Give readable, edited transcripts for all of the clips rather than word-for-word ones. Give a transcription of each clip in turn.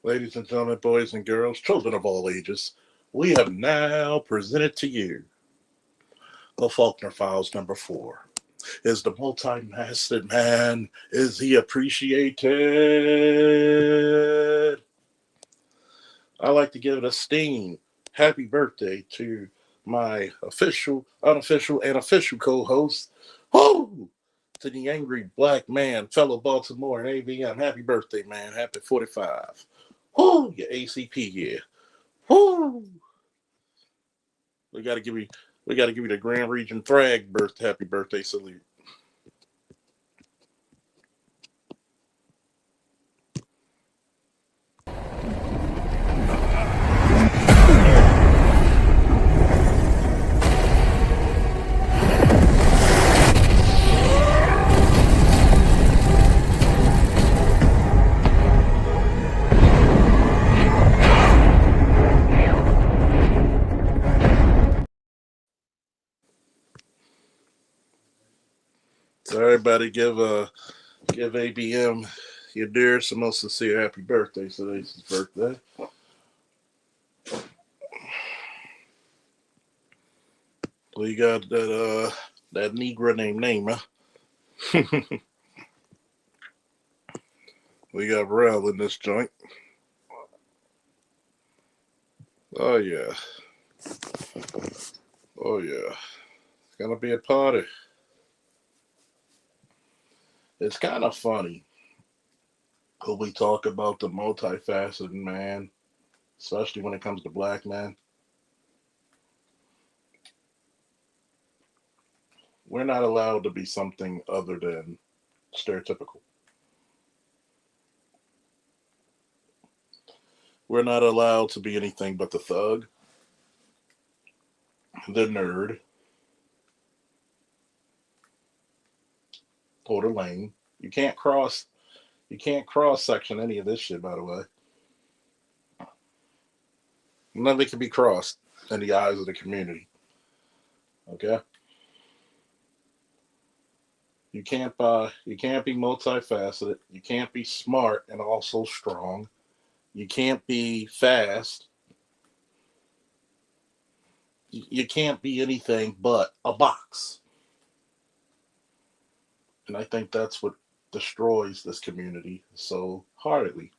Ladies and gentlemen, boys and girls, children of all ages, we have now presented to you the Faulkner Files number 4. Is the multifaceted man, is he appreciated? I like to give it a sting. Happy birthday to my official, unofficial, and official co-host. Whoo! To the angry black man, fellow Baltimore and ABM. Happy birthday, man. Happy 45. Whoo! Your ACP year. Whoo! We gotta give you we gotta give you the Grand Region Thrag happy birthday salute. So everybody give ABM your dearest and most sincere happy birthday. So today's his birthday. We got that Negro named Namer. We got Rel in this joint. Oh yeah. Oh yeah. It's gonna be a party. It's kind of funny when we talk about the multifaceted man, especially when it comes to black men. We're not allowed to be something other than stereotypical. We're not allowed to be anything but the thug, the nerd, or the lame. You can't cross. You can't cross section any of this shit. By the way, nothing can be crossed in the eyes of the community. Okay, you can't be multifaceted. You can't be smart and also strong. You can't be fast. You can't be anything but a box. And I think that's what destroys this community so heartedly.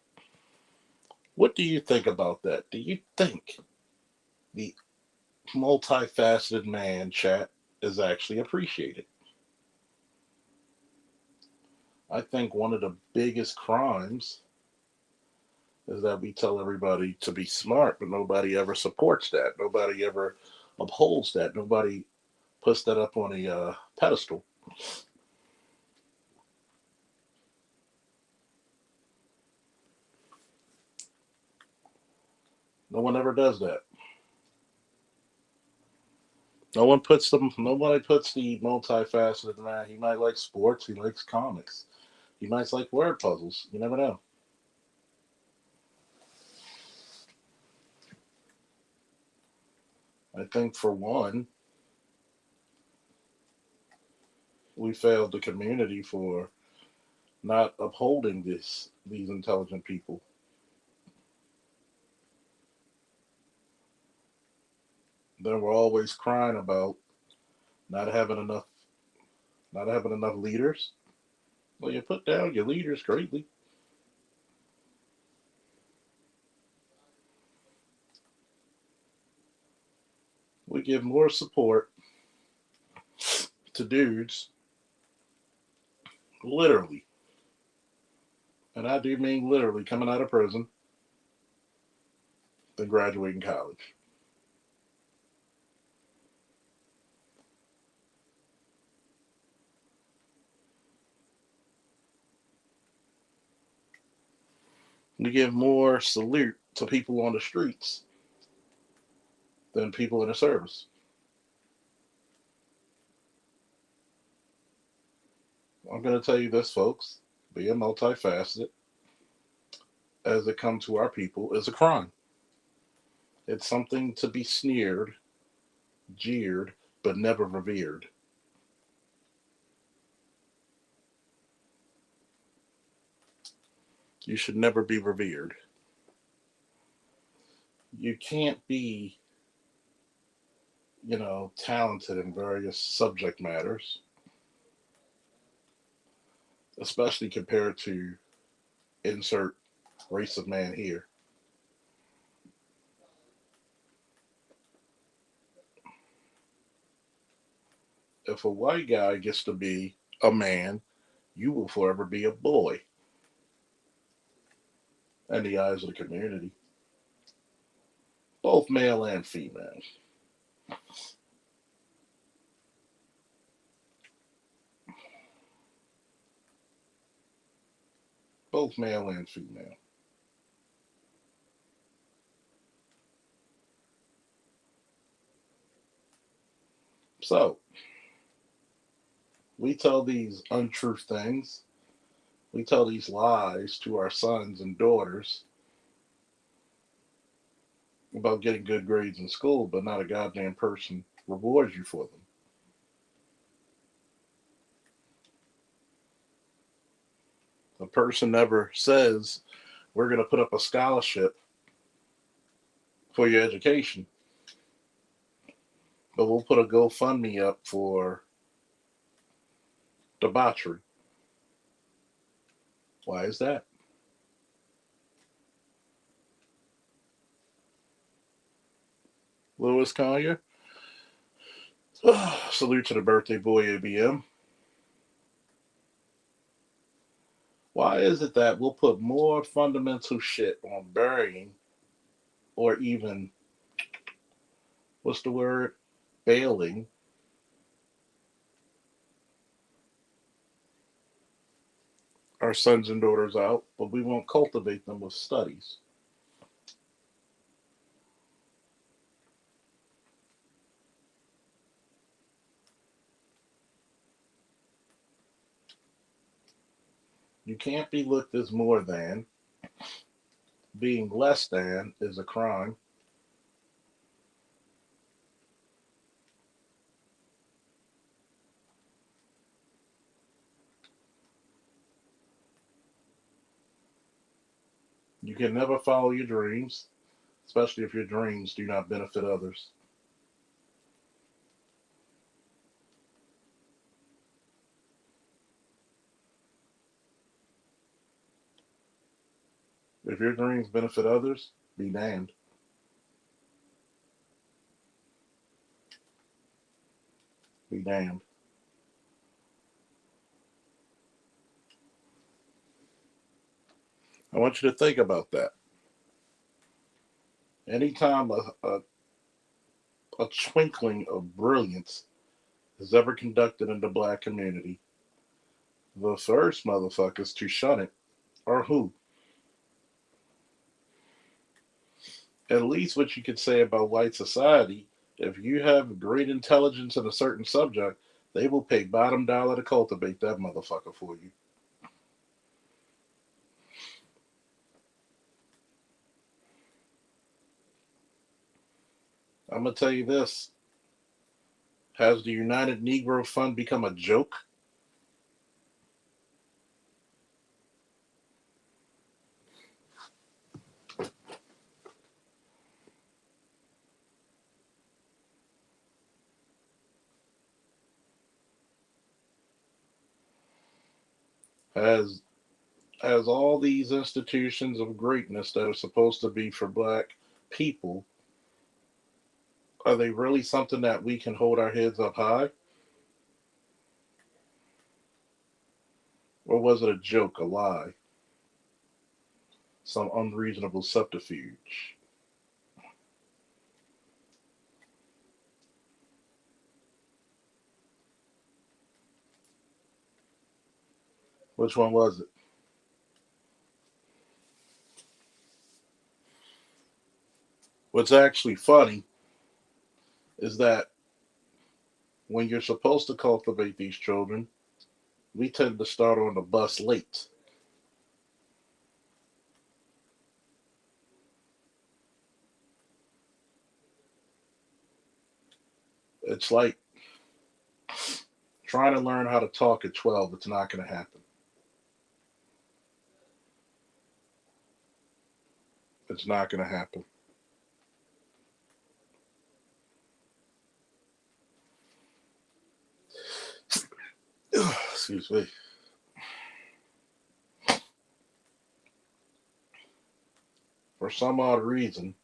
What do you think about that? Do you think the multifaceted man, chat, is actually appreciated? I think one of the biggest crimes is that we tell everybody to be smart, but nobody ever supports that. Nobody ever upholds that. Nobody puts that up on a pedestal. No one ever does that. No one puts them. Nobody puts the multifaceted man. He might like sports. He likes comics. He might like word puzzles. You never know. I think for one, we failed the community for not upholding these intelligent people. They were always crying about not having enough not having enough leaders. Well, you put down your leaders greatly. We give more support to dudes, literally, and I do mean literally coming out of prison than graduating college. We give more salute to people on the streets than people in the service. I'm going to tell you this, folks. Being multifaceted, as it comes to our people, is a crime. It's something to be sneered, jeered, but never revered. You should never be revered. You can't be, talented in various subject matters, especially compared to insert race of man here. If a white guy gets to be a man, you will forever be a boy in the eyes of the community, both male and female. Both male and female. So, we tell these untruth things, we tell these lies to our sons and daughters about getting good grades in school, but not a goddamn person rewards you for them. The person never says, we're going to put up a scholarship for your education, but we'll put a GoFundMe up for debauchery. Why is that? Louis Collier, salute to the birthday boy ABM. Why is it that we'll put more fundamental shit on burying or even, what's the word, bailing our sons and daughters out, but we won't cultivate them with studies? You can't be looked as more than. Being less than is a crime. You can never follow your dreams, especially if your dreams do not benefit others. If your dreams benefit others, be damned. Be damned. I want you to think about that. Anytime a twinkling of brilliance is ever conducted in the black community, the first motherfuckers to shun it are who? At least what you could say about white society, if you have great intelligence in a certain subject, they will pay bottom dollar to cultivate that motherfucker for you. I'm gonna tell you this: has the United Negro Fund become a joke? Has all these institutions of greatness that are supposed to be for black people, are they really something that we can hold our heads up high? Or was it a joke, a lie, some unreasonable subterfuge? Which one was it? What's actually funny is that when you're supposed to cultivate these children, we tend to start on the bus late. It's like trying to learn how to talk at 12. It's not going to happen. It's not going to happen. excuse me, for some odd reason,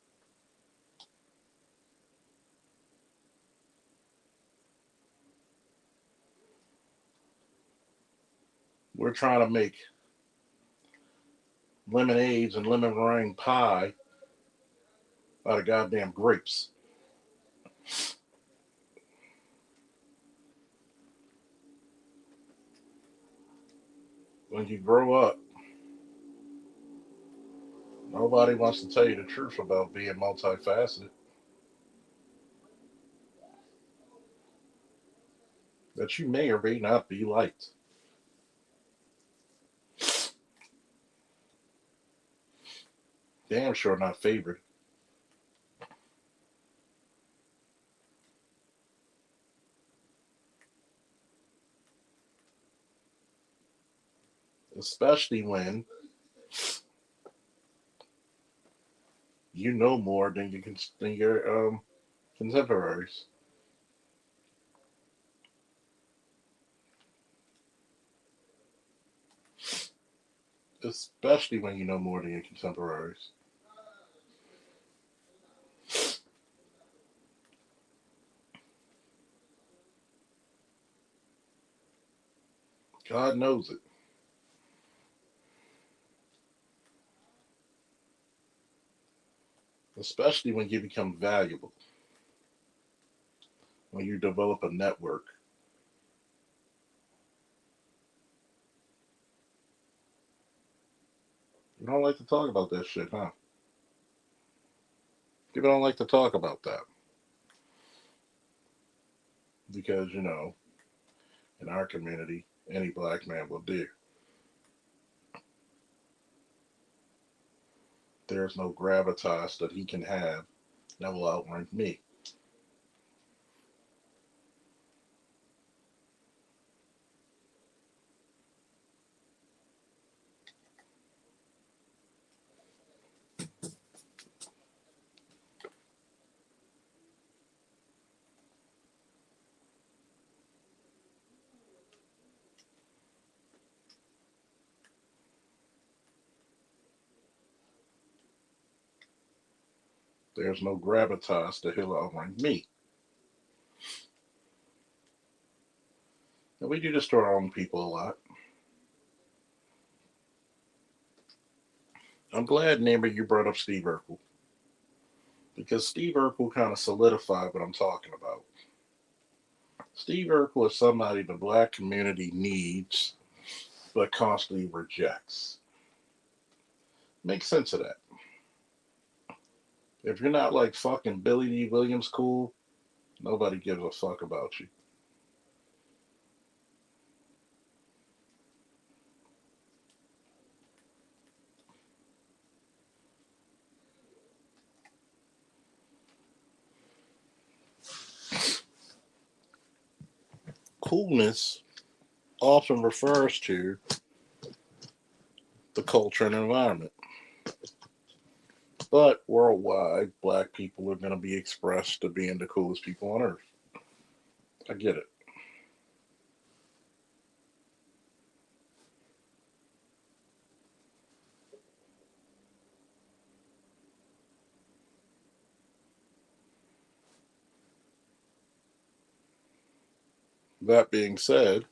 we're trying to make lemonades and lemon meringue pie out of goddamn grapes. When you grow up, nobody wants to tell you the truth about being multifaceted. That you may or may not be liked. Damn sure not favored. Especially when you know more than your contemporaries. Especially when you know more than your contemporaries. God knows it. Especially when you become valuable, when you develop a network. You don't like to talk about that shit, huh? People don't like to talk about that because, in our community, any black man will do. There's no gravitas that he can have that will outrank me. There's no gravitas that he'll outrank me. And we do this to our own people a lot. I'm glad, Neighbor, you brought up Steve Urkel because Steve Urkel kind of solidified what I'm talking about. Steve Urkel is somebody the black community needs but constantly rejects. Makes sense of that. If you're not like fucking Billy D. Williams cool, nobody gives a fuck about you. Coolness often refers to the culture and environment. But worldwide, black people are going to be expressed to being the coolest people on earth. I get it. That being said,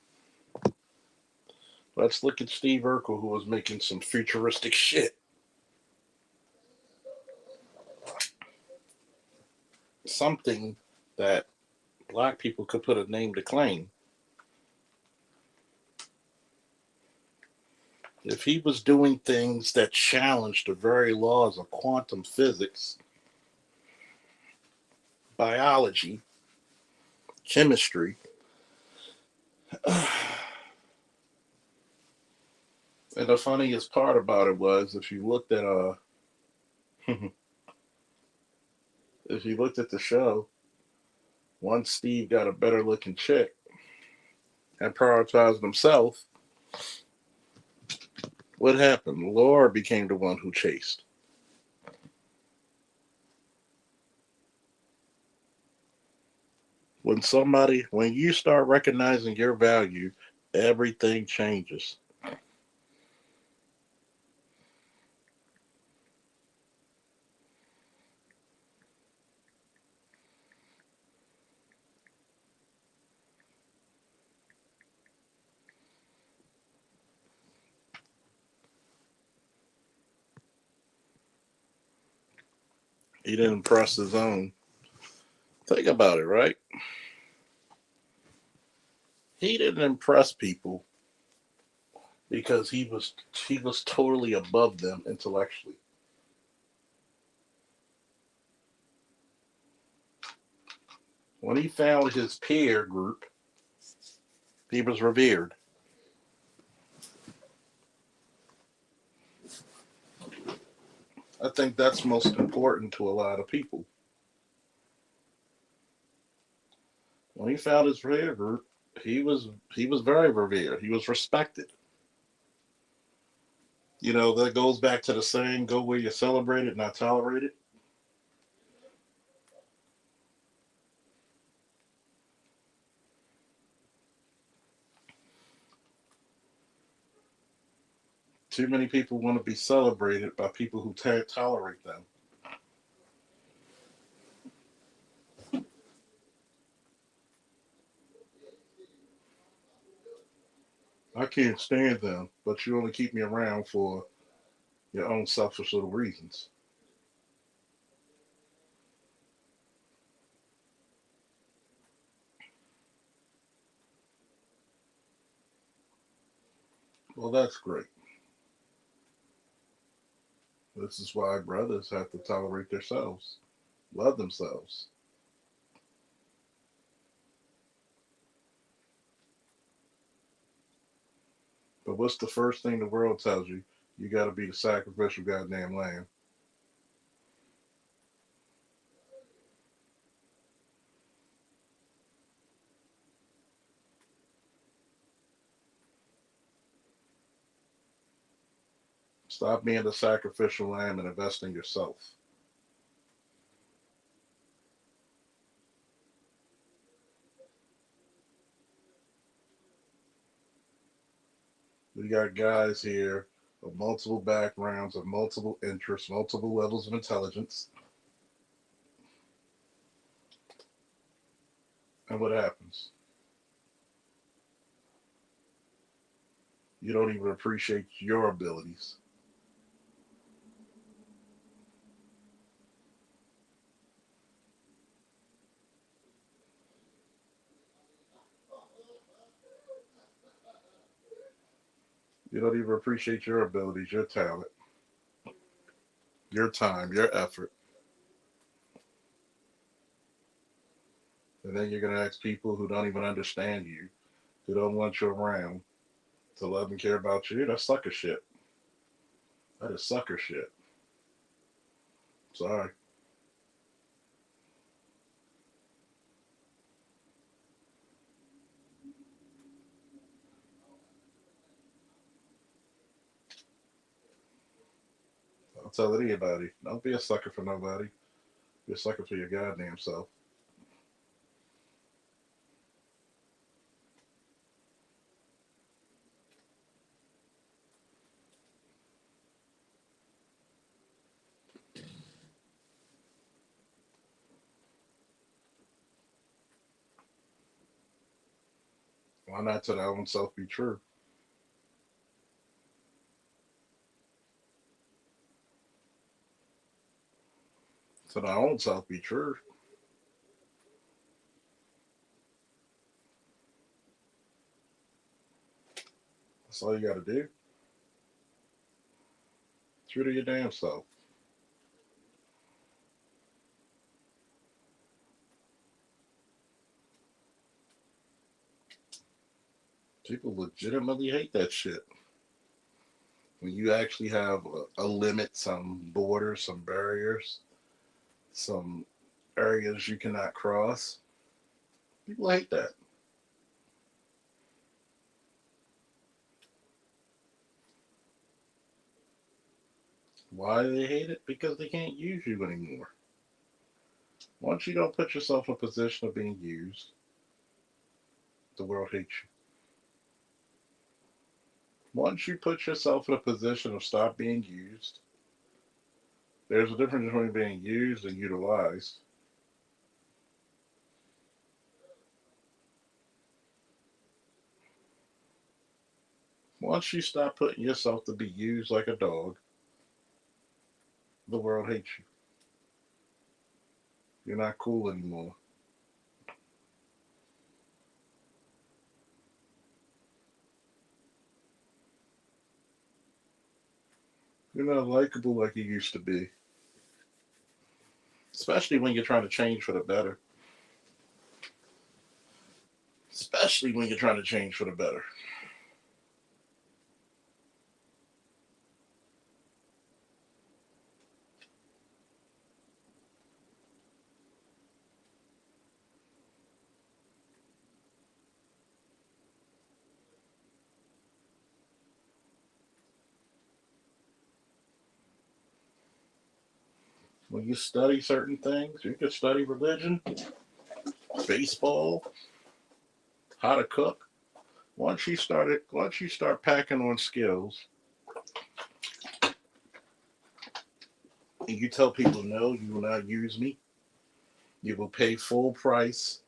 let's look at Steve Urkel, who was making some futuristic shit. Something that black people could put a name to claim. If he was doing things that challenged the very laws of quantum physics, biology, chemistry, and the funniest part about it was if you looked at if you looked at the show, once Steve got a better looking chick and prioritized himself, what happened? Laura became the one who chased. When you start recognizing your value Everything changes. He didn't impress his own. Think about it, right? He didn't impress people because he was totally above them intellectually. When he found his peer group, he was revered. I think that's most important to a lot of people. When he found his peer group, he was very revered. He was respected. That goes back to the saying, "Go where you're celebrated, not tolerated." Too many people want to be celebrated by people who tolerate them. I can't stand them, but you only keep me around for your own selfish little reasons. Well, that's great. This is why brothers have to tolerate themselves, love themselves. But what's the first thing the world tells you? You got to be the sacrificial goddamn lamb. Stop being the sacrificial lamb and invest in yourself. We got guys here of multiple backgrounds, of multiple interests, multiple levels of intelligence. And what happens? You don't even appreciate your abilities. You don't even appreciate your abilities, your talent, your time, your effort. And then you're going to ask people who don't even understand you, who don't want you around, to love and care about you. That's sucker shit. That is sucker shit. Sorry. I'll tell anybody. Don't be a sucker for nobody. Be a sucker for your goddamn self. Why not to their own self be true? To their own self be true. That's all you got to do. True to your damn self. People legitimately hate that shit. When you actually have a limit, some borders, some barriers, some areas you cannot cross, people hate that. Why do they hate it? Because they can't use you anymore. Once you don't put yourself in a position of being used, the world hates you. Once you put yourself in a position of stop being used, there's a difference between being used and utilized. Once you stop putting yourself to be used like a dog, the world hates you. You're not cool anymore. You're not likable like you used to be, especially when you're trying to change for the better. Especially when you're trying to change for the better. When you study certain things, you can study religion, baseball, how to cook. Once you start packing on skills, and you tell people no, you will not use me. You will pay full price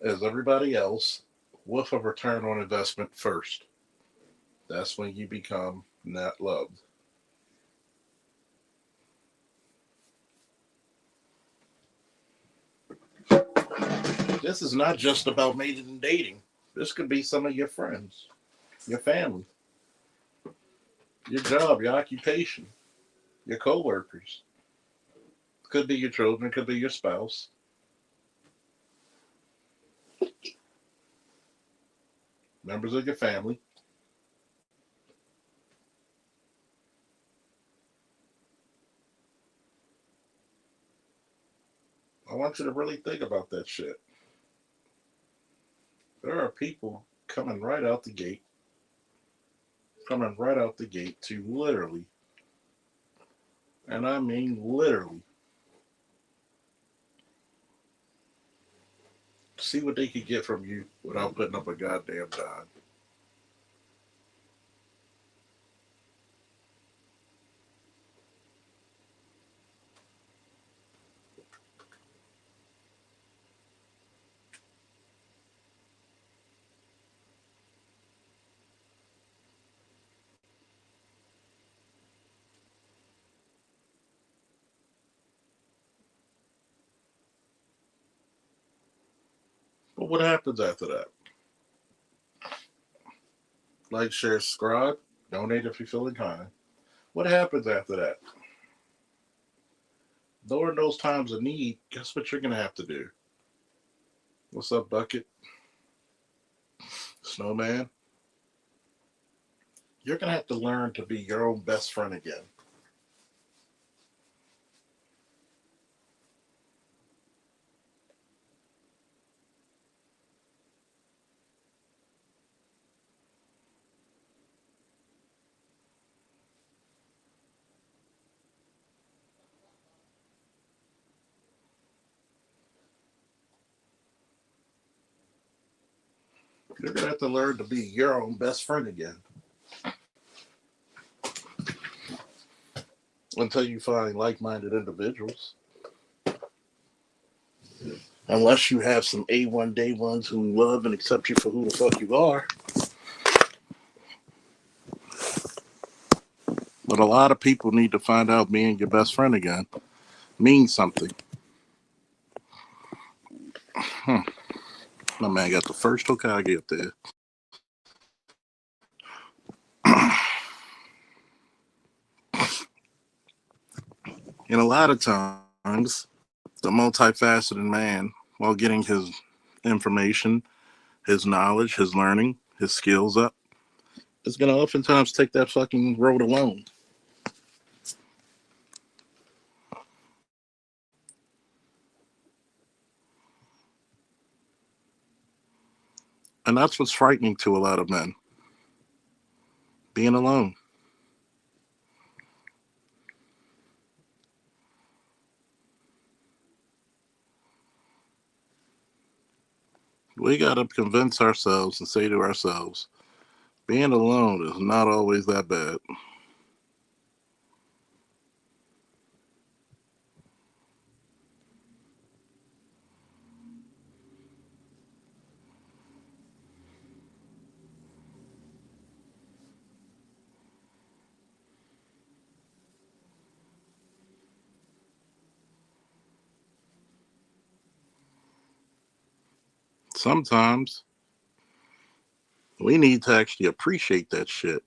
as everybody else with a return on investment first. That's when you become not loved. This is not just about mating and dating. This could be some of your friends, your family, your job, your occupation, your coworkers. Could be your children, could be your spouse, members of your family. I want you to really think about that shit. There are people coming right out the gate to literally, and I mean literally, see what they could get from you without putting up a goddamn dime. But what happens after that? Like, share, subscribe, donate if you're feeling kind. What happens after that? During those times of need, guess what you're gonna have to do? What's up, Bucket? Snowman? You're gonna have to learn to be your own best friend again. You're gonna have to learn to be your own best friend again until you find like-minded individuals. Unless you have some A1 day ones who love and accept you for who the fuck you are. But a lot of people need to find out being your best friend again means something. Hmm. My man got the first Hokage up there. And a lot of times, the multifaceted man, while getting his information, his knowledge, his learning, his skills up, is going to oftentimes take that fucking road alone. And that's what's frightening to a lot of men, being alone. We got to convince ourselves and say to ourselves, Being alone is not always that bad. Sometimes we need to actually appreciate that shit.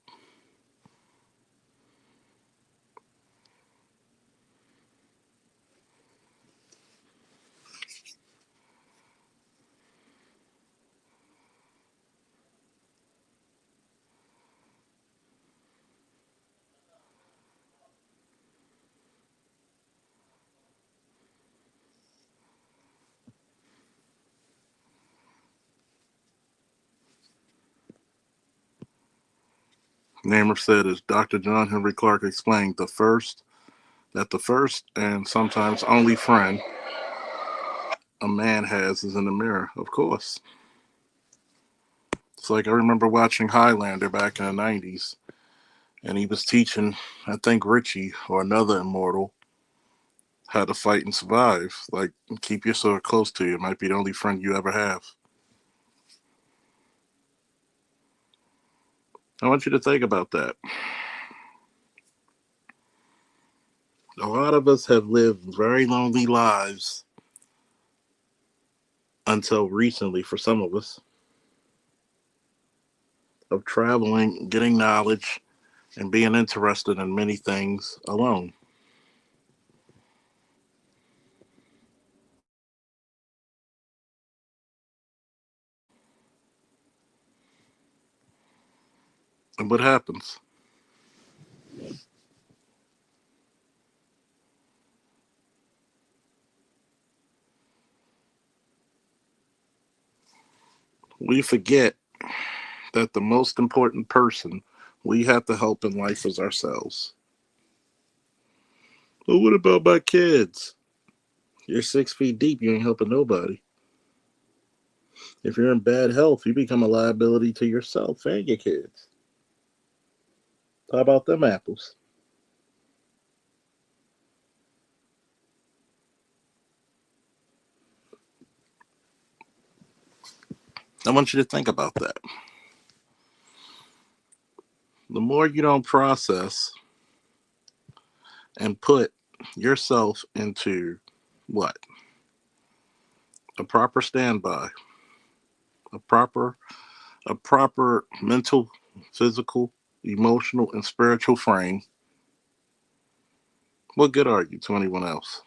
Namer said, as Dr. John Henry Clark explained, the first and sometimes only friend a man has is in the mirror. Of course. It's like I remember watching Highlander back in the 90s, and he was teaching, I think, Richie or another immortal how to fight and survive. Like, keep your sword close to you. It might be the only friend you ever have. I want you to think about that. A lot of us have lived very lonely lives until recently, for some of us, of traveling, getting knowledge, and being interested in many things alone. And what happens? We forget that the most important person we have to help in life is ourselves. Well, what about my kids? You're 6 feet deep, you ain't helping nobody. If you're in bad health, you become a liability to yourself and your kids. How about them apples? I want you to think about that. The more you don't process and put yourself into what? A proper standby, a proper a proper mental, physical, emotional, and spiritual frame, what good are you to anyone else?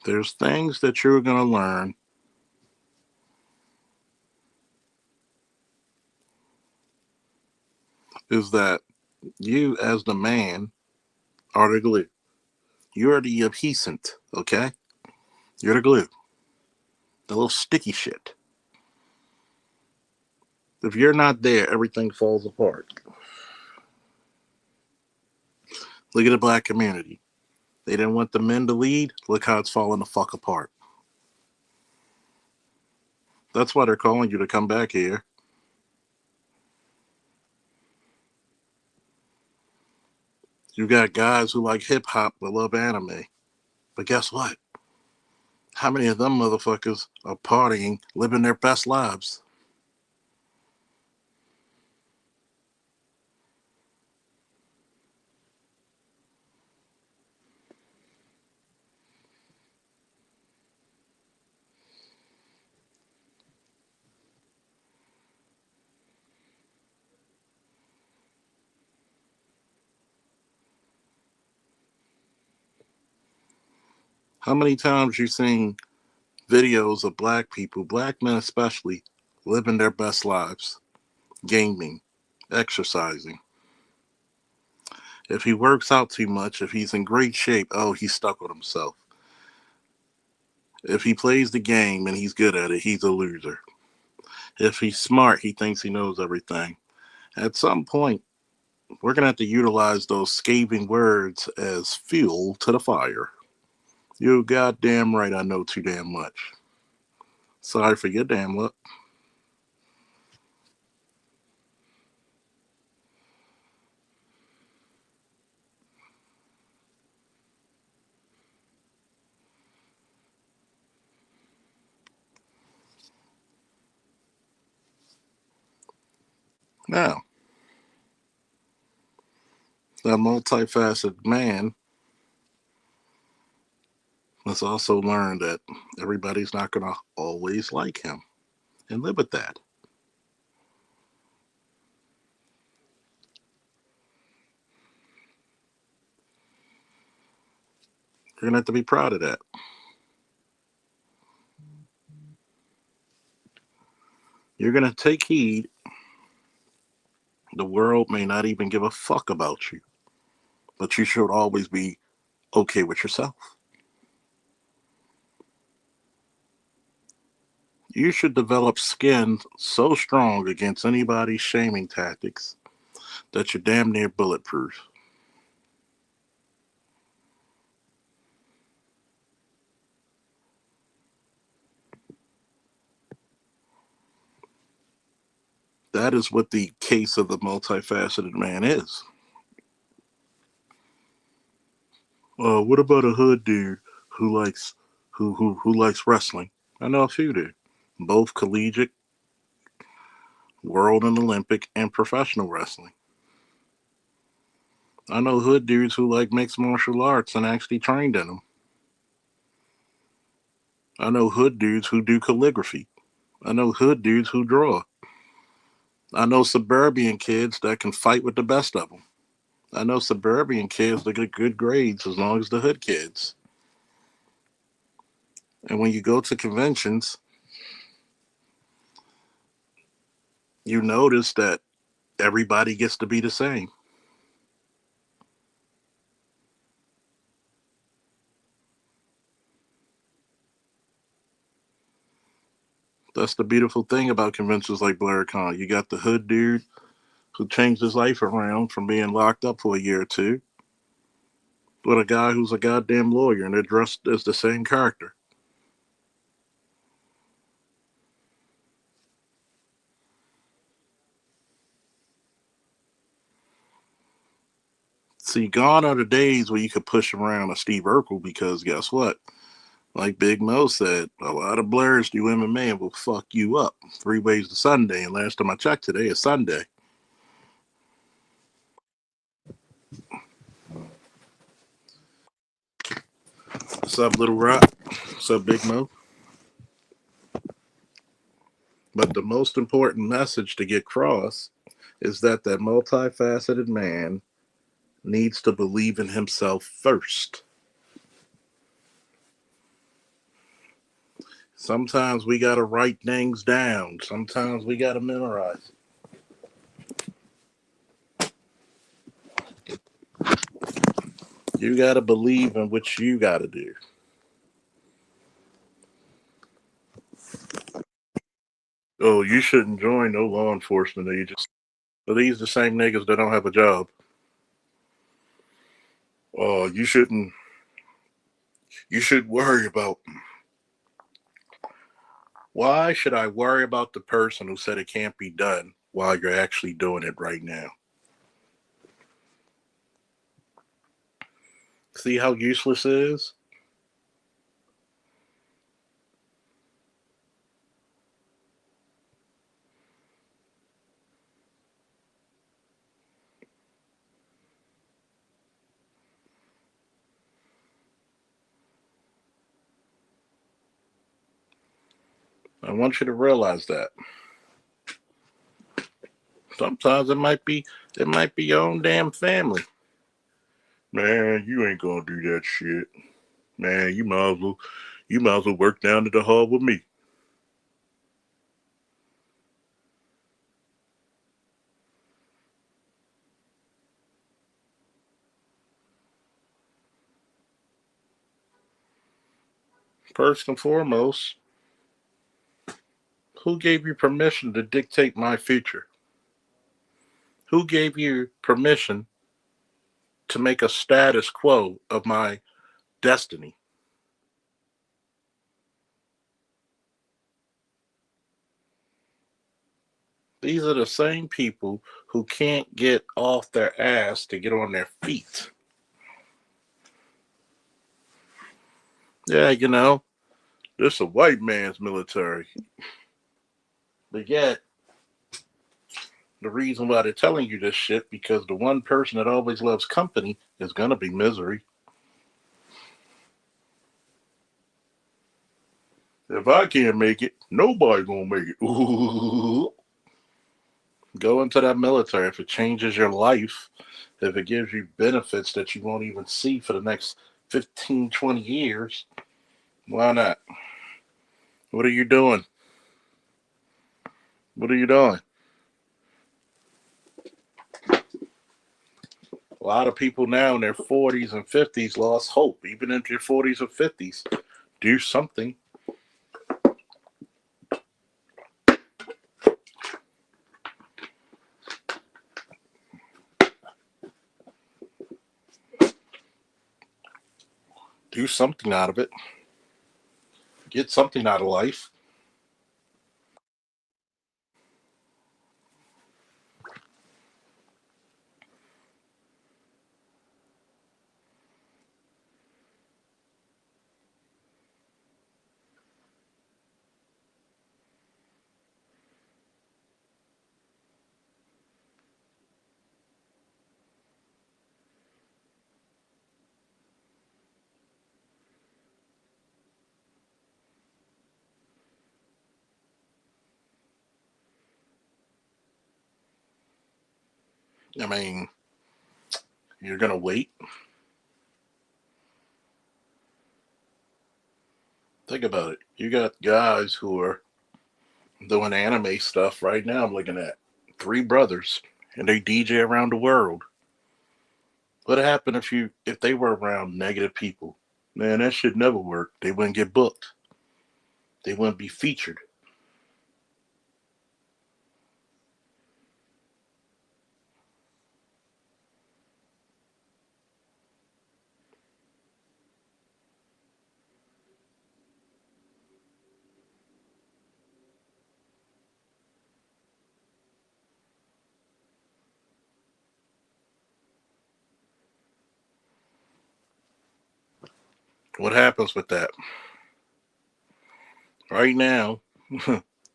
There's things that you're going to learn is that you, as the man, are the glue. You're the adhesant, okay? You're the glue, the little sticky shit. If you're not there, everything falls apart. Look at the black community. They didn't want the men to lead. Look how it's falling the fuck apart. That's why they're calling you to come back here. You got guys who like hip hop but love anime. But guess what? How many of them motherfuckers are partying, living their best lives? How many times you seen videos of black people, black men especially, living their best lives, gaming, exercising? If he works out too much, if he's in great shape, oh, he's stuck with himself. If he plays the game and he's good at it, he's a loser. If he's smart, he thinks he knows everything. At some point, we're going to have to utilize those scathing words as fuel to the fire. You goddamn right, I know too damn much. Sorry for your damn luck. Now, that multifaceted man must also learn that everybody's not going to always like him and live with that. You're going to have to be proud of that. You're going to take heed. The world may not even give a fuck about you, but you should always be okay with yourself. You should develop skin so strong against anybody's shaming tactics that you're damn near bulletproof. That is what the case of the multifaceted man is. What about a hood dude who likes who likes wrestling? I know a few do, both collegiate, world and Olympic, and professional wrestling. I know hood dudes who like mixed martial arts and actually trained in them. I know hood dudes who do calligraphy. I know hood dudes who draw. I know suburban kids that can fight with the best of them. I know suburban kids that get good grades as long as the hood kids. And when you go to conventions, you notice that everybody gets to be the same. That's the beautiful thing about conventions like BlairCon. You got the hood dude who changed his life around from being locked up for a year or two with a guy who's a goddamn lawyer and they're dressed as the same character. See, gone are the days where you could push around a Steve Urkel because guess what? Like Big Mo said, a lot of Blairs do MMA and will fuck you up 3 ways to Sunday. And last time I checked, today is Sunday. What's up, Little Rock? What's up, Big Mo? But the most important message to get across is that multifaceted man needs to believe in himself first. Sometimes we got to write things down. Sometimes we got to memorize. You got to believe in what you got to do. Oh, you shouldn't join no law enforcement agency. But these the same niggas that don't have a job. Oh, you shouldn't. You should worry about. Why should I worry about the person who said it can't be done while you're actually doing it right now? See how useless it is? I want you to realize that. Sometimes it might be your own damn family. Man, you ain't gonna do that shit. Man, you might as well work down at the hall with me. First and foremost, who gave you permission to dictate my future? Who gave you permission to make a status quo of my destiny? These are the same people who can't get off their ass to get on their feet. Yeah, this is a white man's military. But yet, the reason why they're telling you this shit because the one person that always loves company is gonna be misery. If I can't make it, nobody gonna make it. Ooh. Go into that military if it changes your life, if it gives you benefits that you won't even see for the next 15, 20 years. Why not? What are you doing? What are you doing? A lot of people now in their 40s and 50s lost hope, even into your 40s or 50s. Do something. Do something out of it. Get something out of life. I mean, you're going to wait. Think about it. You got guys who are doing anime stuff right now. I'm looking at three brothers, and they DJ around the world. What happened if they were around negative people? Man, that should never work. They wouldn't get booked. They wouldn't be featured. What happens with that? Right now,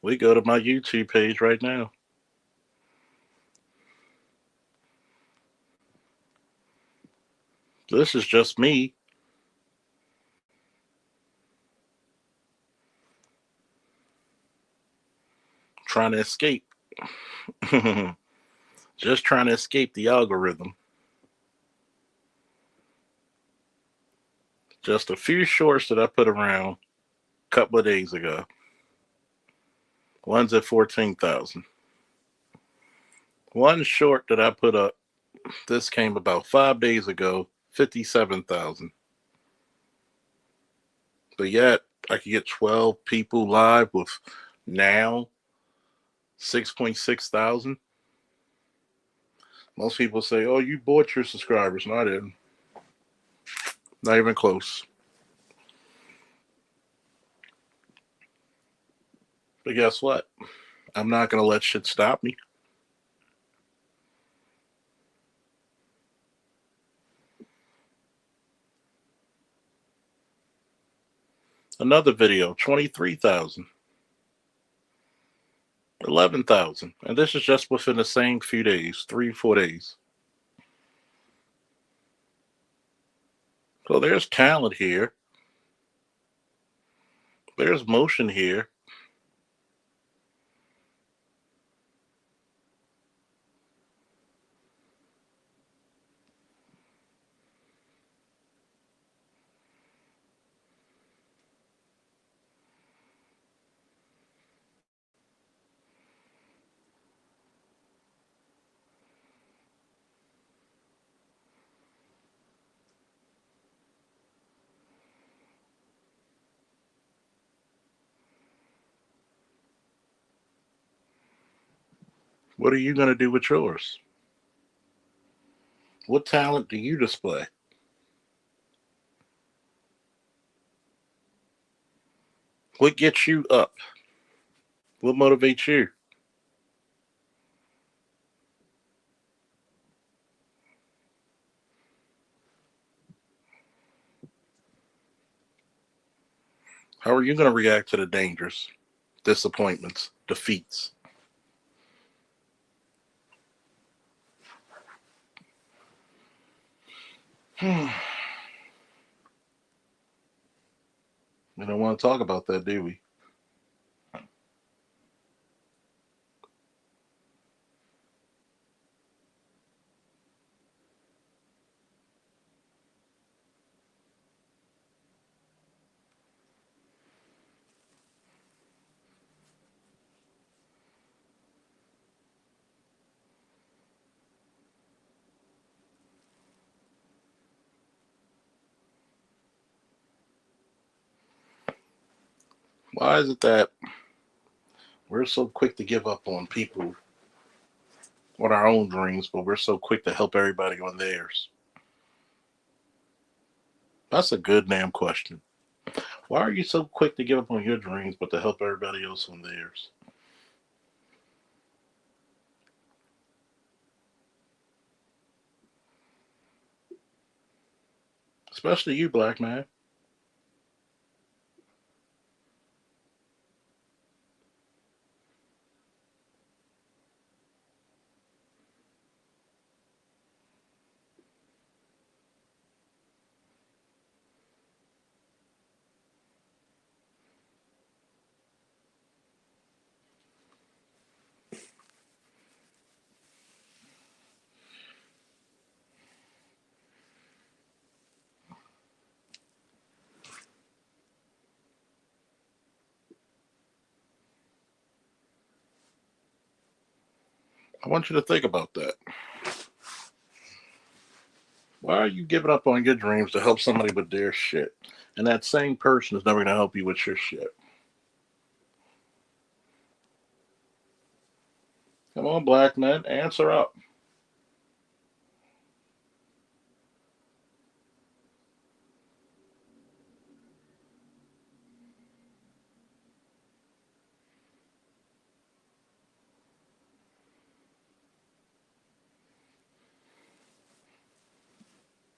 we go to my YouTube page right now. This is just me trying to escape. Just trying to escape the algorithm. Just a few shorts that I put around a couple of days ago. One's at 14,000. One short that I put up, this came about 5 days ago, 57,000. But yet, I could get 12 people live with now 6.6 thousand. Most people say, oh, you bought your subscribers. No, I didn't. Not even close. But guess what? I'm not going to let shit stop me. Another video, 23,000, 11,000. And this is just within the same few days, 3, 4 days. So there's talent here. There's motion here. What are you going to do with yours? What talent do you display? What gets you up? What motivates you? How are you going to react to the dangers, disappointments, defeats? We don't want to talk about that, do we? Why is it that we're so quick to give up on people, on our own dreams, but we're so quick to help everybody on theirs? That's a good damn question. Why are you so quick to give up on your dreams, but to help everybody else on theirs? Especially you, black man. I want you to think about that. Why are you giving up on your dreams to help somebody with their shit? And that same person is never going to help you with your shit. Come on, black man, answer up.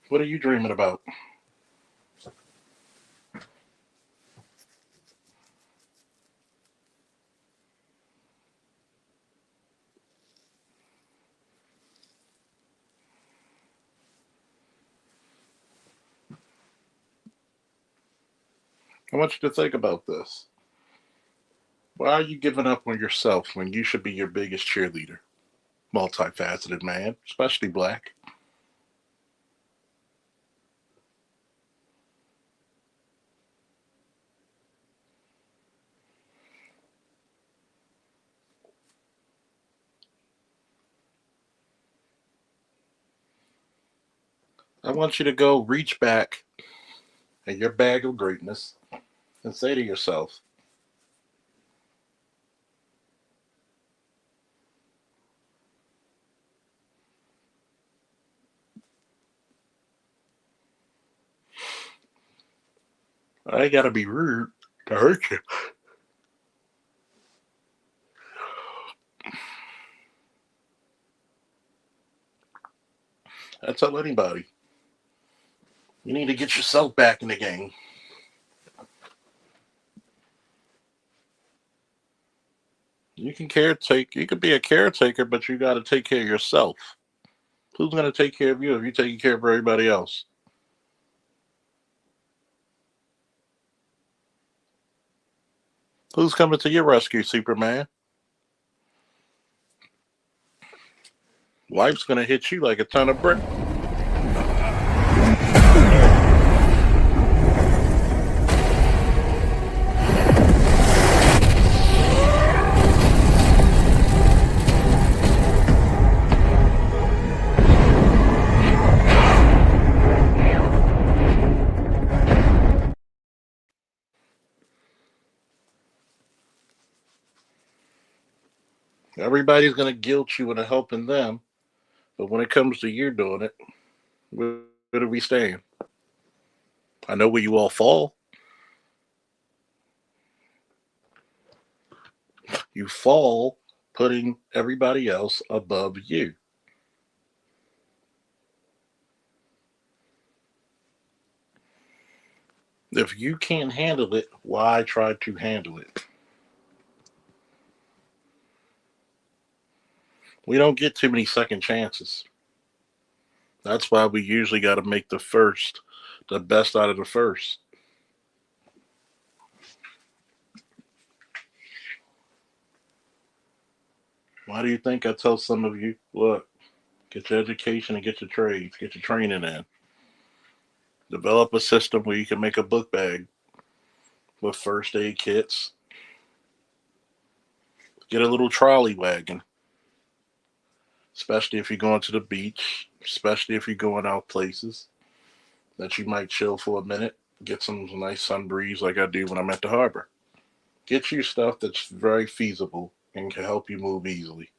What are you dreaming about? I want you to think about this. Why are you giving up on yourself when you should be your biggest cheerleader? Multifaceted man, especially black. I want you to go reach back in your bag of greatness and say to yourself, I gotta be rude to hurt you. I tell anybody, you need to get yourself back in the game. You can caretake. You could be a caretaker, but you got to take care of yourself. Who's going to take care of you if you're taking care of everybody else? Who's coming to your rescue, Superman? Life's going to hit you like a ton of bricks. Everybody's going to guilt you into helping them, but when it comes to you doing it, where do we stand? I know where you all fall. You fall putting everybody else above you. If you can't handle it, why try to handle it? We don't get too many second chances. That's why we usually got to make the first the best out of the first. Why do you think I tell some of you, look, get your education and get your trades, get your training in. Develop a system where you can make a book bag with first aid kits. Get a little trolley wagon, especially if you're going to the beach, especially if you're going out places that you might chill for a minute, get some nice sun breeze like I do when I'm at the harbor. Get you stuff that's very feasible and can help you move easily.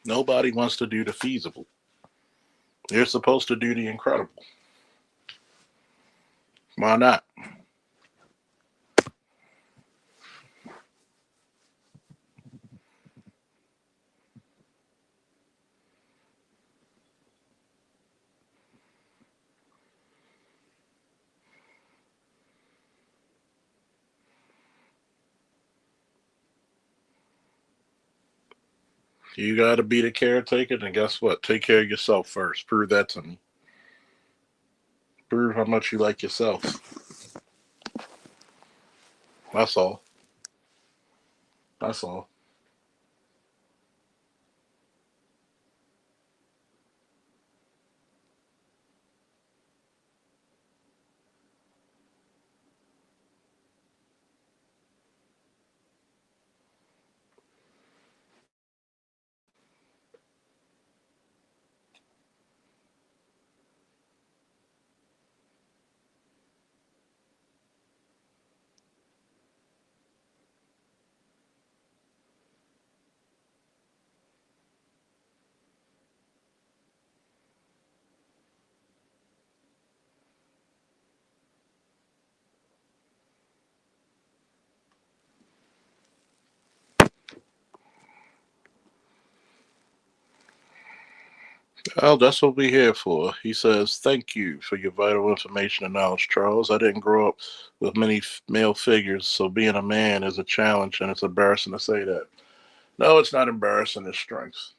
Nobody wants to do the feasible. You're supposed to do the incredible. Why not? You got to be the caretaker, then guess what? Take care of yourself first. Prove that to me. Prove how much you like yourself. That's all. That's all. Well, that's what we're here for. He says, thank you for your vital information and knowledge, Charles. I didn't grow up with many male figures, so being a man is a challenge, and it's embarrassing to say that. No, it's not embarrassing, it's strength.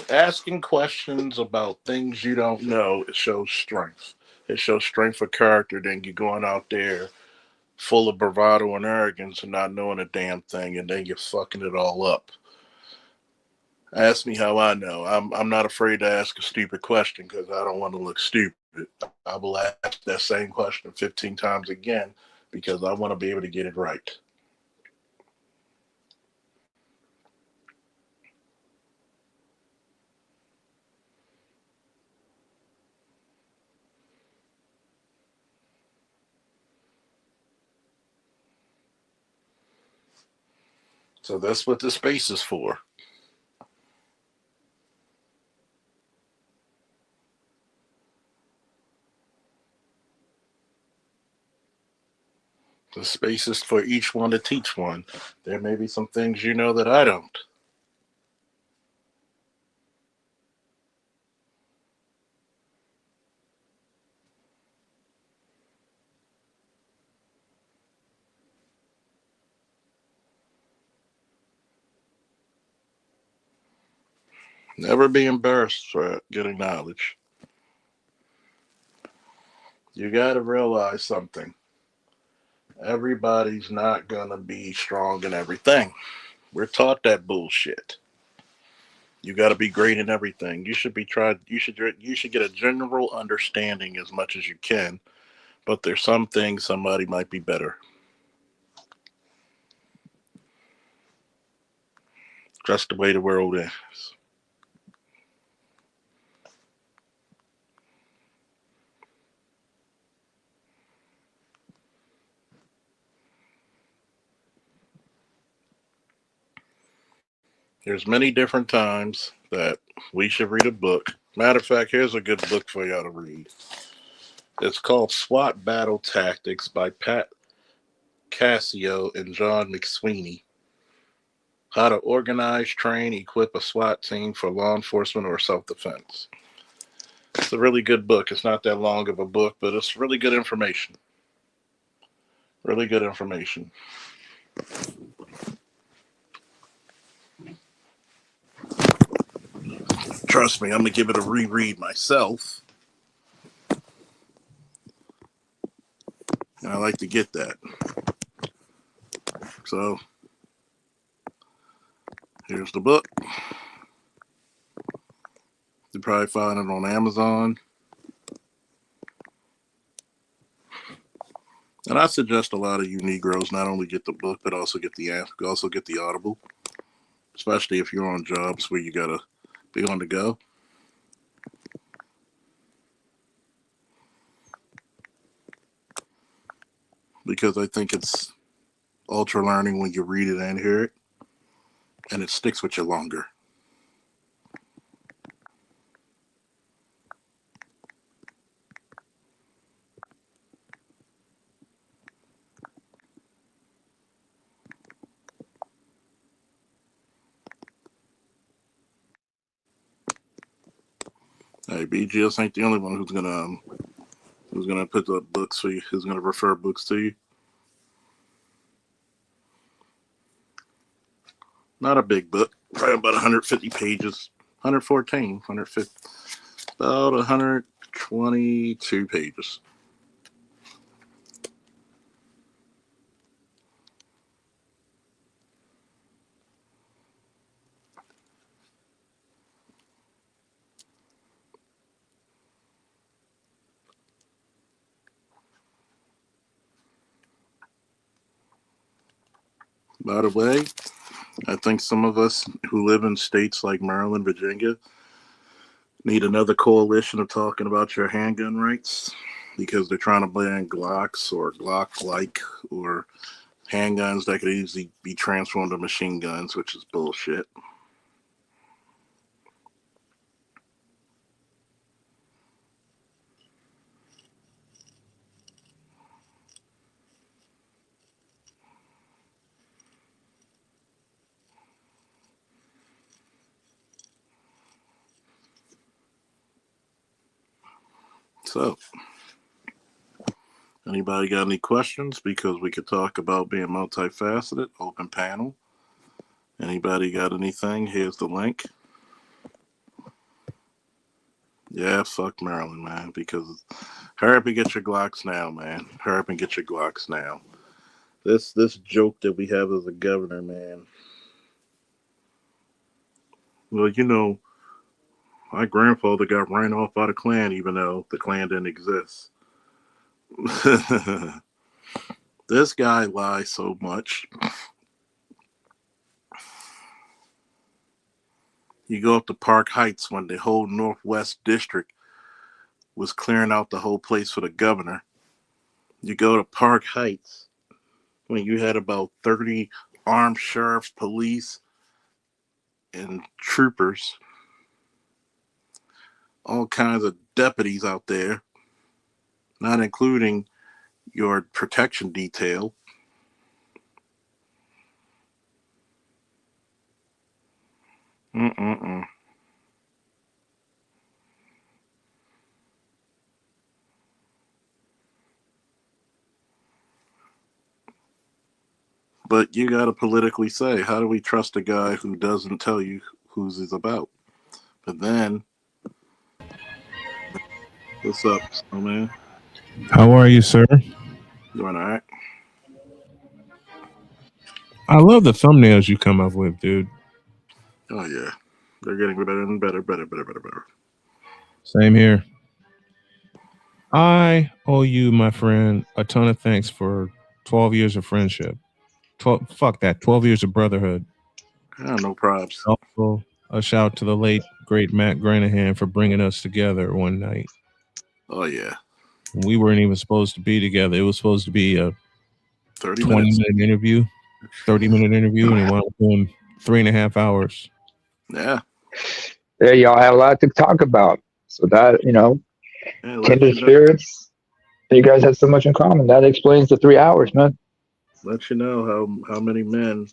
Asking questions about things you don't know, it shows strength. It shows strength of character. Then you're going out there full of bravado and arrogance and not knowing a damn thing, and then you're fucking it all up. Ask me how I know. I'm not afraid to ask a stupid question because I don't want to look stupid. I will ask that same question 15 times again because I want to be able to get it right. So that's what this space is for. The space is for each one to teach one. There may be some things you know that I don't. Never be embarrassed for getting knowledge. You got to realize something. Everybody's not going to be strong in everything. We're taught that bullshit. You got to be great in everything. You should be tried. You should get a general understanding as much as you can but there's some things somebody might be better. Just the way the world is. There's many different times that we should read a book. Matter of fact, here's a good book for y'all to read. It's called SWAT Battle Tactics by Pat Cassio and John McSweeney. How to organize, train, equip a SWAT team for law enforcement or self defense. It's a really good book. It's not that long of a book, but it's really good information. Really good information. Trust me, I'm going to give it a reread myself. And I like to get that. So, here's the book. You probably find it on Amazon. And I suggest a lot of you Negroes not only get the book, but also get the Audible, especially if you're on jobs where you gotta be on the go. Because I think it's ultra learning when you read it and hear it, and it sticks with you longer. Hey, BGS ain't the only one who's gonna put the books for you. Who's gonna refer books to you. Not a big book, probably about 150 pages, 114, 150, about 122 pages. By the way, I think some of us who live in states like Maryland, Virginia, need another coalition of talking about your handgun rights because they're trying to ban Glocks or Glock like or handguns that could easily be transformed to machine guns, which is bullshit. So, anybody got any questions? Because we could talk about being multifaceted, open panel. Anybody got anything? Here's the link. Yeah, fuck Maryland, man. Because hurry up and get your Glocks now, man. Hurry up and get your Glocks now. This joke that we have as a governor, man. Well, my grandfather got ran off by the Klan, even though the Klan didn't exist. This guy lies so much. You go up to Park Heights when the whole Northwest District was clearing out the whole place for the governor. You go to Park Heights when you had about 30 armed sheriffs, police, and troopers, all kinds of deputies out there, not including your protection detail. Mm-mm-mm. But you got to politically say, how do we trust a guy who doesn't tell you who's he's about? But then, what's up, oh man? How are you, sir? Doing all right? I love the thumbnails you come up with, dude. Oh yeah, they're getting better and better, better, better, better, better. Same here. I owe you, my friend, a ton of thanks for 12 years of friendship. 12, fuck that, 12 years of brotherhood. No props. Also, a shout to the late, great Matt Granahan for bringing us together one night. Oh yeah, We weren't even supposed to be together. It was supposed to be a 30 minutes. 20-minute interview, 30-minute interview, and it wound up doing 3.5 hours. Yeah, There, y'all had a lot to talk about. So that, and kindred spirits. You guys have so much in common. That explains the 3 hours, man. let you know how many men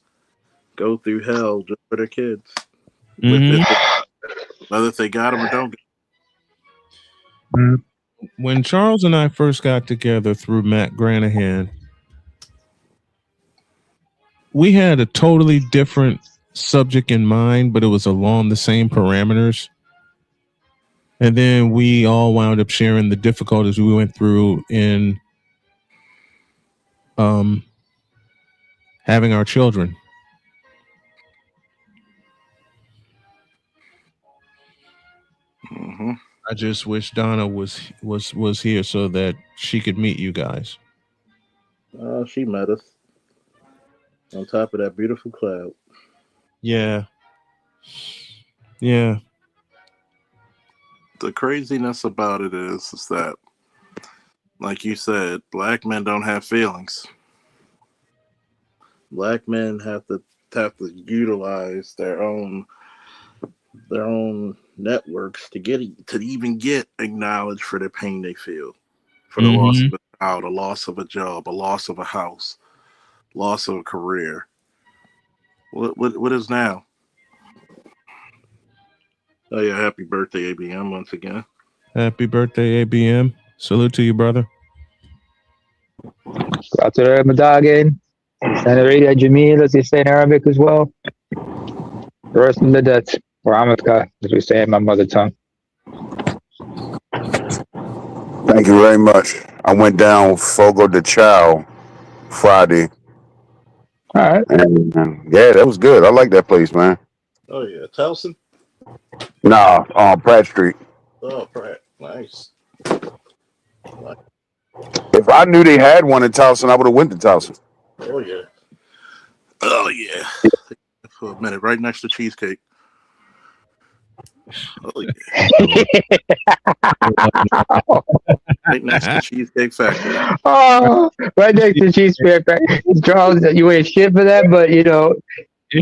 go through hell just for their kids, with Mm-hmm. whether if they got them or don't. Mm. When Charles and I first got together through Matt Granahan, we had a totally different subject in mind, but it was along the same parameters. And then we all wound up sharing the difficulties we went through in um, having our children. Mm-hmm. I just wish Donna was here so that she could meet you guys. She met us on top of that beautiful cloud. Yeah. Yeah. The craziness about it is that, like you said, black men don't have feelings. Black men have to utilize their own networks to even get acknowledged for the pain they feel, for the loss Mm-hmm. of a child, a loss of a job, a loss of a house, loss of a career. What is now? Oh yeah, happy birthday, ABM, once again. Happy birthday, ABM. Salute to you, brother. Out to the Madagin. Senorita Jamil, as they say in Arabic as well. Rest in the debt. Or Amatka, as we say in my mother tongue. Thank you very much. I went down Fogo de Chao Friday, All right. and yeah, that was good. I like that place, man. Oh yeah, Towson. Nah, Pratt Street. Oh Pratt, nice. Like, If I knew they had one in Towson, I would have went to Towson. oh yeah, oh yeah. For a minute, right next to cheesecake. Oh yeah, right next to Cheesecake Factory. Oh, right next to Cheese Factory. Charles, you ain't shit for that, but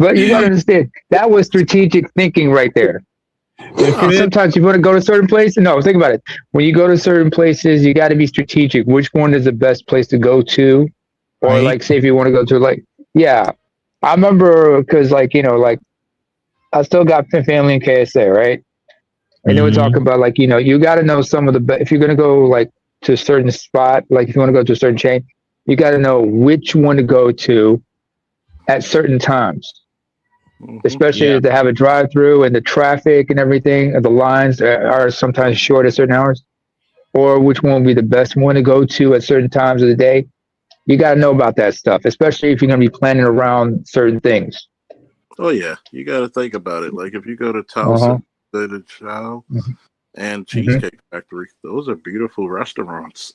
but you gotta understand that was strategic thinking right there. Sometimes you want to go to certain places. No, think about it. When you go to certain places, you got to be strategic. Which one is the best place to go to? Or Right. like, say, if you want to go to yeah, I remember because like I still got family in KSA, right? And then we're Mhm. talking about you got to know some of the if you're gonna go to a certain spot, like if you want to go to a certain chain, you got to know which one to go to at certain times. Mm-hmm. Especially Yeah. to have a drive-through and the traffic and everything, and the lines are sometimes short at certain hours, or which one would be the best one to go to at certain times of the day. You got to know about that stuff, especially if you're going to be planning around certain things. Oh yeah, you got to think about it. Like if you go to Uh-huh. Towson, the Chow, Mm-hmm. and Cheesecake Factory, those are beautiful restaurants.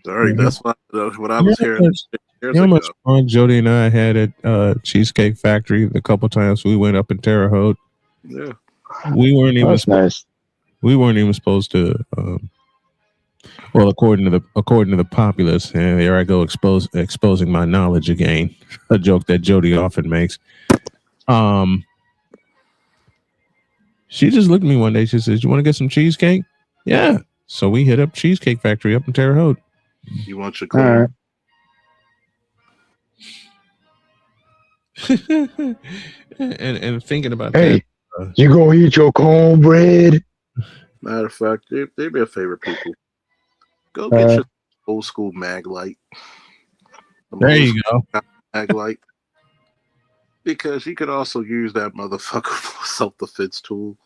Sorry, Mm-hmm. that's what I You was know hearing how much, years you know how much ago. fun Jody and I had at Cheesecake Factory the couple times we went up in Terre Haute. Yeah. We weren't even That's nice. we weren't even supposed to. Well, according to the populace, and there I go exposing my knowledge again. A joke that Jody often makes. She just looked at me one day. She says, "You want to get some cheesecake?" Yeah. So we hit up Cheesecake Factory up in Terre Haute. You want your All corn? and thinking about Hey, that, you gonna eat your cornbread? Matter of fact, they're my favorite people. Go get your old school mag light. there you go. Mag light. Because you could also use that motherfucker for self defense tool.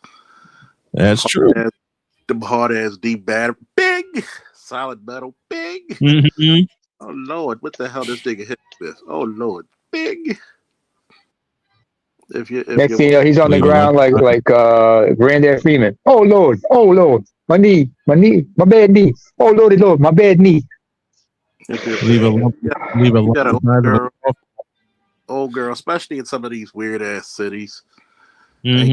That's true. The hard ass deep battery, big solid metal, big. Mm-hmm. Oh Lord, what the hell this nigga hit with? Oh Lord, big. Next you thing you know, he's on the Leave a lump ground like Granddad Freeman. Oh Lord, my knee, my bad knee. Oh Lord, my bad knee. if you leave a lump yeah, leave a you lump got the size of a old girl, especially in some of these weird ass cities, and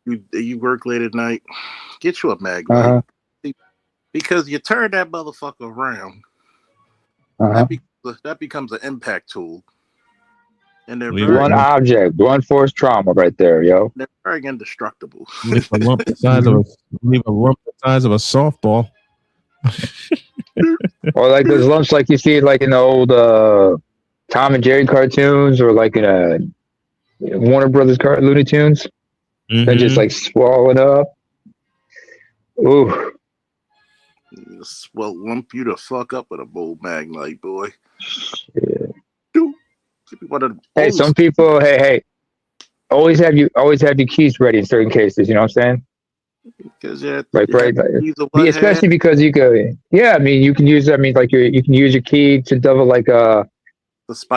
mm-hmm. you work late at night, get you a mag light Uh because you turn that motherfucker around, huh. that becomes an impact tool, and Leave a One lump object, one force trauma right there, yo. they're very indestructible. leave a lump the size of Hmm. a leave a lump the size of a softball. Or like those lumps like you see like in the old Tom and Jerry cartoons or like in a Warner Brothers Looney Tunes. They're just Mm-hmm. like swollen up. Ooh. Well, lump you to fuck up with a bowl mag light, boy. Yeah. Dude, give me one of them Hey, old some people, hey, always have your keys ready in certain cases. You know what I'm saying? because Like you have right, like, to use a one hand especially because you go, yeah. I mean, you can use. I mean, like you can use your key to double like the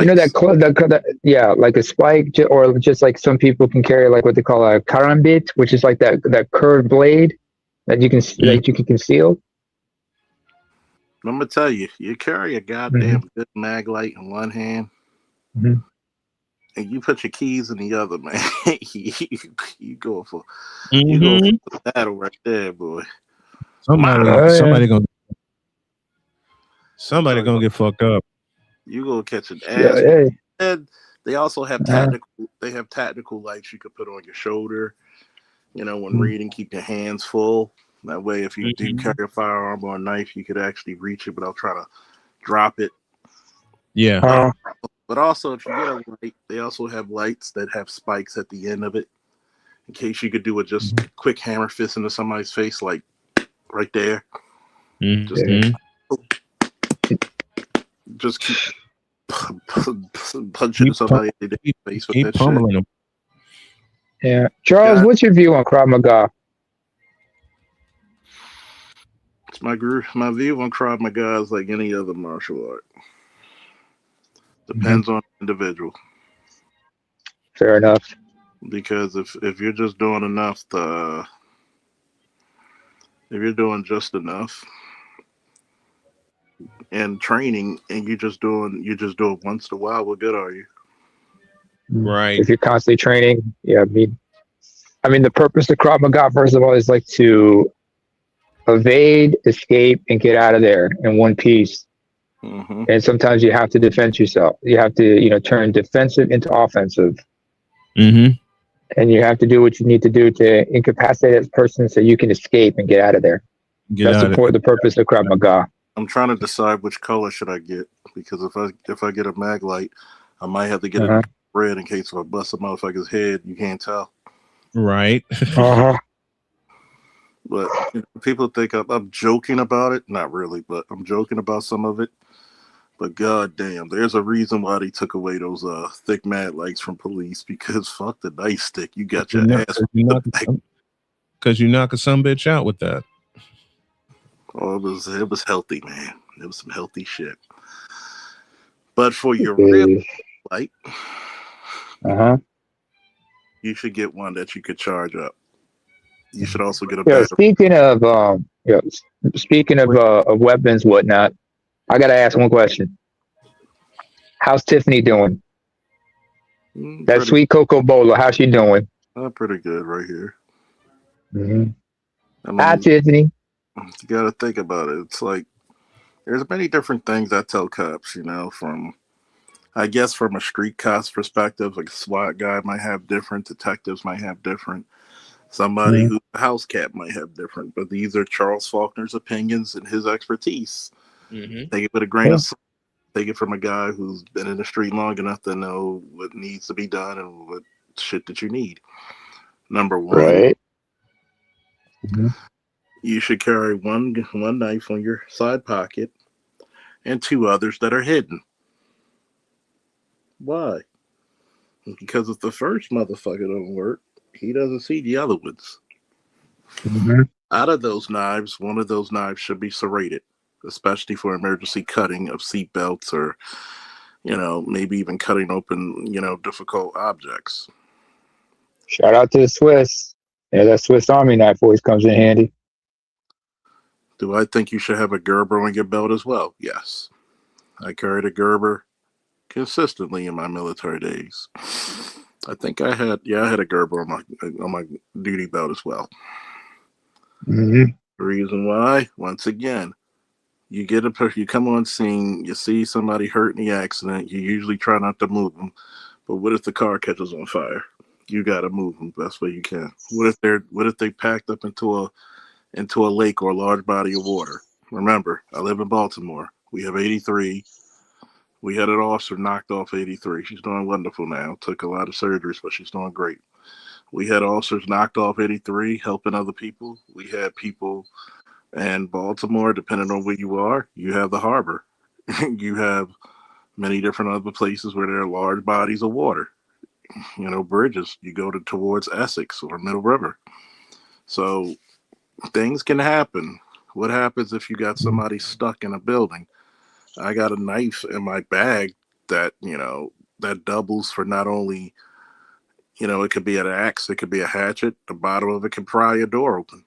you know spikes. yeah, like a spike, or just like some people can carry like what they call a karambit, which is like that curved blade that you can conceal. I'm gonna tell you, you carry a Hmm. goddamn good mag light in one hand, Hmm. and you put your keys in the other, man. you, you go for you go for Mm-hmm. the battle right there, boy. Somebody Wow. Oh yeah. somebody gonna I'm somebody talking gonna about get fucked up. you gonna catch an Yeah. ass. Hey. And they also have Uh, tactical lights you could put on your shoulder. When reading, keep your hands full. That way, if you do Mm-hmm. carry a firearm or a knife, you could actually reach it without trying to drop it. Yeah. But uh, but also, if you get a light, they also have lights that have spikes at the end of it, in case you could do a just quick hammer fist into somebody's face, like right there. Just yeah. Mm-hmm. just keep punching Keep somebody in the keep, face with keep that shit. pummeling them. Yeah. Charles, God, what's your view on Krav Maga? it's my group. My view on Krav Maga is like any other martial art. Hmm. Depends on the individual. Fair enough. Because if you're just doing enough if you're doing just enough and training and you just do it once in a while, what good are you? Right. If you're constantly training, yeah. I mean, the purpose of Krav Maga, first of all, is like to evade, escape, and get out of there in one piece. Hmm. And sometimes you have to defend yourself. You have to, turn defensive into offensive, Mm-hmm. and you have to do what you need to do to incapacitate that person so you can escape and get out of there. Get That's out of the purpose of Krav Maga. I'm trying to decide which color should I get, because if I get a mag light, I might have to get it Uh-huh. red in case if I bust a motherfucker's head, you can't tell. right. Uh-huh. But people think I'm joking about it. Not really, but I'm joking about some of it. But goddamn, there's a reason why they took away those thick mag lights from police, because fuck the nightstick. You got you your knock, ass you knock, the back. because you knock a some bitch out with that. Oh, it was healthy, man. It was some healthy shit. But for your real Yeah. light, Uh-huh. you should get one that you could charge up. You should also get a Yeah. battery. Speaking of weapons, whatnot, I gotta ask one question. How's Tiffany doing? That Pretty, sweet cocoa bowler, how's she doing? pretty good right here. Hmm. I Hi, mean, Tiffany. you got to think about it. It's like there's many different things I tell cops. From I guess from a street cop's perspective, like a SWAT guy might have different, detectives might have different, somebody Mhm. who's a house cat might have different. But these are Charles Faulkner's opinions and his expertise. Mm-hmm. Take it with a grain Yeah. of salt. Take it from a guy who's been in the street long enough to know what needs to be done and what shit that you need. Number one, Right. Mhm. you should carry one knife on your side pocket and two others that are hidden. Why? Because if the first motherfucker don't work, he doesn't see the other ones. Mhm. Out of those knives, one of those knives should be serrated, especially for emergency cutting of seat belts or, maybe even cutting open, difficult objects. Shout out to the Swiss. Yeah, that Swiss Army knife always comes in handy. Do I think you should have a Gerber on your belt as well? Yes. I carried a Gerber consistently in my military days. I think I had a Gerber on my duty belt as well. Mm-hmm. The reason why, once again, you come on scene, you see somebody hurt in the accident, you usually try not to move them. But what if the car catches on fire? You got to move them the best way you can. What if they packed up into a lake or a large body of water? Remember, I live in Baltimore. We have 83. We had an officer knocked off 83. She's doing wonderful now. Took a lot of surgeries, but she's doing great. We had officers knocked off 83, helping other people. We had people in Baltimore, depending on where you are, you have the harbor. You have many different other places where there are large bodies of water. Bridges. You go towards Essex or Middle River. So things can happen. What happens if you got somebody stuck in a building? I got a knife in my bag that doubles for not only, it could be an axe, it could be a hatchet. The bottom of it can pry a door open.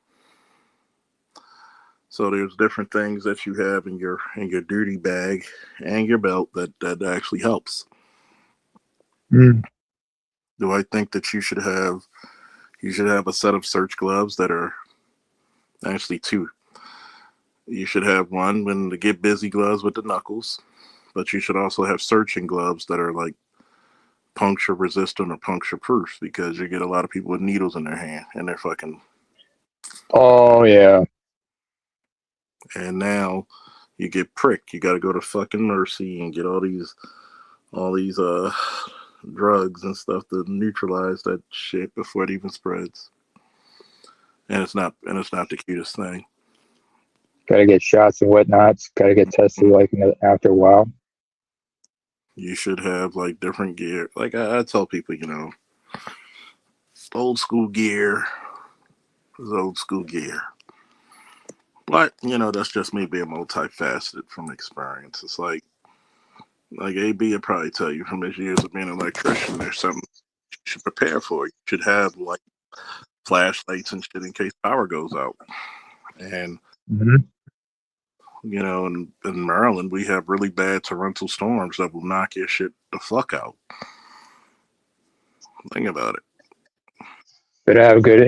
So there's different things that you have in your duty bag and your belt that actually helps. Mm. Do I think that you should have a set of search gloves that are actually two? You should have one when to get busy gloves with the knuckles, but you should also have searching gloves that are like puncture resistant or puncture proof because you get a lot of people with needles in their hand and they're fucking. Oh yeah. And now you get pricked. You got to go to fucking Mercy and get all these drugs and stuff to neutralize that shit before it even spreads. And it's not the cutest thing. Got to get shots and whatnots. Got to get tested after a while. You should have like different gear. Like I tell people, old school gear is old school gear. But that's just me being multifaceted from experience. It's like AB would probably tell you from his years of being an electrician, there's something you should prepare for. You should have like flashlights and shit in case power goes out. And Mm-hmm. in Maryland, we have really bad torrential storms that will knock your shit the fuck out. Think about it. Better have good,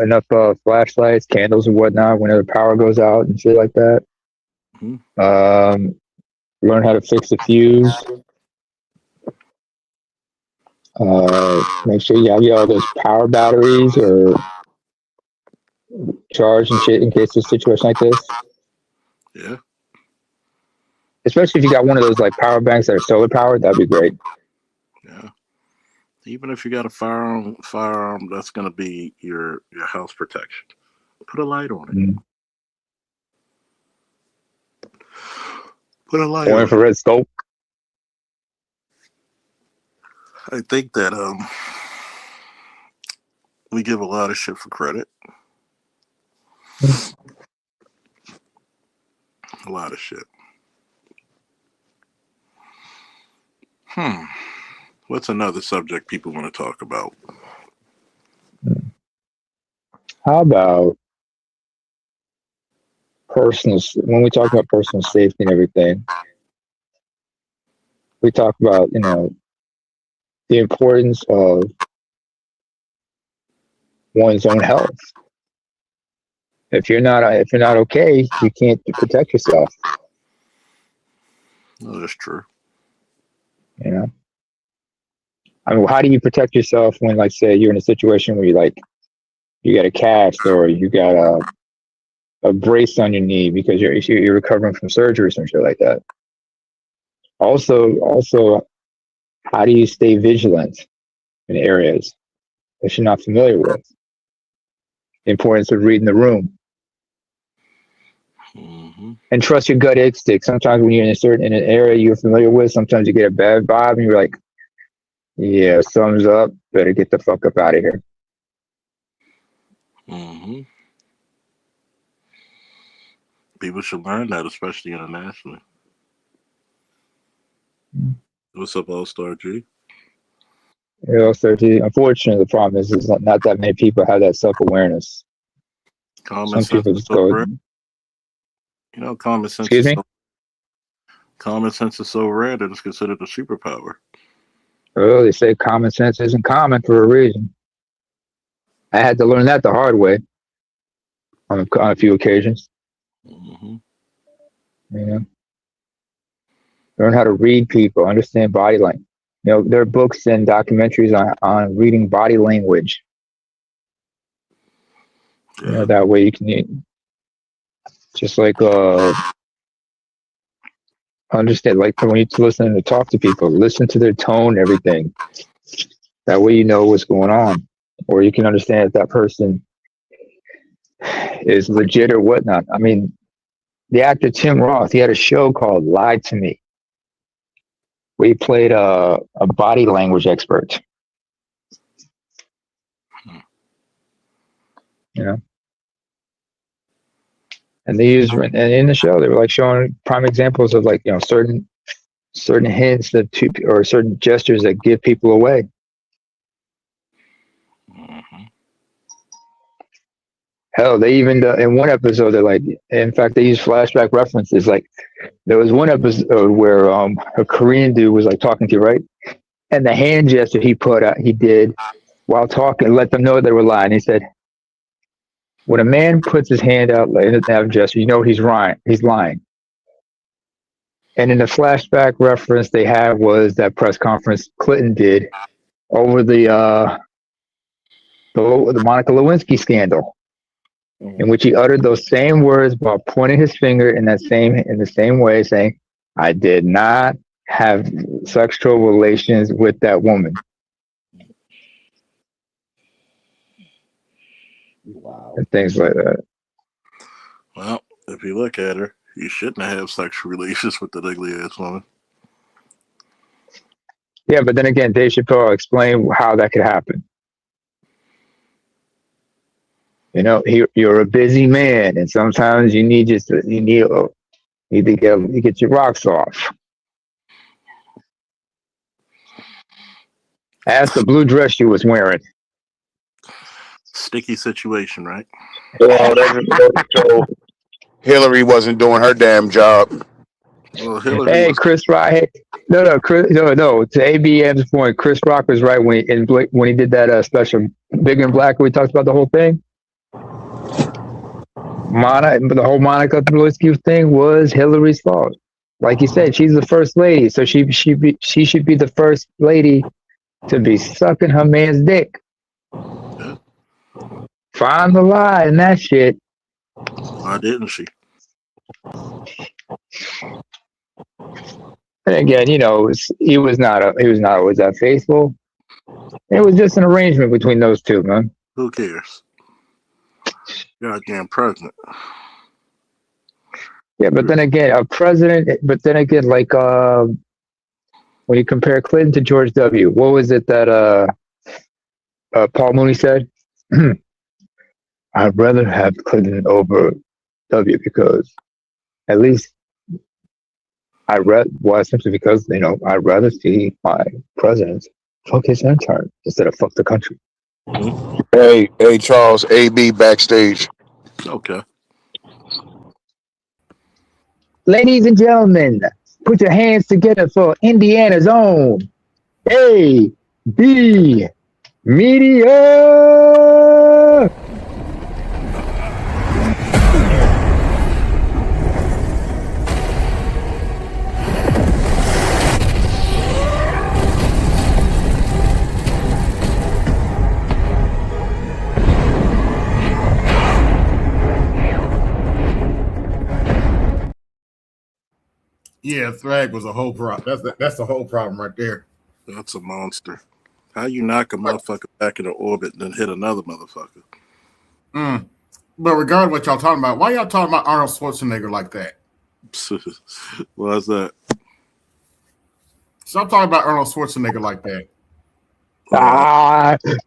enough flashlights, candles, and whatnot whenever the power goes out and shit like that. Mm-hmm. Learn how to fix a fuse. Make sure you have all those power batteries or charged and shit in case of a situation like this. Yeah. Especially if you got one of those like power banks that are solar powered, that'd be great. Yeah. Even if you got a firearm that's going to be your house protection, put a light on it. Mm. Put a light Or on it. infrared scope. I think that we give a lot of shit for credit. Mm. A lot of shit. What's another subject people want to talk about? How about when we talk about personal safety and everything, we talk about, the importance of one's own health. If you're not okay, you can't protect yourself. No, that's true. I mean, how do you protect yourself when, like, say, you're in a situation where you got a cast or you got a brace on your knee because you're recovering from surgery or some shit like that. Also, how do you stay vigilant in areas that you're not familiar with? The importance of reading the room. Mm-hmm. And trust your gut instinct. Sometimes when you're in an area you're familiar with, sometimes you get a bad vibe and you're like, yeah, thumbs up, better get the fuck up out of here. Mm-hmm. People should learn that, especially internationally. What's up, All Star G? You know, so unfortunately, the problem is not that many people have that self-awareness. Common Some sense people is just so go, rare. You know, excuse me? common sense is so rare that it's considered a superpower. Well, they say common sense isn't common for a reason. I had to learn that the hard way on a few occasions. Mm-hmm. You know, learn how to read people, understand body language. You know, there are books and documentaries on reading body language. You know, Yeah. that way you can just like understand, like when you listen to talk to people, listen to their tone, everything. That way you know what's going on, or you can understand if that person is legit or whatnot. I mean, the actor Tim Roth, he had a show called "Lie to Me," where he played a body language expert. You know, and they used, and in the show they were like showing prime examples of like, you know, certain hints that or certain gestures that give people away. Mm-hmm. Hell, they even in one episode, they're like, in fact, they use flashback references. Like there was one episode where a Korean dude was like talking to you, right? And the hand gesture he did while talking, let them know they were lying. He said, when a man puts his hand out like in that gesture, you know he's lying. He's lying. And in the flashback reference they had was that press conference Clinton did over the Monica Lewinsky scandal, in which he uttered those same words while pointing his finger in the same way, saying, "I did not have sexual relations with that woman," Wow. and things like that. Well, if you look at her, you shouldn't have sexual relations with that ugly ass woman. Yeah, but then again, Dave Chappelle explained how that could happen. You know, you're a busy man, and sometimes you need to get your rocks off. Ask the blue dress she was wearing. Sticky situation, right? Well, so Hillary wasn't doing her damn job. Well, Hillary Hey, was. Chris Rock. Hey, no. To ABM's point, Chris Rock was right when he did that special Big and Black. Where we talked about the whole thing. The whole Monica Lewinsky thing was Hillary's fault. Like you said, she's the first lady, so she should be the first lady to be sucking her man's dick. Yeah. Find the lie in that shit. Why didn't she? And again, you know, he was not always that faithful. It was just an arrangement between those two, man. Who cares? Goddamn president. Yeah, but then again, a president. But then again, like when you compare Clinton to George W., what was it that Paul Mooney said? I'd rather have Clinton over W because at least simply because, you know, I'd rather see my president fuck his intern instead of fuck the country. Mm-hmm. Hey, Charles, AB backstage. Okay. Ladies and gentlemen, put your hands together for Indiana's own AB Media. Yeah, Thrag was a whole problem. That's the whole problem right there. That's a monster. How you knock a motherfucker back into orbit and then hit another motherfucker? But regardless of what y'all talking about, why y'all talking about Arnold Schwarzenegger like that? Why's that? Stop talking about Arnold Schwarzenegger like that.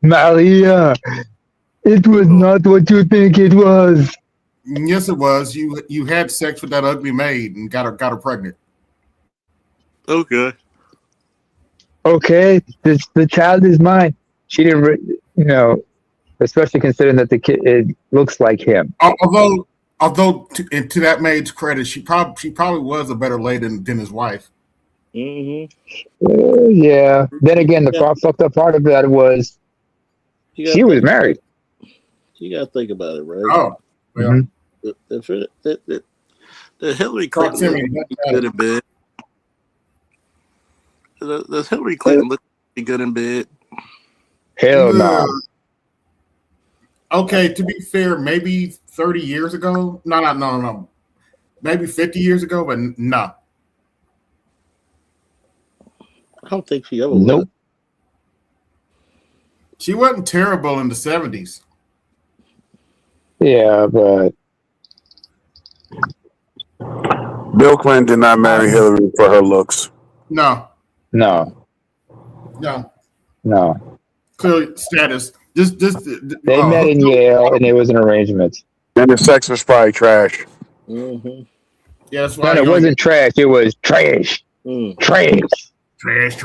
Maria, it was not what you think it was. Yes, it was. You had sex with that ugly maid and got her pregnant. Okay. Okay, the child is mine. She didn't, especially considering that the kid it looks like him. And to that maid's credit, she probably was a better lady than his wife. Mm-hmm. Yeah. Then You again, the got, fucked up part of that was you got she to was think. married. You got to think about it, right? Oh, well, Hmm. The Hillary Clinton look proximity does good matter. in bed. Does Hillary Clinton look good in bed? Hell no. Okay, to be fair, maybe 30 years ago. No. Maybe 50 years ago, but no. I don't think she ever was. Nope. She wasn't terrible in the 70s. Yeah, but Bill Clinton did not marry Um, Hillary for her looks. no, no, no. no. Clearly, status. Just They met hooked in up. Yale, and it was an arrangement. And the sex was probably trash. Mm-hmm. Yeah, that's No, why no, you it don't get wasn't trash. It was trash, Mm. trash, trash.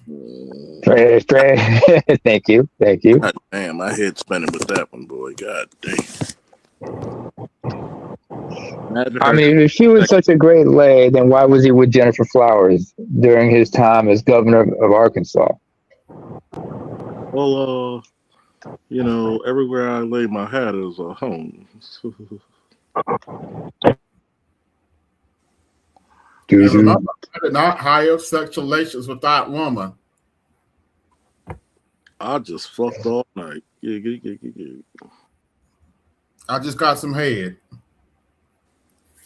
Mm. trash, trash. Thank you, thank you. God damn, my head spinning with that one, boy. God damn. Imagine I her. mean, if she was such a great lay, then why was he with Jennifer Flowers during his time as governor of Arkansas? Well, everywhere I lay my hat is a home. Doo And doo. remember, I did not have sexual relations with that woman. I just fucked all night. Yeah. I just got some head.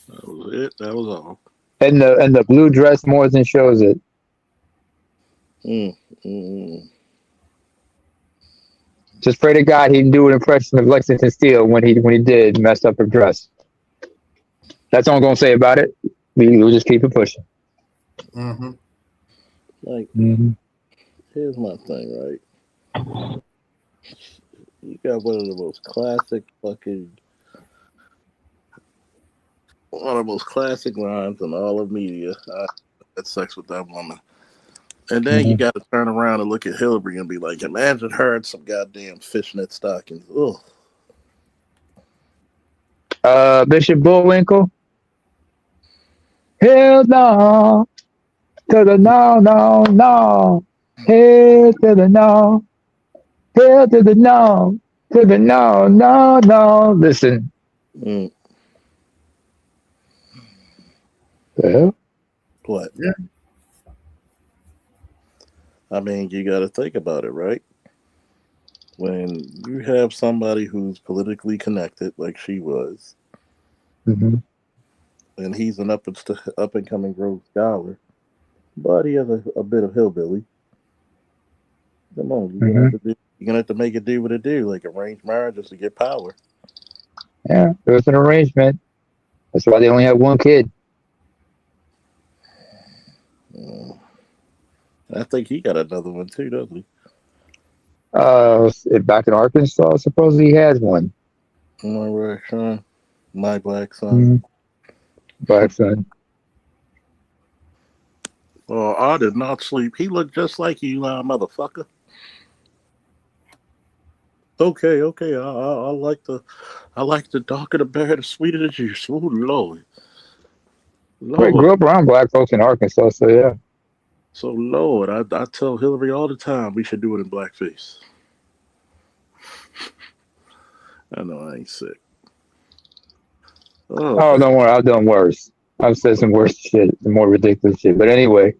That was it. That was all. And the blue dress more than shows it. Mm. Mm. Just pray to God he didn't do an impression of Lexington Steele when he did mess up her dress. That's all I'm gonna say about it. We'll just keep it pushing. Mm-hmm. Like, Mm-hmm. here's my thing, right? You got one of the most classic one of the most classic lines in all of media. I had sex with that woman. And then you Mm-hmm. got to turn around and look at Hillary and be like, imagine her in some goddamn fishnet stockings. Ugh. Bishop Bullwinkle. Hell no. To the no, no, no. Hell to the no. Hell to the no. To the no, no, no. Listen. Mm. Well, What? Yeah. I mean, you got to think about it, right? When you have somebody who's politically connected, like she was, mm-hmm. and he's an up and coming Rhodes Scholar, but he has a bit of hillbilly. Come on, Mm-hmm. you're gonna have to make it do what it do, like arranged marriages to get power. Yeah, it was an arrangement. That's why they only had one kid. Mm. I think he got another one too, doesn't he? Back in Arkansas, supposedly he has one. Am I right, Sean? My black son. Mm-hmm. Black son. Oh, I did not sleep. He looked just like you, motherfucker. Okay. I like the darker the better, the sweeter the juice. Oh Lord, Wait, Lord. grew up around black folks in Arkansas, so yeah. So Lord, I tell Hillary all the time we should do it in blackface. I know I ain't sick. Oh Oh, man. don't worry, I've done worse. I've said some worse shit, some more ridiculous shit. But anyway,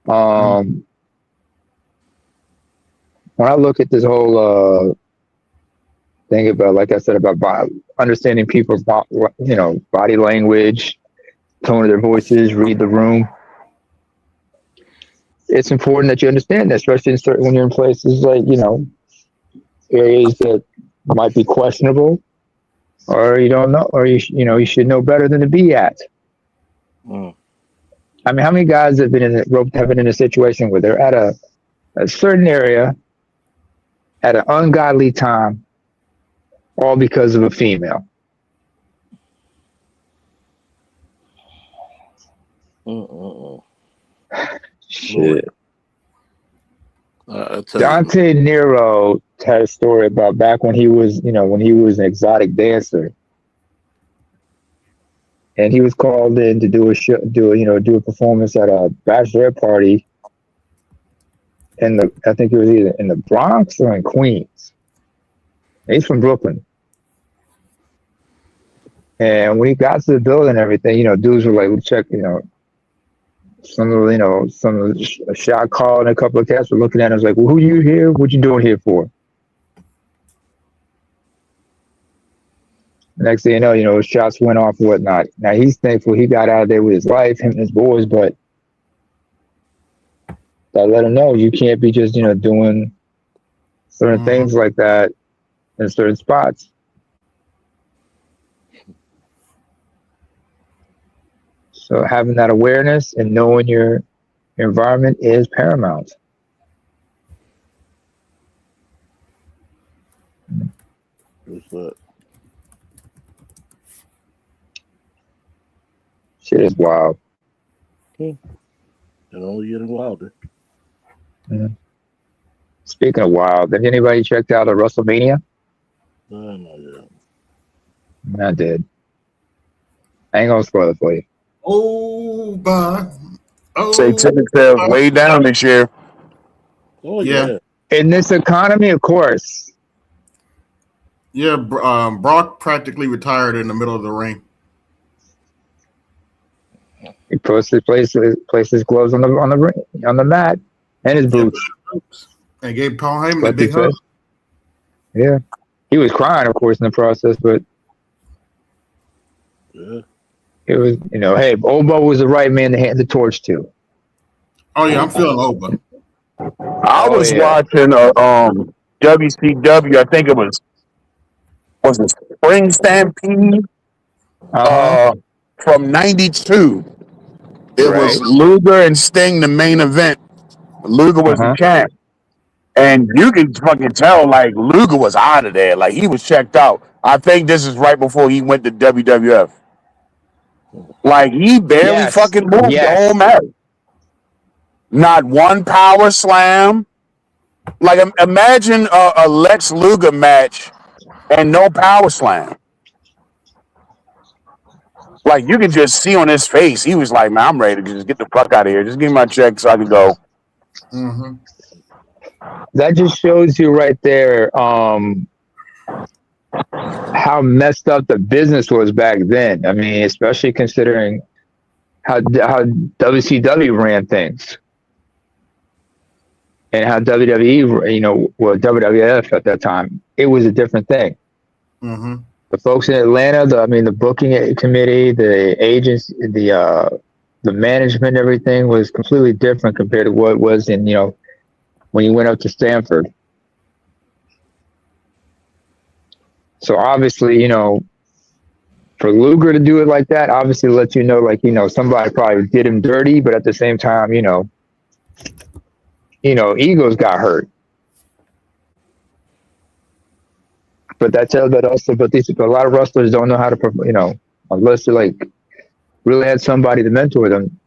um, when I look at this whole thing about, like I said, about understanding people's body language, tone of their voices, read the room, it's important that you understand that, especially when you're in places like areas that might be questionable, or you don't know, or you should know better than to be at. Mm. I mean, how many guys have been in a situation where they're at a certain area at an ungodly time, all because of a female? Mm. Lord, Shit. I tell you, Dante Nero had a story about back when he was, when he was an exotic dancer, and he was called in to do a show, do a performance at a bachelorette party I think it was either in the Bronx or in Queens. He's from Brooklyn. And when he got to the building and everything, dudes were like, check, some of the shot call and a couple of cats were looking at him like, well, who you here? What you doing here for? Next thing you know, shots went off and whatnot. Now he's thankful he got out of there with his wife, him and his boys, but I let him know you can't be just, doing certain things like that in certain spots. So having that awareness and knowing your environment is paramount. what's that? Shit is wild. And only getting wilder. Mm-hmm. Speaking of wild, have anybody checked out a WrestleMania? Not yet. I did. I ain't gonna spoil it for you. Say ticket sales way down this year. Oh yeah. In this economy, of course. Yeah, Brock practically retired in the middle of the ring. He placed his gloves on the mat and his boots. And gave Paul Heyman a big hug. Yeah, he was crying, of course, in the process, but Yeah. it was, hey, Obo was the right man to hand the torch to. Oh yeah, I'm feeling Obo. I was watching WCW. I think it was it Spring Stampede from '92. It was Luger and Sting, the main event. Luger was the champ. And you can fucking tell, like, Luger was out of there. Like, he was checked out. I think this is right before he went to WWF. Like, he barely fucking moved the whole match. Not one power slam. Like, imagine a Lex Luger match and no power slam. Like, you can just see on his face, he was like, man, I'm ready to just get the fuck out of here. Just give me my check so I can go. Mm-hmm. That just shows you right there how messed up the business was back then. I mean, especially considering how WCW ran things and how WWE, WWF at that time, it was a different thing. Mm-hmm. The folks in Atlanta, the booking committee, the agents, the management, everything was completely different compared to what it was in, when you went up to Stanford. So obviously, for Luger to do it like that, obviously lets you know, like, somebody probably did him dirty, but at the same time, egos got hurt. But a lot of wrestlers don't know how to, unless they like really had somebody to mentor them,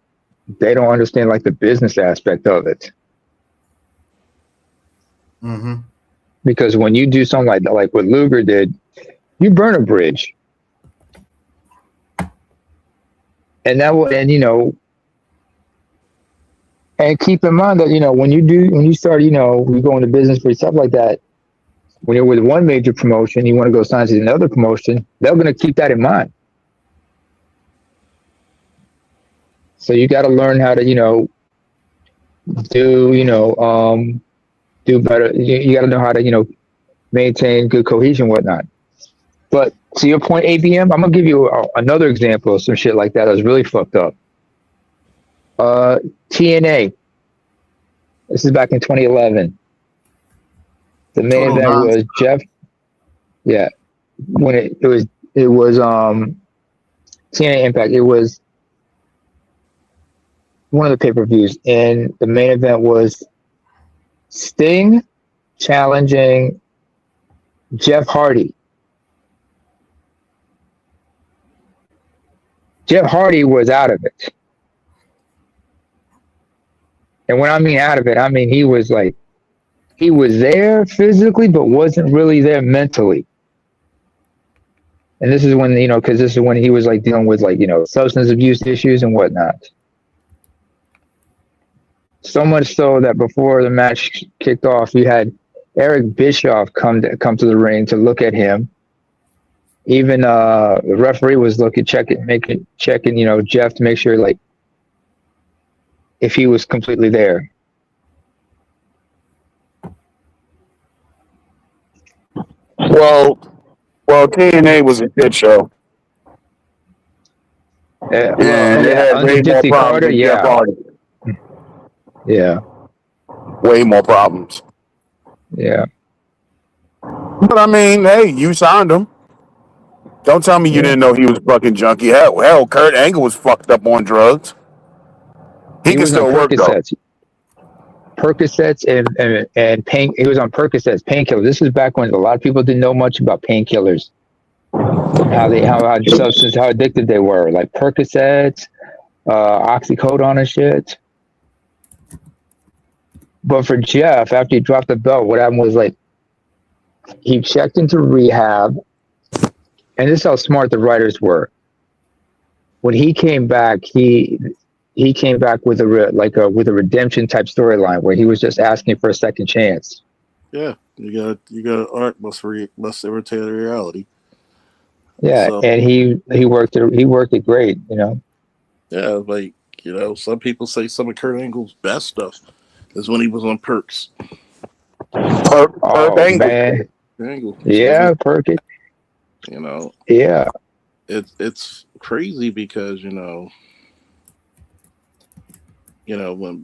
they don't understand like the business aspect of it. Mm-hmm. Because when you do something like what Luger did, you burn a bridge. And and keep in mind that, when you start, you go into business for stuff like that, when you're with one major promotion, you want to go sign to another promotion, they're going to keep that in mind. So you got to learn how to, do better. You got to know how to, maintain good cohesion and whatnot. But to your point, ABM, I'm going to give you another example of some shit like that was really fucked up. TNA. This is back in 2011. The main event was Jeff. Yeah. When it was TNA Impact. It was one of the pay-per-views, and the main event was Sting challenging Jeff Hardy. Jeff Hardy was out of it. And when I mean out of it, I mean he was like he was there physically, but wasn't really there mentally. And this is when, because this is when he was like dealing with like, substance abuse issues and whatnot. So much so that before the match kicked off, you had Eric Bischoff come to the ring to look at him. Even the referee was checking, Jeff to make sure like if he was completely there. Well, TNA was a shit show. And they had under way more Dixie problems Carter, than Jeff Hardy. Yeah. Way more problems. Yeah. But I mean, hey, you signed him. Don't tell me you didn't know he was fucking junkie. Hell, Kurt Angle was fucked up on drugs. He can still work though. Percocets and pain. He was on Percocets, painkillers. This is back when a lot of people didn't know much about painkillers, how addicted they were, like Percocets, oxycodone and shit. But for Jeff, after he dropped the belt, what happened was like he checked into rehab, and this is how smart the writers were. When he came back, he came back with a redemption type storyline where he was just asking for a second chance. Yeah, you got art must imitate reality. Yeah, so, and he worked it great, Yeah, like some people say some of Kurt Angle's best stuff is when he was on Perks. Man. Angle. Yeah, Perkins. Yeah, it's crazy because when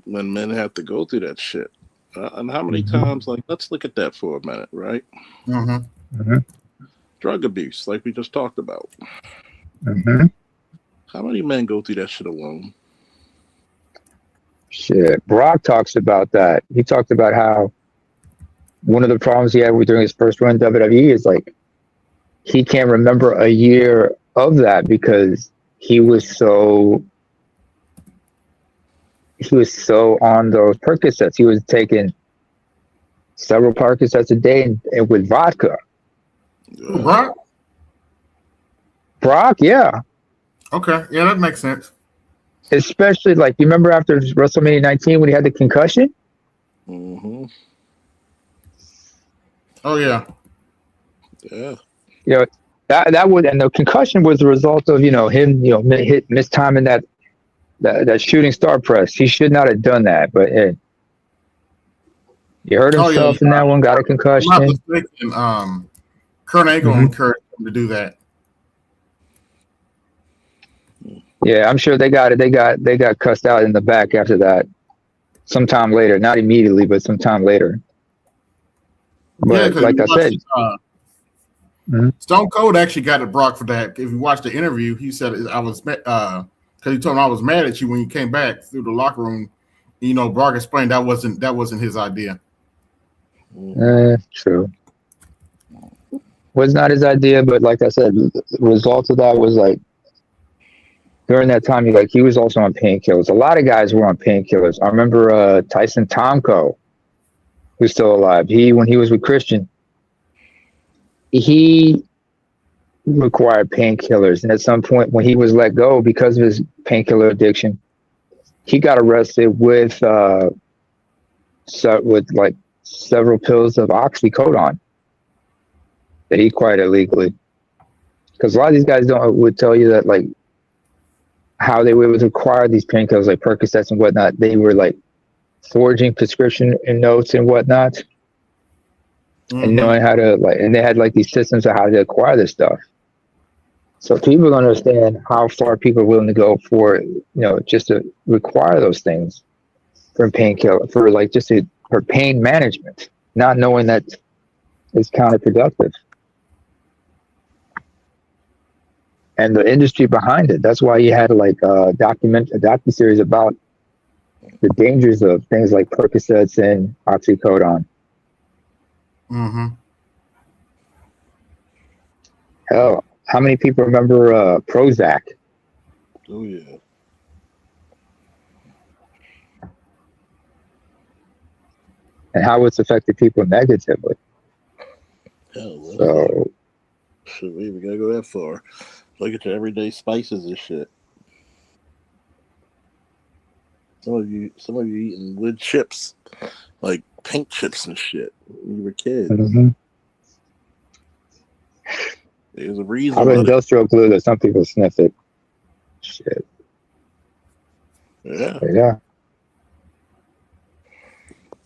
men have to go through that shit, and how many times, like, let's look at that for a minute, right? Drug abuse, like we just talked about. How many men go through that shit alone? Shit, Brock talks about that. He talked about how one of the problems he had during his first run in WWE is like he can't remember a year of that because he was so on those Percocets. He was taking several Percocets a day and with vodka. Brock, yeah. Okay, yeah, that makes sense. Especially like you remember after WrestleMania 19 when he had the concussion. Oh yeah. That was, and the concussion was the result of him mistiming that shooting star press. He should not have done that, but hey, he hurt himself in that one. Got a concussion. I'm not mistaken, Kurt Angle encouraged him to do that. Yeah, I'm sure they got cussed out in the back after that. Sometime later, not immediately, but sometime later. But like I said, Stone Cold actually got at Brock for that. If you watch the interview, he said I was because he told him I was mad at you when you came back through the locker room. Brock explained that wasn't his idea. True. Was not his idea, but like I said, the result of that was like during that time, he was also on painkillers. A lot of guys were on painkillers. I remember Tyson Tomko, who's still alive. When he was with Christian, he required painkillers, and at some point when he was let go because of his painkiller addiction, he got arrested with several pills of oxycodone that he acquired illegally. Because a lot of these guys would tell you that like how they were able to acquire these painkillers like Percocets and whatnot. They were like forging prescription and notes and whatnot. And knowing how to and they had like these systems of how to acquire this stuff. So people understand how far people are willing to go for, just to require those things for painkiller, for pain management, not knowing that it's counterproductive. And the industry behind it. That's why you had like a docuseries about the dangers of things like Percocets and oxycodone. Hell, how many people remember Prozac? Oh yeah. and how it's affected people negatively. Hell, well, So should we even gotta go that far? Look at your everyday spices and shit. Some of you eating wood chips, like pink chips and shit. When you were kids, mhm. there's a reason Probably why. industrial glue that some people sniff it. Shit. Yeah, But yeah.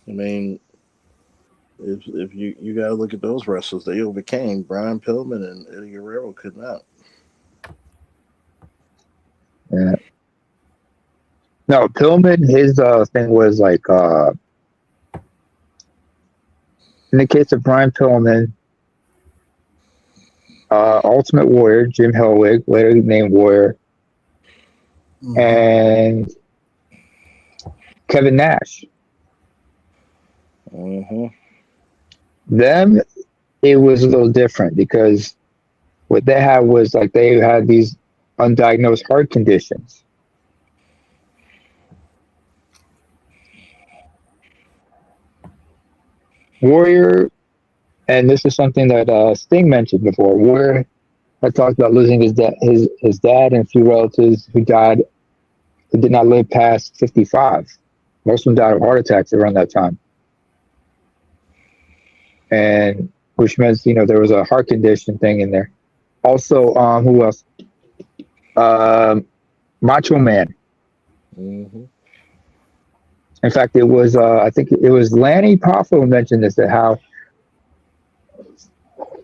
I mean, if you gotta look at those wrestlers, they overcame. Brian Pillman and Eddie Guerrero could not. Yeah. No, Pillman, his thing was like in the case of Brian Pillman, Ultimate Warrior, Jim Hellwig, later named Warrior, and Kevin Nash. Mm-hmm. Them, it was a little different because what they had was like they had these undiagnosed heart conditions. Warrior, and this is something that Sting mentioned before. Warrior had talked about losing his dad and a few relatives who died who did not live past 55. Most of them died of heart attacks around that time, and which means there was a heart condition thing in there. Also, who else? Macho Man. Mm-hmm. In fact, it was I think it was Lanny Poffo who mentioned this, that how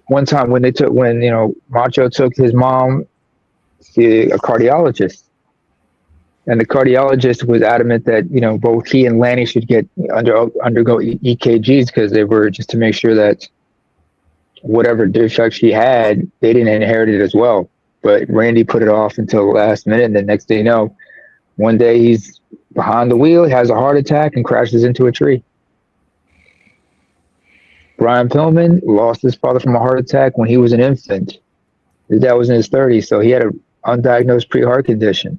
one time when Macho took his mom to a cardiologist, and the cardiologist was adamant that both he and Lanny should undergo EKGs because they were just to make sure that whatever defect she had, they didn't inherit it as well. But Randy put it off until the last minute, and the next day, one day he's behind the wheel, has a heart attack, and crashes into a tree. Brian Pillman lost his father from a heart attack when he was an infant. His dad was in his 30s, so he had an undiagnosed pre-heart condition.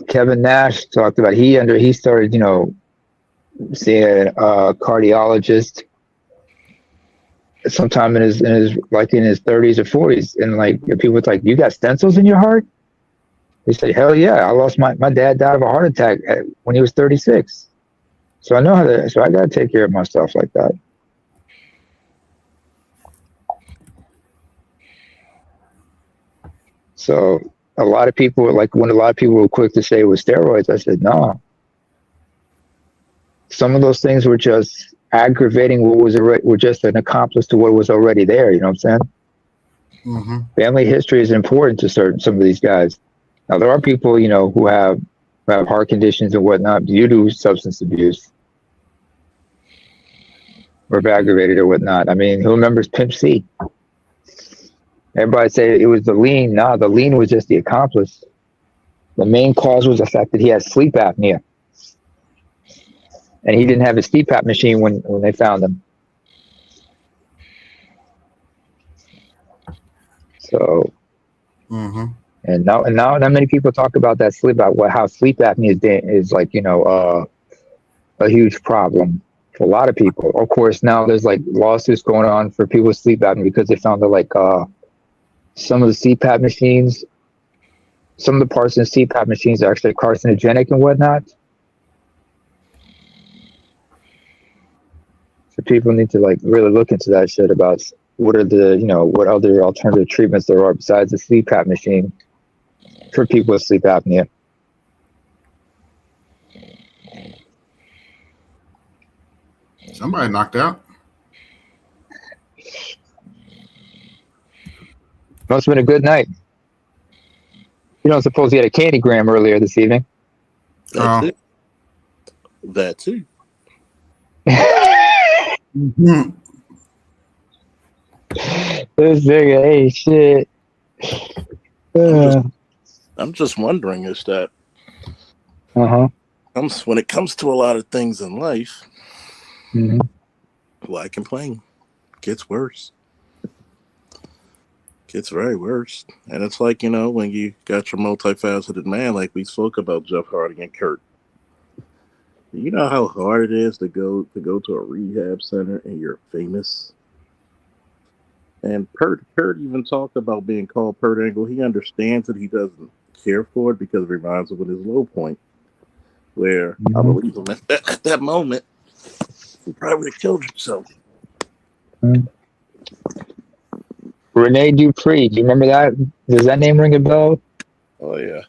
Kevin Nash talked about he started seeing a cardiologist sometime in his 30s or 40s, and people were like, "You got stem cells in your heart?" He said, "Hell yeah, I lost my dad died of a heart attack when he was 36, so I know how to. So I got to take care of myself like that." So a lot of people were quick to say it was steroids, I said no. Some of those things were just aggravating were just an accomplice to what was already there. You know what I'm saying? Mm-hmm. Family history is important to some of these guys. Now there are people who have heart conditions and whatnot due to substance abuse or aggravated or whatnot. I mean, who remembers Pimp C? Everybody say it was the lean. No, the lean was just the accomplice. The main cause was the fact that he had sleep apnea, and he didn't have his CPAP machine when they found him. So, and now not many people talk about that how sleep apnea is a huge problem for a lot of people. Of course, now there's lawsuits going on for people with sleep apnea because they found that some of the CPAP machines, some of the parts in CPAP machines are actually carcinogenic and whatnot. So people need to really look into that shit about what are what other alternative treatments there are besides the CPAP machine for people with sleep apnea. Somebody knocked out. Must have been a good night. You don't suppose you had a candygram earlier this evening? That's it. That too. This nigga, hey, shit. I'm just wondering is that when it comes to a lot of things in life, why complain? Gets worse. Gets very worse. And it's like, when you got your multifaceted man, like we spoke about Jeff Hardy and Kurt. You know how hard it is to go to a rehab center and you're famous. And Pert even talked about being called Pert Angle. He understands that he doesn't care for it because it reminds him of his low point, where I Mm-hmm. believe him at that moment he probably would have killed himself. Rene Dupree, do you remember that? Does that name ring a bell? Oh yeah.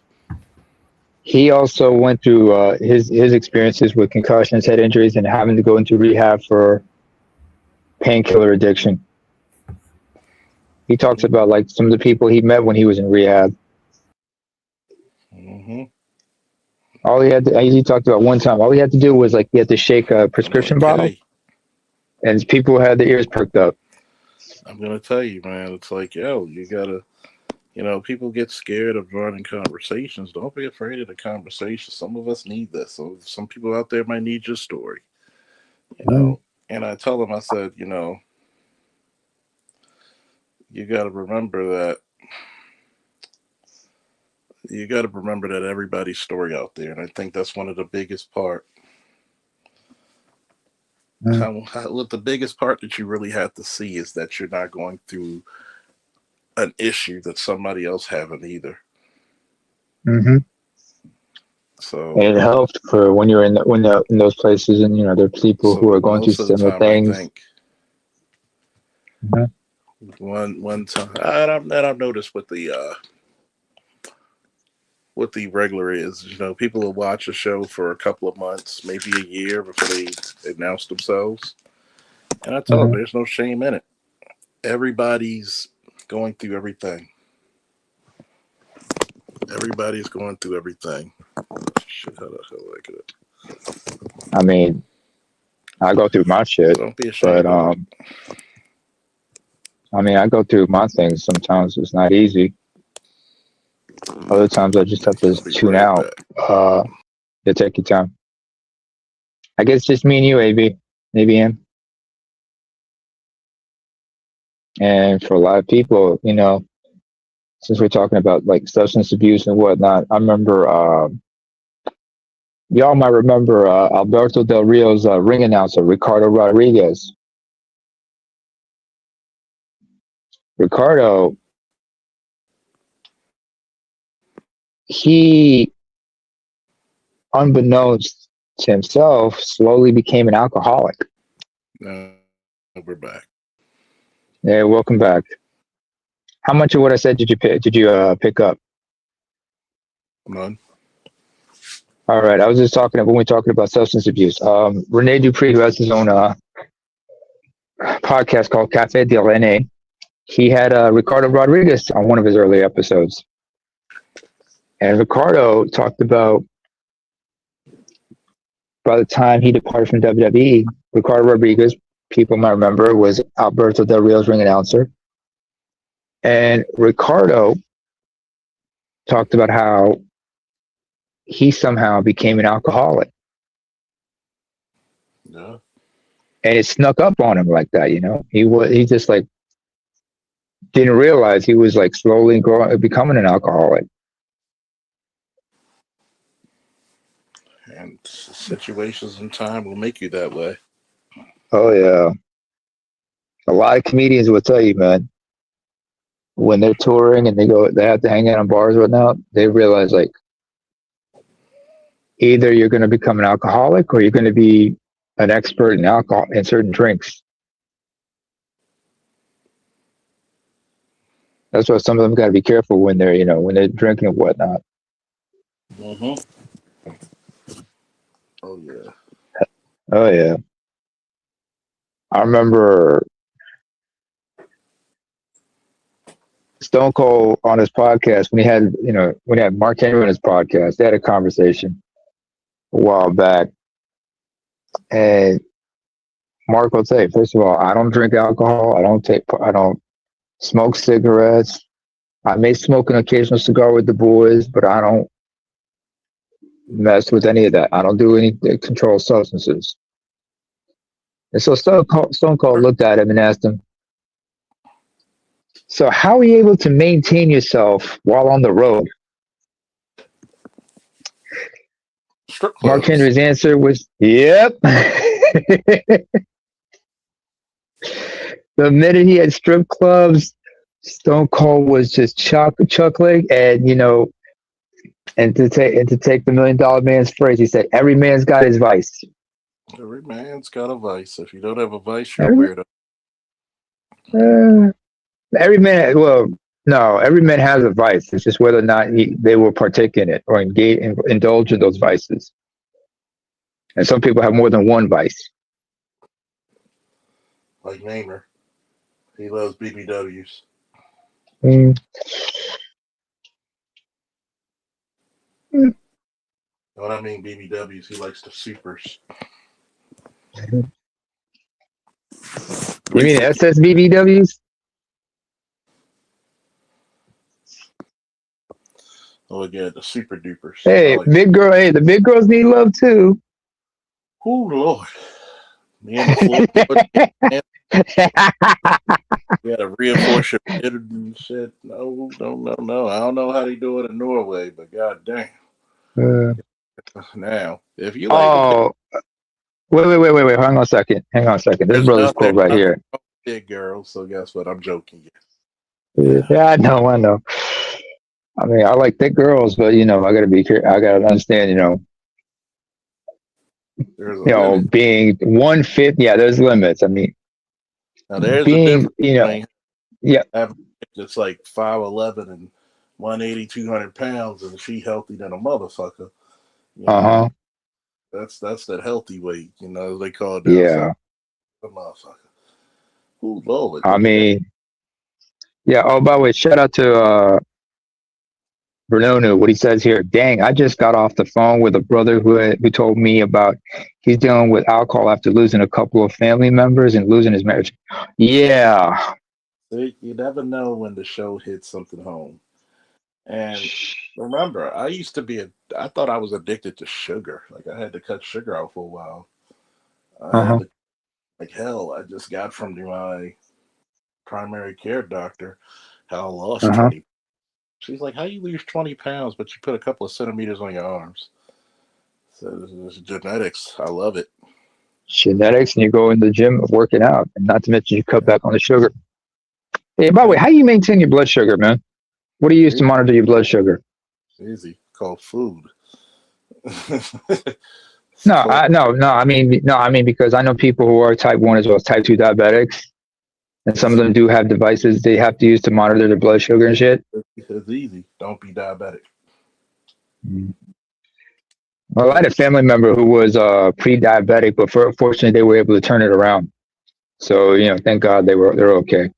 He also went through his experiences with concussions, head injuries, and having to go into rehab for painkiller addiction. He talks about like some of the people he met when he was in rehab. Mm-hmm. All he had to, he talked about one time. All he had to do was like he had to shake a prescription bottle, Okay. and people had their ears perked up. I'm gonna tell you, man. It's like, yo, you gotta. People get scared of joining conversations. Don't be afraid of the conversation. Some of us need this. So some people out there might need your story. You Mm-hmm. know. And I tell them, I said, you got to remember that everybody's story out there, and I think that's one of the biggest part. What the biggest part that you really have to see is that you're not going through an issue that somebody else haven't either. Mm-hmm. So, And it helped for when you're in those places, and there are people who so are going through most of the similar time, I things. think Mm-hmm. one time, and I've noticed what the regular is. People will watch a show for a couple of months, maybe a year before they announce themselves, and I tell them Mm-hmm. there's no shame in it. Everybody's going through everything. Everybody's going through everything. Shit, how the hell I get it? I mean, I go through my So shit, don't be but ashamed of it. I mean, I go through my things. Sometimes it's not easy. Other times I just have to I'll be tune right out. back. Uh, to take your time. I guess just me and you, AB, maybe him. And for a lot of people, since we're talking about like substance abuse and whatnot, I remember, y'all might remember Alberto Del Rio's ring announcer, Ricardo Rodriguez. Ricardo, he, unbeknownst to himself, slowly became an alcoholic. No, we're back. Yeah, welcome back. How much of what I said did you pick? Did you pick up? None. All right, I was just talking when we were talking about substance abuse. Rene Dupree, who has his own podcast called Cafe del Rene, he had Ricardo Rodriguez on one of his early episodes, and Ricardo talked about by the time he departed from WWE, Ricardo Rodriguez, people might remember, was Alberto Del Rio's ring announcer, and Ricardo talked about how he somehow became an alcoholic, No. and it snuck up on him like that. He just like didn't realize he was like slowly growing, becoming an alcoholic. And situations and time will make you that way. Oh yeah, a lot of comedians will tell you, man, when they're touring and they have to hang out in bars or whatnot, they realize like either you're going to become an alcoholic or you're going to be an expert in alcohol in certain drinks. That's why some of them got to be careful when they're drinking and whatnot. Mm-hmm. Oh yeah. Oh yeah, I remember Stone Cold on his podcast when he had Mark Henry on his podcast. They had a conversation a while back, and Mark will say, first of all, I don't drink alcohol. I don't smoke cigarettes. I may smoke an occasional cigar with the boys, but I don't mess with any of that. I don't do any controlled substances. And so Stone Cold looked at him and asked him, so how are you able to maintain yourself while on the road? Strip Mark clubs. Henry's answer was, "Yep." The minute he had strip clubs, Stone Cold was just chuckling, and to take the $1 million man's phrase, he said, "Every man's got his vice." Every man's got a vice. If you don't have a vice, you're a Every, weirdo. every man, well, no, every man has a vice. It's just whether or not they will partake in it or indulge in those vices. And some people have more than one vice. Like Namer. He loves BBWs. Mm. You know what I mean? BBWs. He likes the supers. You mean SSBBWs? Oh, yeah, the super dupers. Hey, Like, big girl. Hey, the big girls need love too. oh, Lord. Me and the floor. You got to reinforce your bid and shit. No, no, no, no. I don't know how they do it in Norway, but god damn. Now, if you like a big, Oh, wait. Hang on a second. This there's brother's quote right nothing here. wrong with big girls, so guess what? I'm joking. Yeah, Yeah. I know. I mean, I like thick girls, but I gotta be careful. I gotta understand, There's a limit. being 150. Yeah, there's limits. I mean, Now, there's a being, difference between yeah, having that's like 5'11" and 180, 200 pounds, and she healthy than a motherfucker. You know, uh-huh, that's that healthy weight. They call it down south. yeah. A motherfucker. Ooh, Lord, I look at that. mean, yeah. Oh, by the way, shout out to Bernonu. What he says here. Dang, I just got off the phone with a brother who told me about he's dealing with alcohol after losing a couple of family members and losing his marriage. Yeah. See, you never know when the show hits something home. And remember, I thought I was addicted to sugar. Like I had to cut sugar out for a while. I had Uh-huh. to, like hell, I just got from my primary care doctor how I lost Uh-huh. 20. She's like, how you lose 20 pounds, but you put a couple of centimeters on your arms? So this is genetics. I love it. Genetics, and you go in the gym working out, and not to mention you cut Yeah. back on the sugar. Hey, by the way, Hey, how do you maintain your blood sugar, man? What do you use to monitor your blood sugar? easy. Called food. It's No, called no. I mean because I know people who are type 1 as well as type 2 diabetics, and some of it's, them do have devices they have to use to monitor their blood sugar and shit. it's easy. Don't be diabetic. Mm. Well, I had a family member who was pre-diabetic, but fortunately they were able to turn it around. So thank God they're okay.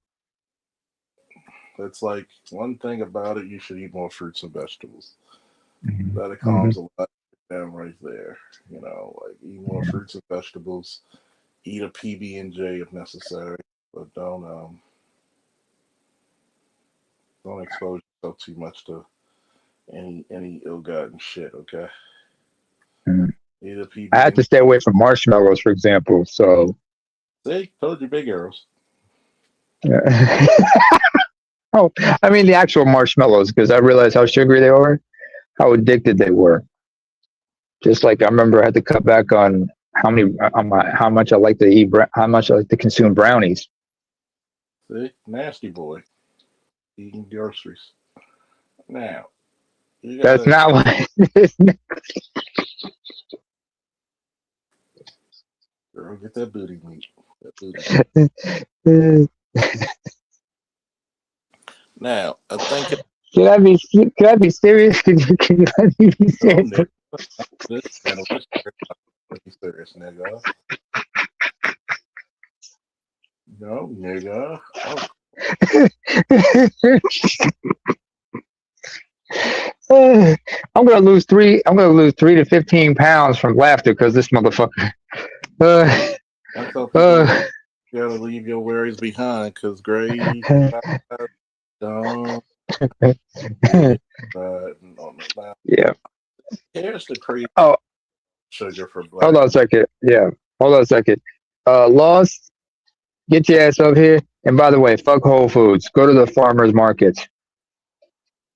It's like one thing about it, you should eat more fruits and vegetables. That Mm-hmm. calms a lot down right there. Like eat more fruits and vegetables. Eat a PB&J if necessary, but don't expose yourself too much to any ill-gotten shit. Okay, Mm-hmm. eat a I had PB&J. to stay away from marshmallows, for example. So, See, told you, big arrows. yeah. Oh, I mean the actual marshmallows, because I realized how sugary they were, how addicted they were. Just like I remember, I had to cut back on how much I like to eat, how much I like to consume brownies. See, nasty boy eating groceries. Now you That's gotta not what. It's not. girl get that booty meat. That booty Can Now, I think I be serious? Can you let me be oh serious? nigga, this channel is pretty serious, nigga. No, nigga. Oh, I'm gonna lose 3 to 15 pounds from laughter because this motherfucker. Uh, I tell people you uh, gotta leave your worries behind, cause gray don't get riding on the line. yeah. Here's the crazy Oh, sugar for hold black on a people second. Yeah, hold on a second. Lost, get your ass up here. And by the way, fuck Whole Foods. Go to the farmers markets.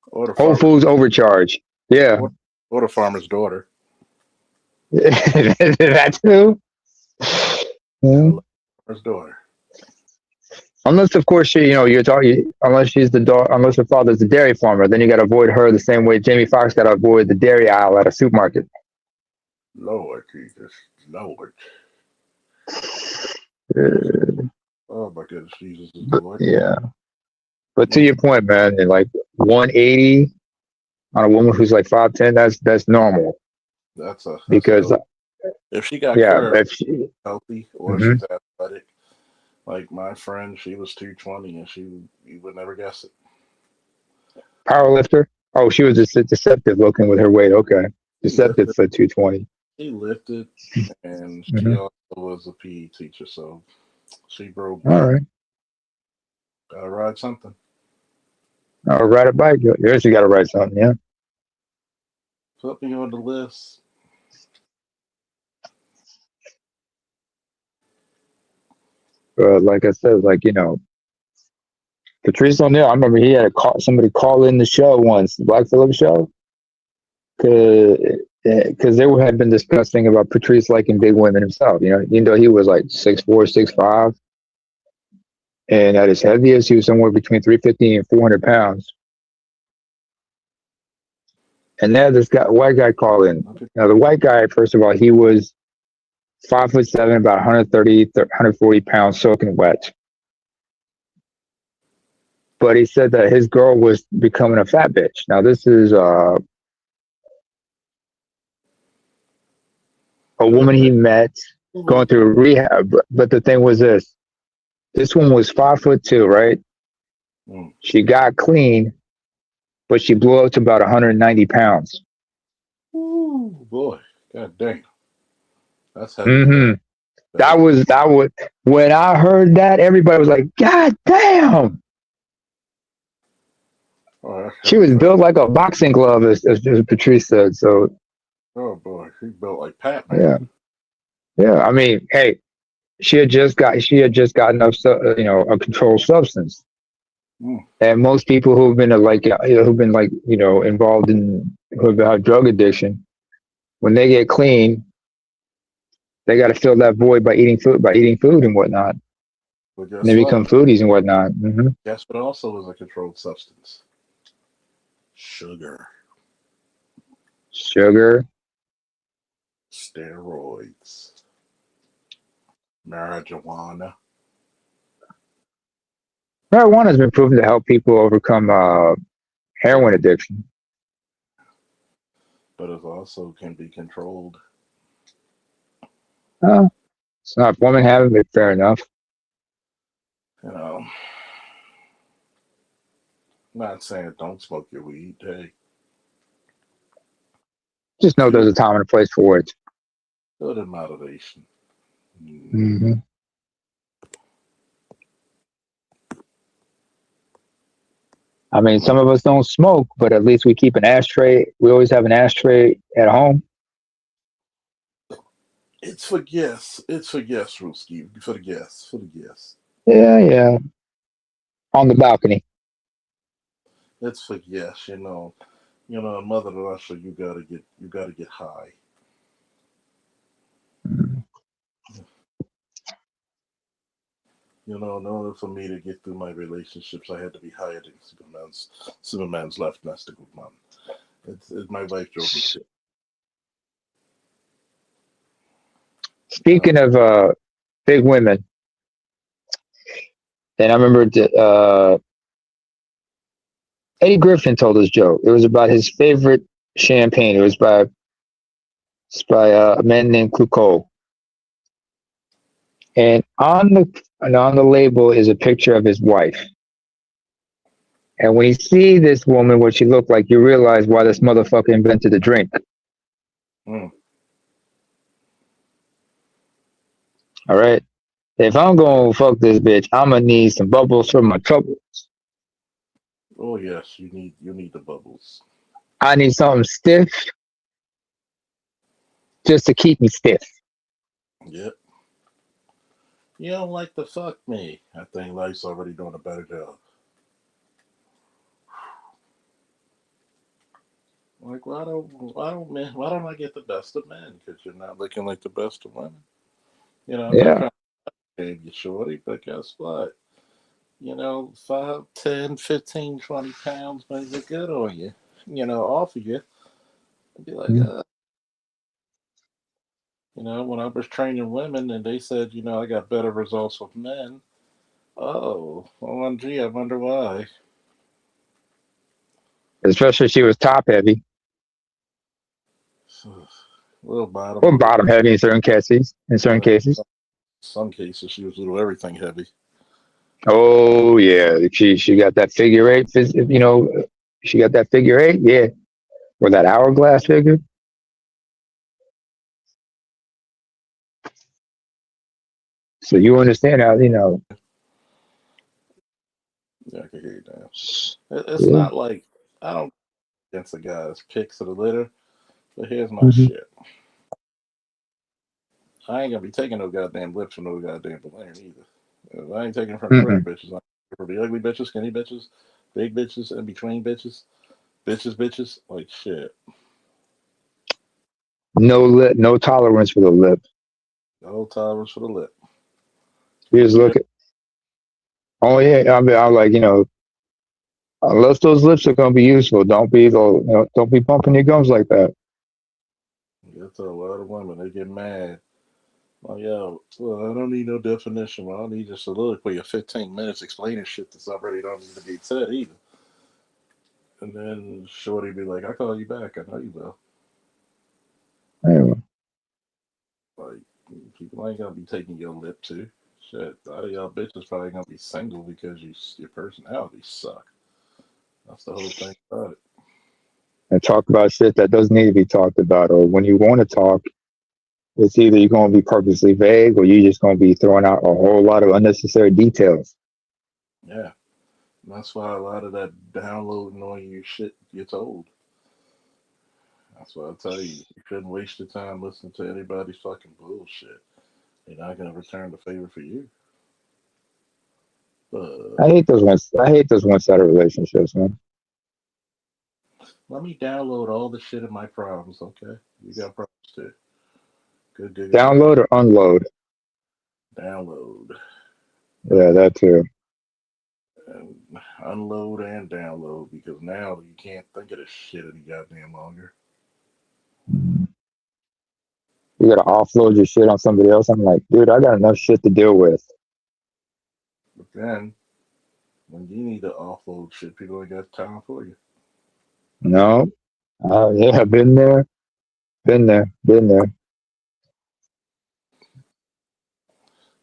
or the Whole farmer's Foods overcharge. Yeah. or, or the farmer's daughter. That too. Yeah, Mhm. first daughter. Unless, of course, you're talking. Unless she's the daughter, unless her father's the dairy farmer, then you got to avoid her the same way Jamie Foxx got to avoid the dairy aisle at a supermarket. Lord Jesus. Lord. Uh, Oh my goodness, Jesus is Lord. yeah, but to Mm, your point, man, and like 180 on a woman who's like 5'10", that's normal that's because healthy. If she got yeah, curved, if she, healthy, or hmm she's athletic, like my friend, she was 220 and you would never guess it. power lifter. Oh, she was just deceptive looking with her weight. Okay, She deceptive lifted, for 220. she lifted, and she Mm-hmm. also was a PE teacher, so she broke All bread. right, Gotta ride something. I'll ride a bike. Yes, you got to ride something. Yeah. Put me on the list. Like I said, like Patrice O'Neill. I remember he had somebody call in the show once, the Black Phillip show, because they had been discussing about Patrice liking big women himself. Even though he was like 6'4", 6'5", and at his heaviest, he was somewhere between 350 and 400 pounds. And now this white guy called in. Now the white guy, first of all, he was 5'7", about 130, 140 pounds, soaking wet. But he said that his girl was becoming a fat bitch. Now this is a Is woman he that met going through rehab. But the thing was this: this one was 5'2", right? mm. She got clean, but she blew up to about 190 pounds. Ooh, boy. God damn. That's heavy hmm stuff, That baby. was that was when I heard that, everybody was like, "God damn!" Oh, that's She heavy was stuff. built like a boxing glove, as Patrice said. So Oh boy, she built like Pac Man. yeah, yeah. I mean, hey, she had just gotten up, a controlled substance. Mm. And most people who've been involved in who have had drug addiction, when they get clean, they got to fill that void by eating food and whatnot. And But they guess what? become foodies and whatnot. Hmm. Guess what also is a controlled substance? Sugar, Sugar. steroids, marijuana. Marijuana has been proven to help people overcome heroin Drug, addiction. but it also can be controlled. Uh, it's not if women have it, fair enough. You know, not saying don't smoke your weed. Hey, Just know do there's a time and a place for it. it in moderation. Mm. Hmm. I mean, some of us don't smoke, but at least we keep an ashtray. We always have an ashtray at home. It's for guests. It's for guests, Ruski. For the guests. For the guests. Yeah, yeah. On the balcony. It's for guests. Mother Russia. You gotta get high. In order for me to get through my relationships, I had to be higher than Superman's left testicle man. It's my wife drove me to. Uh, Speaking of big women, and I remember Eddie Griffin told this joke. It was about his favorite champagne. It's by a man named Clouseau. And on the label is a picture of his wife. And when you see this woman, what she looked like, you realize why this motherfucker invented the drink. mm. All right. If I'm gonna fuck this bitch, I'm gonna need some bubbles for my troubles. Oh yes, you need the bubbles. I need something stiff just to keep me stiff. Yep. You don't like to fuck me. I think life's already doing a better job. Like, why don't I get the best of men? Because you're not looking like the best of women. I'm not Yeah, trying to shame you, shorty, but guess what? 5, 10, 15, 20 pounds may look good on you, off of you. I'd be like, mm, when I was training women and they said, I got better results with men. Oh, OMG, I wonder why. especially if she was top heavy Little bottom, or little, bottom heavy in certain cases. In certain in cases. some cases, she was little everything heavy. Oh yeah, she got that figure eight. She got that figure eight. Yeah, or that hourglass figure. So you understand how Yeah, I can hear you now. It's Yeah. not like I don't against the guy's picks of the litter, but here's my Hmm. shit. I ain't gonna be taking no goddamn lips from no goddamn balloon either. I ain't taking it from the pretty Mm-mm. bitches. I'm taking it from the ugly bitches, skinny bitches, big bitches, in between bitches, bitches. Like shit. No lip, no tolerance for the lip. No tolerance for the lip. You Keep just them look good. at. Oh yeah, I'm like unless those lips are gonna be useful, don't be bumping your gums like that. Get to a lot of women. They get mad. Like, yo, well, I don't need no definition. Well, I don't need your soliloquy of 15 minutes explaining shit that's already don't need to be said either. And then Shorty be like, I call you back. I know you will. Anyway, Like, people ain't gonna be taking your lip to. Shit, a lot of y'all bitches probably gonna be single because your personality suck. That's the whole thing about it. and talk about shit that doesn't need to be talked about, or when you want to talk, it's either you're gonna be purposely vague or you're just gonna be throwing out a whole lot of unnecessary details. Yeah, and that's why a lot of that downloading on you shit gets old. That's why I tell you, you shouldn't waste your time listening to anybody's fucking bullshit. They're not gonna return the favor for you. I But hate those ones. I hate those one-sided relationships, man. let me download all the shit of my problems, okay? You got problems too. Good. Download or unload. Download. Yeah, that too. And unload and download because now you can't think of this shit any goddamn longer. You gotta offload your shit on somebody else. I'm like, dude, I got enough shit to deal with. But then when you need to offload shit, people ain't got time for you. No, yeah, been there.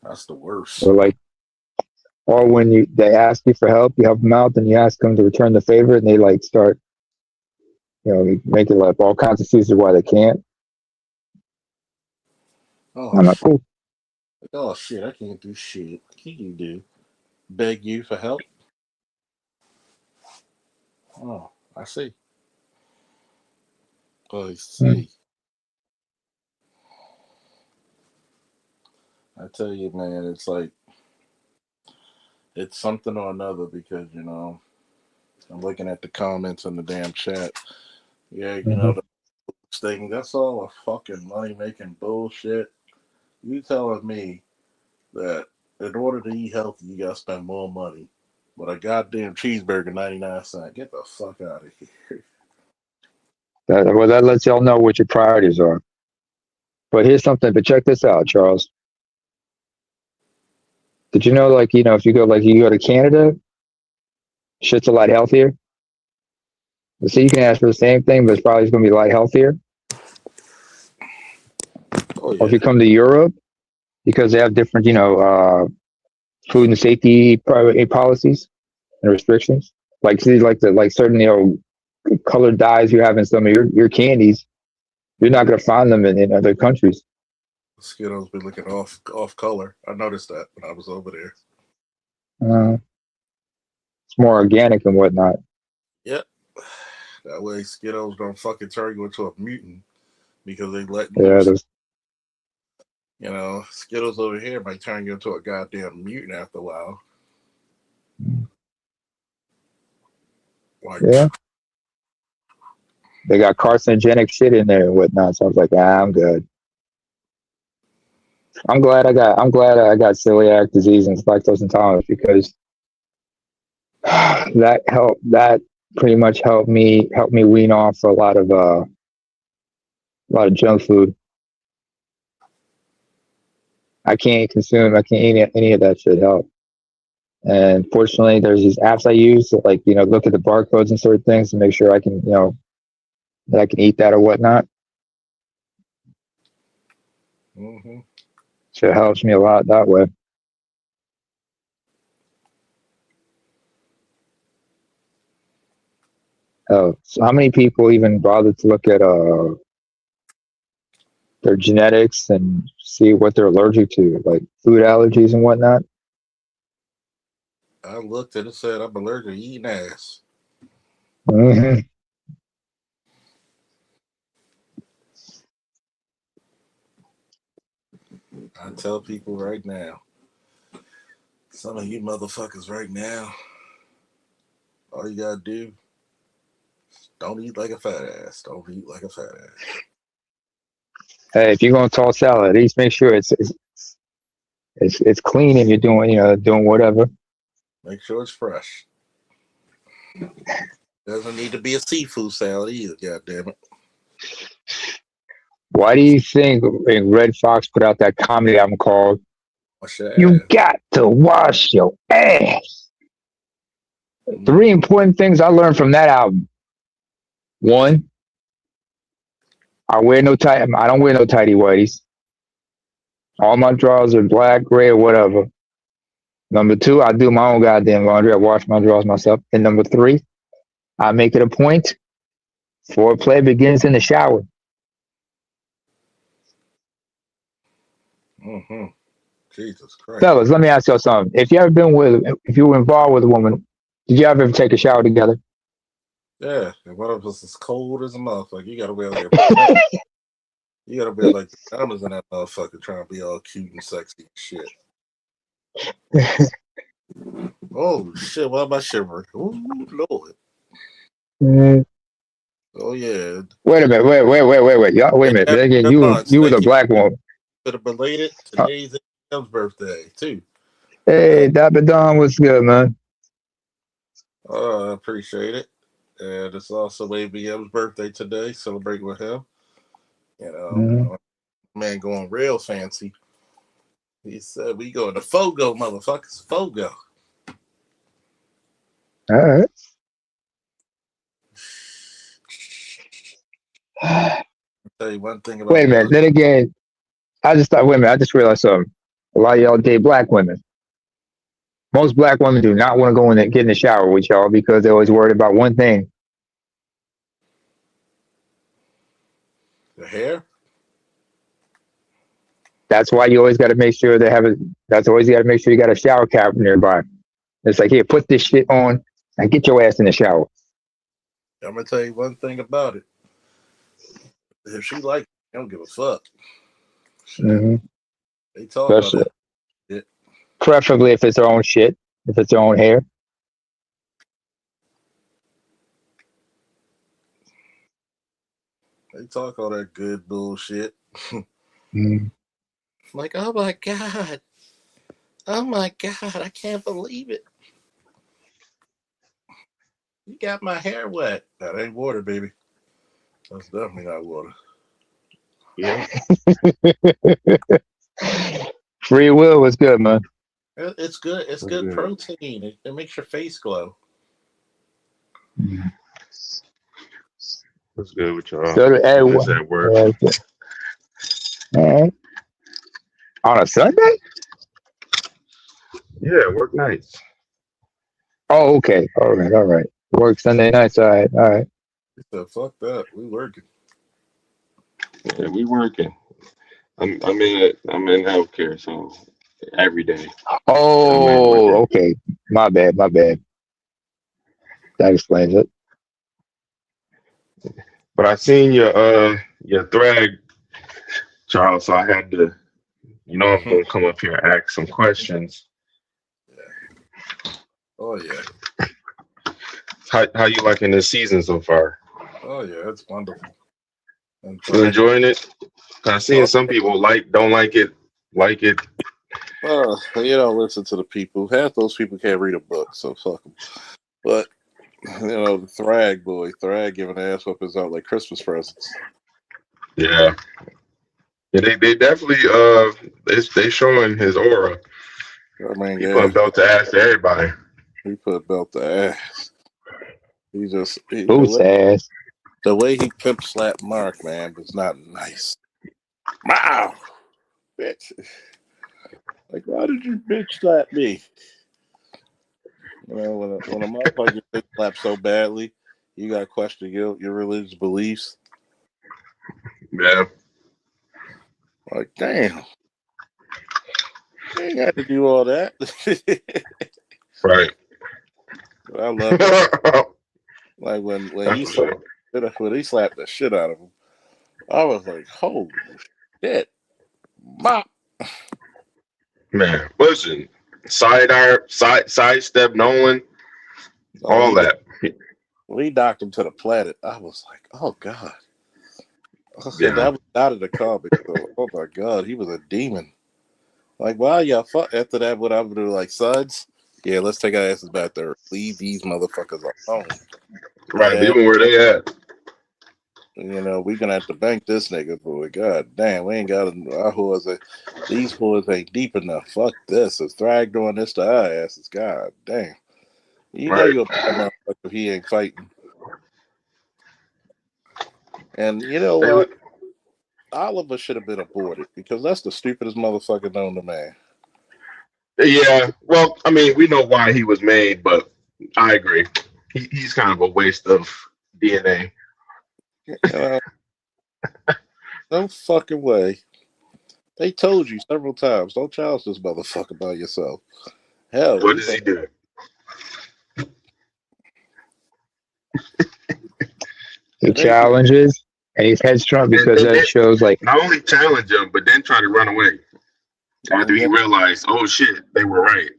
That's the worst. Or like, or when they ask you for help, you help them out, then you ask them to return the favor, and they like start, making like all kinds of excuses why they can't. Oh And I'm like, shit. cool. Oh shit, I can't do shit. What can you do? Beg you for help? Oh, I see. I Mm. see. I tell you, man, it's like it's something or another because I'm looking at the comments in the damn chat. Yeah, Mm-hmm. the thing that's all a fucking money making bullshit. You telling me that in order to eat healthy, you gotta spend more money. But a goddamn cheeseburger, 99 cents. Get the fuck out of here. Well, that lets y'all know what your priorities are. But here's something. But check this out, Charles. Did you know, like, if you go to Canada, shit's a lot healthier. So you can ask for the same thing, but it's probably going to be a lot healthier. Oh Or if yeah. you come to Europe, because they have different, food and safety policies and restrictions. Like, see, like certain, colored dyes you have in some of your candies, you're not going to find them in other countries. Skittles be looking off color. I noticed that when I was over there. Uh, it's more organic and whatnot. Yep. That way Skittles don't fucking turn you into a mutant because they letting Yeah, loose. those. Skittles over here might turn you into a goddamn mutant after a while. Like Yeah, they got carcinogenic shit in there and whatnot. So I was like, I'm good. I'm glad I got celiac disease and lactose intolerance because that pretty much helped me wean off a lot of junk food. I can't eat any of that shit help. And fortunately, there's these apps I use to look at the barcodes and certain things to make sure I can, that I can eat that or whatnot. Mm-hmm. So it helps me a lot that way. Oh, so how many people even bother to look at their genetics and see what they're allergic to, like food allergies and whatnot? I looked at it and said, I'm allergic to eating ass. Mm-hmm. I tell people right now, some of you motherfuckers right now, all you gotta do, don't eat like a fat ass. Don't eat like a fat ass. Hey, if you're gonna toss salad, at least make sure it's clean and you're doing whatever. Make sure it's fresh. Doesn't need to be a seafood salad either, goddamn it. Why do you think Red Fox put out that comedy album called Wash your "You ass. Got to Wash Your Ass"? Mm-hmm. 3 important things I learned from that album. 1, I don't wear no tidy whities. All my drawers are black, gray, or whatever. Number 2, I do my own goddamn laundry. I wash my drawers myself. And number 3, I make it a point. Foreplay begins in the shower. Mm-hmm. Jesus Christ. Fellas, let me ask y'all something. If you were involved with a woman, did you ever take a shower together? Yeah, and one of us is cold as a motherfucker. You gotta wear like a you gotta wear like the diamonds in that motherfucker trying to be all cute and sexy and shit. Oh shit, why am I shivering? Oh Lord. Oh yeah. Wait a minute. Wait. Y'all, wait a Hey, minute. happy Again, months. you were the Thank you black woman. for the belated Uh, today's AM's birthday too. Hey, Dapper Don was good, man. I appreciate it. And it's also ABM's birthday today. Celebrate with him. You Mm-hmm. know, man going real fancy. He said we going to Fogo, motherfuckers. Fogo. All right. I'll tell you one thing Wait about a minute. pussy. Then again, wait a minute. I just realized something. A lot of y'all date black women. Most black women do not want to go in and get in the shower with y'all because they're always worried about one thing. The hair? That's why you always got to make sure that's always got to make sure you got a shower cap nearby. It's like, here, put this shit on and get your ass in the shower. I'm gonna tell you one thing about it. If she like it, they don't give a fuck. Shit. Mm-hmm. They talk all Especially, that shit. preferably if it's their own shit, if it's their own hair. They talk all that good bullshit. Mm-hmm. Like, oh my god. Oh my god, I can't believe it. You got my hair wet. That ain't water, baby. That's definitely not water. Yeah. Free will was good, man. It's good. It's That's good good. protein. It makes your face glow. What's good with y'all? So did I'm just everyone. at work. All right. On a Sunday? Yeah, work nights. Oh, okay. All right. Work Sunday nights. All right. He said, fuck that. We working. Yeah, we working. I'm in healthcare, so every day I'm in with Oh, it. okay. My bad. That explains it. But I seen your thread, Charles. So I had to, I'm gonna come up here and ask some questions. Yeah. Oh yeah. How you liking this season so far? Oh yeah, it's wonderful. And You enjoying it? I've seen oh, some people don't like it, like it. you don't listen to the people. Half those people can't read a book, so fuck them. But the Thrag giving ass whoopings out like Christmas presents. Yeah, yeah, they definitely they showing his aura. I mean, He yeah, putting belt to ass to everybody. he put belt to ass. Boots ass. The way he pimp slapped Mark, man, was not nice. Wow, bitch! Like, why did you bitch slap me? When a motherfucker bitch slapped so badly, you got to question your religious beliefs. Yeah, Like, damn, you ain't got to do all that. right. I love it. Like when That's he for sure. slapped the shit out of him, I was like, holy shit, Mop. Man, listen, sidestep Nolan, Oh, all that. when he knocked him to the planet, I was like, oh god. Yeah, That was out of the comic, so oh my god, he was a demon. Like, wow, y'all fuck after that, what I'm gonna do, like, Suds? Yeah, let's take our asses back there. Leave these motherfuckers alone. right. Yeah, Leave them where they at. we gonna have to bank this nigga, boy. God damn, we ain't got our whores. These whores ain't deep enough. Fuck this. If Thrag doing this to our asses, god damn. You know Right. you're a bad motherfucker if he ain't fighting. And you know They what? look. Oliver should have been aborted because that's the stupidest motherfucker known to man. Yeah. Well, I mean, we know why he was made, but I agree. He's kind of a waste of DNA. You know, no fucking way. They told you several times, don't challenge this motherfucker by yourself. Hell, What we does he made do? He they challenges and he's headstrong because And that then shows like, not only challenge him, but then try to run away after he mhm. realized, oh shit, they were right.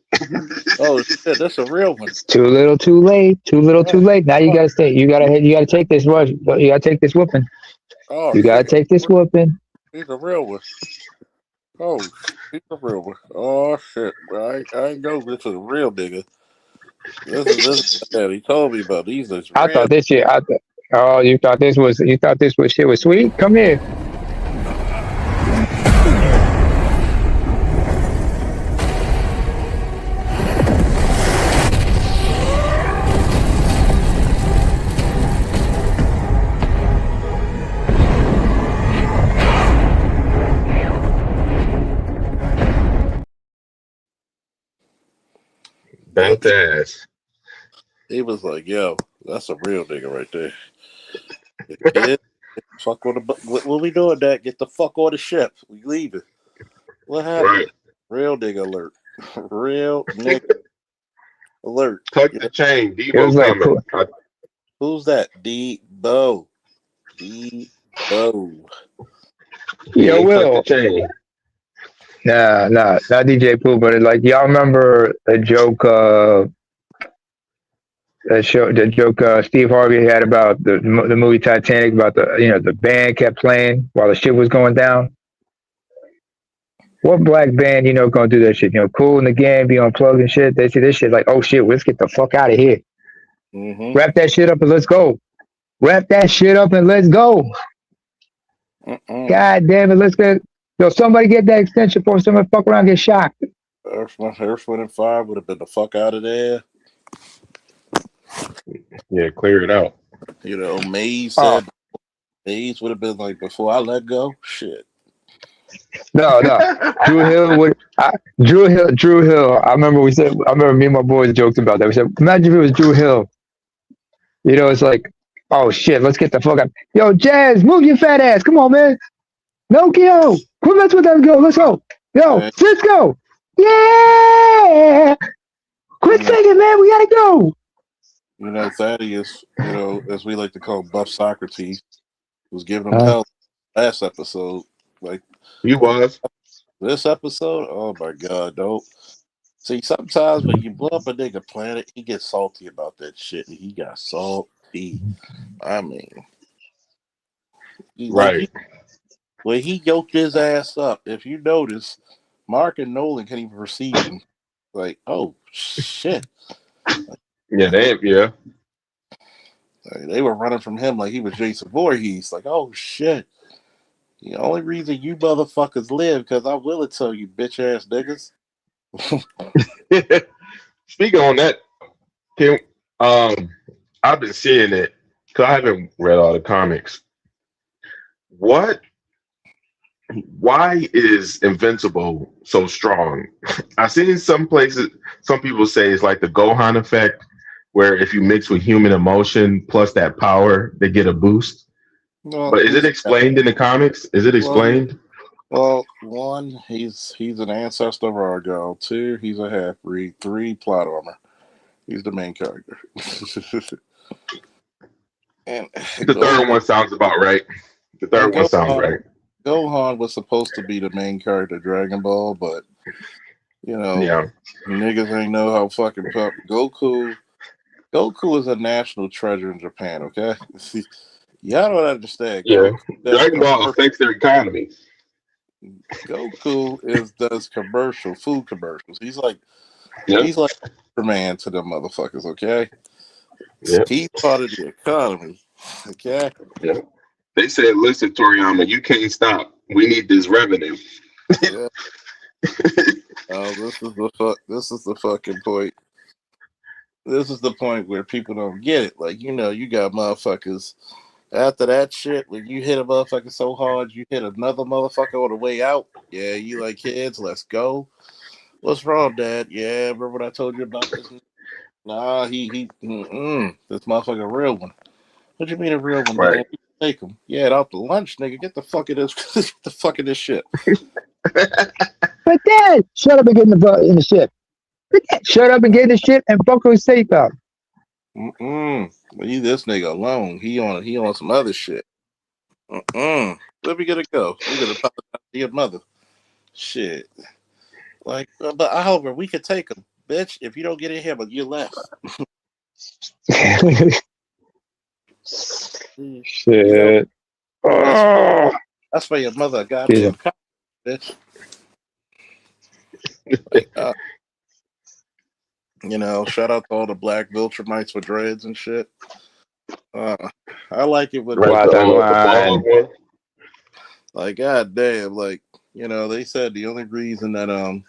Oh shit, that's a real one. it's too little, too late. Too little, too Oh, late. Now you fuck. gotta stay. You gotta take this rush. You gotta take this whooping. Oh You gotta shit, take this whooping. he's a real one. Oh, he's a real one. Oh shit, I know this is a real nigga. This is that he told me about. These is I real. thought this shit. Oh, you thought this was shit was sweet. Come here. But Belt ass. he was like, "Yo, that's a real nigga right there." The kid, fuck on the. What we doing? That get the fuck on the ship. We leaving. What happened? Right. Real nigga alert. Real nigga alert. Cut You the know, chain. It was Debo like, coming. who's that? Debo. Debo. He yo, ain't cut the Will. chain. Nah, not DJ Pooh, but like y'all remember a joke. The joke Steve Harvey had about the movie Titanic about the band kept playing while the ship was going down. What black band gonna do that shit? Cool in the game, be unplugged and shit. They see this shit like, oh shit, let's get the fuck out of here. Mm-hmm. Wrap that shit up and let's go. Wrap that shit up and let's go. Mm-mm. God damn it, let's get. Somebody get that extension for somebody fuck around and get shot. Earth, Wind, and Fire would have been the fuck out of there. Yeah, clear it out. Maze Oh said Maze would have been like before I let go. Shit. no. Drew Hill would. Drew Hill. I remember I remember me and my boys joked about that. We said, imagine if it was Drew Hill. It's like, oh shit, let's get the fuck out. Yo, Jazz, move your fat ass. Come on, man. Nokia, quit messing with that girl. Let's go. Yo, And, let's go. Yeah. Quit you know, singing, man. We gotta go. Thaddeus, as we like to call him, Buff Socrates, was giving him hell last episode. Like He was. this episode, oh my god, don't see. Sometimes when you blow up a nigga planet, he gets salty about that shit. He got salty. I mean, Right. When he yoked his ass up, if you notice, Mark and Nolan can't even perceive him. Like, oh shit. Yeah, yeah. Like, they were running from him like he was Jason Voorhees. Like, oh shit. The only reason you motherfuckers live because I will it tell you, bitch ass niggas. Speaking on that, Kim, I've been seeing it because I haven't read all the comics. What? Why is Invincible so strong? I've seen some places, some people say it's like the Gohan effect, where if you mix with human emotion plus that power, they get a boost. Well, But is it explained in the comics? Is it well, explained? well, one, he's an ancestor of Argyle. Two, he's a half breed. Three, plot armor. He's the main character. and The third one sounds about right. The and third one sounds right. Gohan was supposed to be the main character of Dragon Ball, but you know, Yeah. niggas ain't know how fucking Goku. Goku is a national treasure in Japan. Okay, y'all don't understand. Yeah. Goku does Dragon Ball affects their economy. Goku does food commercials. Yeah. He's like Superman to them motherfuckers. Okay, Yeah. he's part of the economy. Okay. Yeah. They said, listen, Toriyama, you can't stop. We need this revenue. Yeah. Oh, This is the fucking point. This is the point where people don't get it. Like, you got motherfuckers after that shit, when you hit a motherfucker so hard, you hit another motherfucker on the way out. Yeah, you like kids, let's go. What's wrong, Dad? Yeah, remember what I told you about this? Nah, this motherfucker a real one. What you mean a real one, Right. Dad? You take him. Yeah, out to lunch, nigga. Get the fuck of this, get the fuck of this shit. But Dad, shut up and get in the ship. Shut up and get in the ship and buckle his seatbelt. Leave this nigga alone. He on some other shit. Where we gonna go? We gonna apologize to your mother. Shit. Like, but however, we could take him, bitch. If you don't get in here, but you left. Shit. Oh, That's why your mother a yeah. goddamn cop, bitch. Like, shout out to all the black Viltrumites with dreads and shit. I like it when Right. The bald Guatemalan. one. like, goddamn, like, they said the only reason that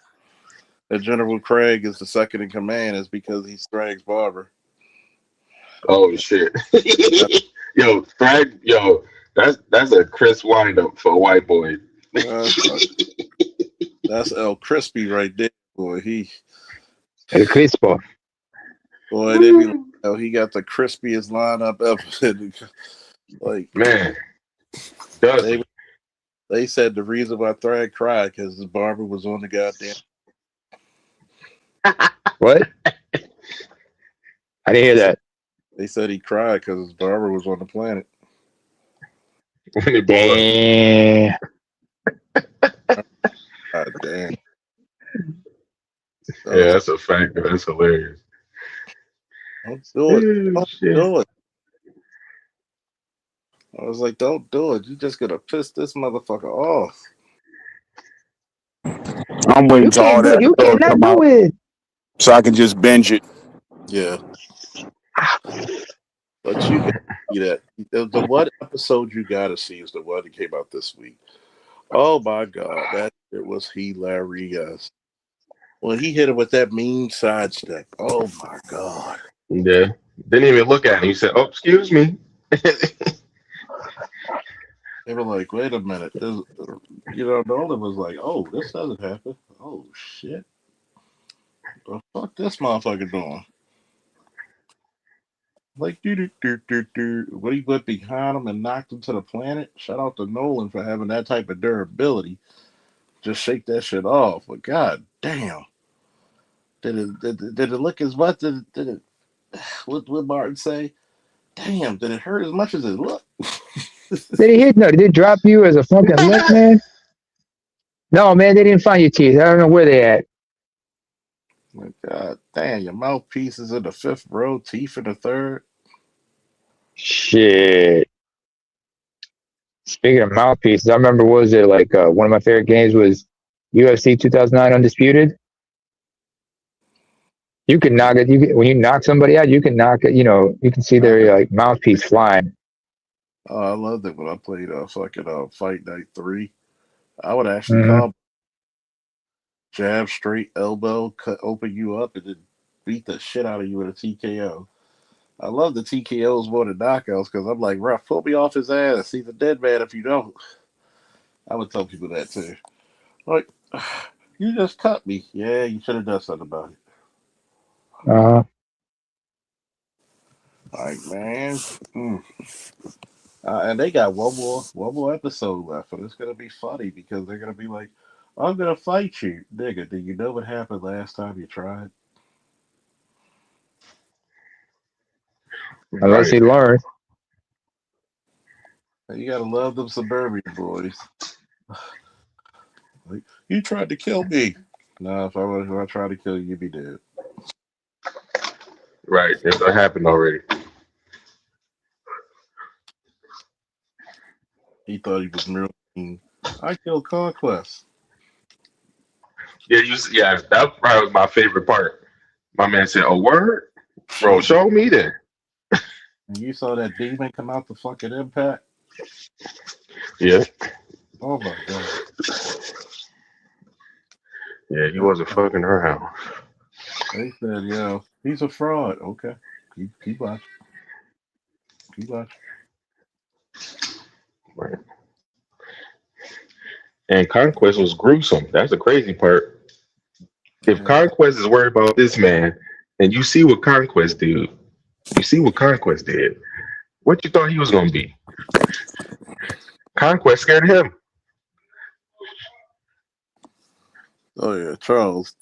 General Craig is the second in command is because he's Sprague's barber. Oh shit. Yo, Frank, that's a Chris windup for a white boy. That's El Crispy right there, boy. El Crispo. Boy, they be like, oh, he got the crispiest lineup ever. Like, Man, does they they said the reason why Thrag cried because his barber was on the goddamn. What? I didn't hear that. They said he cried because his barber was on the planet. when he blew up. Damn. God damn. Yeah, that's a fact. That's hilarious. Don't do it. Oh, Don't shit. do it. I was like, don't do it. You just gonna piss this motherfucker off. I'm waiting till all that You stuff cannot come do out it. so I can just binge it. Yeah. But you gotta see that. The one episode you gotta see is the one that came out this week. Oh my god, that shit was hilarious. When he hit him with that mean sidestep. Oh my god. Yeah. Didn't even look at him. He said, "Oh, excuse me." They were like, wait a minute. Nolan was like, oh, this doesn't happen. Oh shit. The fuck this motherfucker doing? Like, what he went behind him and knocked him to the planet. Shout out to Nolan for having that type of durability. Just shake that shit off. But god damn. Did it look as much? Did it what Martin say? Damn, did it hurt as much as it looked? Did he hit? No, did it drop you as a fucking lick, man? No, man, they didn't find your teeth. I don't know where they at. My god damn, your mouthpiece is in the fifth row, teeth in the third. Shit. Speaking of mouthpieces, I remember one of my favorite games was UFC 2009 Undisputed. You can knock it. When you knock somebody out, you can knock it. You can see their mouthpiece flying. Oh, I loved it when I played fucking Fight Night 3. I would actually Mm-hmm. call jab, straight elbow, cut open you up, and then beat the shit out of you with a TKO. I love the TKOs more than knockouts because I'm like, ref, pull me off his ass. He's a dead man if you don't. I would tell people that too. Like, you just cut me. Yeah, you should have done something about it. Uh-huh. Like, man. And they got one more episode left, and it's gonna be funny because they're gonna be like, "I'm gonna fight you, nigga. Do you know what happened last time you tried?" Unless Right. he learns. And you gotta love them suburban boys. Like, you tried to kill me. No, if I tried to kill you, you'd be dead. Right. That happened already. He thought he was real mean. I killed Conquest. Yeah, that probably was my favorite part. My man said, "A word, bro. Show me then." And you saw that demon come out the fucking impact. Yeah. Oh my god. Yeah, he wasn't fucking around. They said, yo, he's a fraud. Okay. Keep watching. Keep watching. Right. And Conquest was gruesome. That's the crazy part. If Yeah. Conquest is worried about this man, and you see what Conquest did, what you thought he was gonna be? Conquest scared him. Oh yeah, Charles.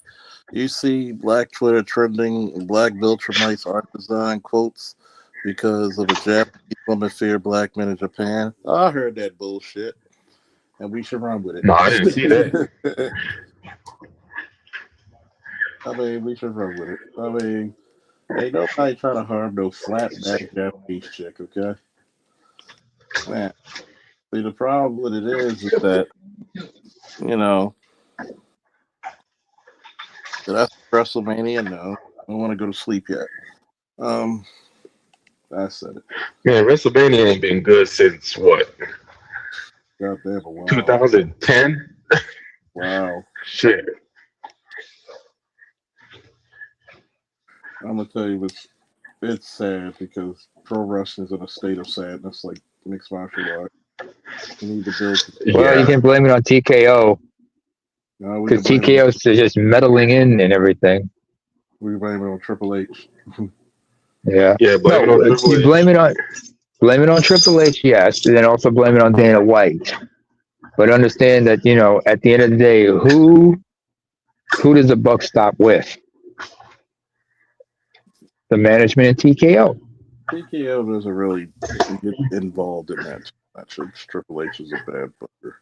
You see Black Twitter trending Black Viltrumites art design quotes because of a Japanese woman fear black men in Japan. I heard that bullshit. And we should run with No, I didn't see that. it. I mean, we should run with it. I mean, ain't nobody trying to harm no flat back Japanese chick, okay? Man. See, the problem with it is that, you know, that's WrestleMania. No, I don't want to go to sleep yet. I said it. Man, WrestleMania ain't been good since what? Goddamn, wow. 2010? Wow. Shit. I'm gonna tell you, it's sad because pro wrestling is in a state of sadness, like mixed martial art. We need to build. Well, you can blame it on TKO because TKO is just meddling in and everything. We blame it on Triple H. Yeah. Yeah, blame it on Triple H. Blame it on Triple H, yes, and then also blame it on Dana White. But understand that, at the end of the day, who does the buck stop with? The management and TKO. TKO doesn't really get involved in that much. Triple H is a bad booker.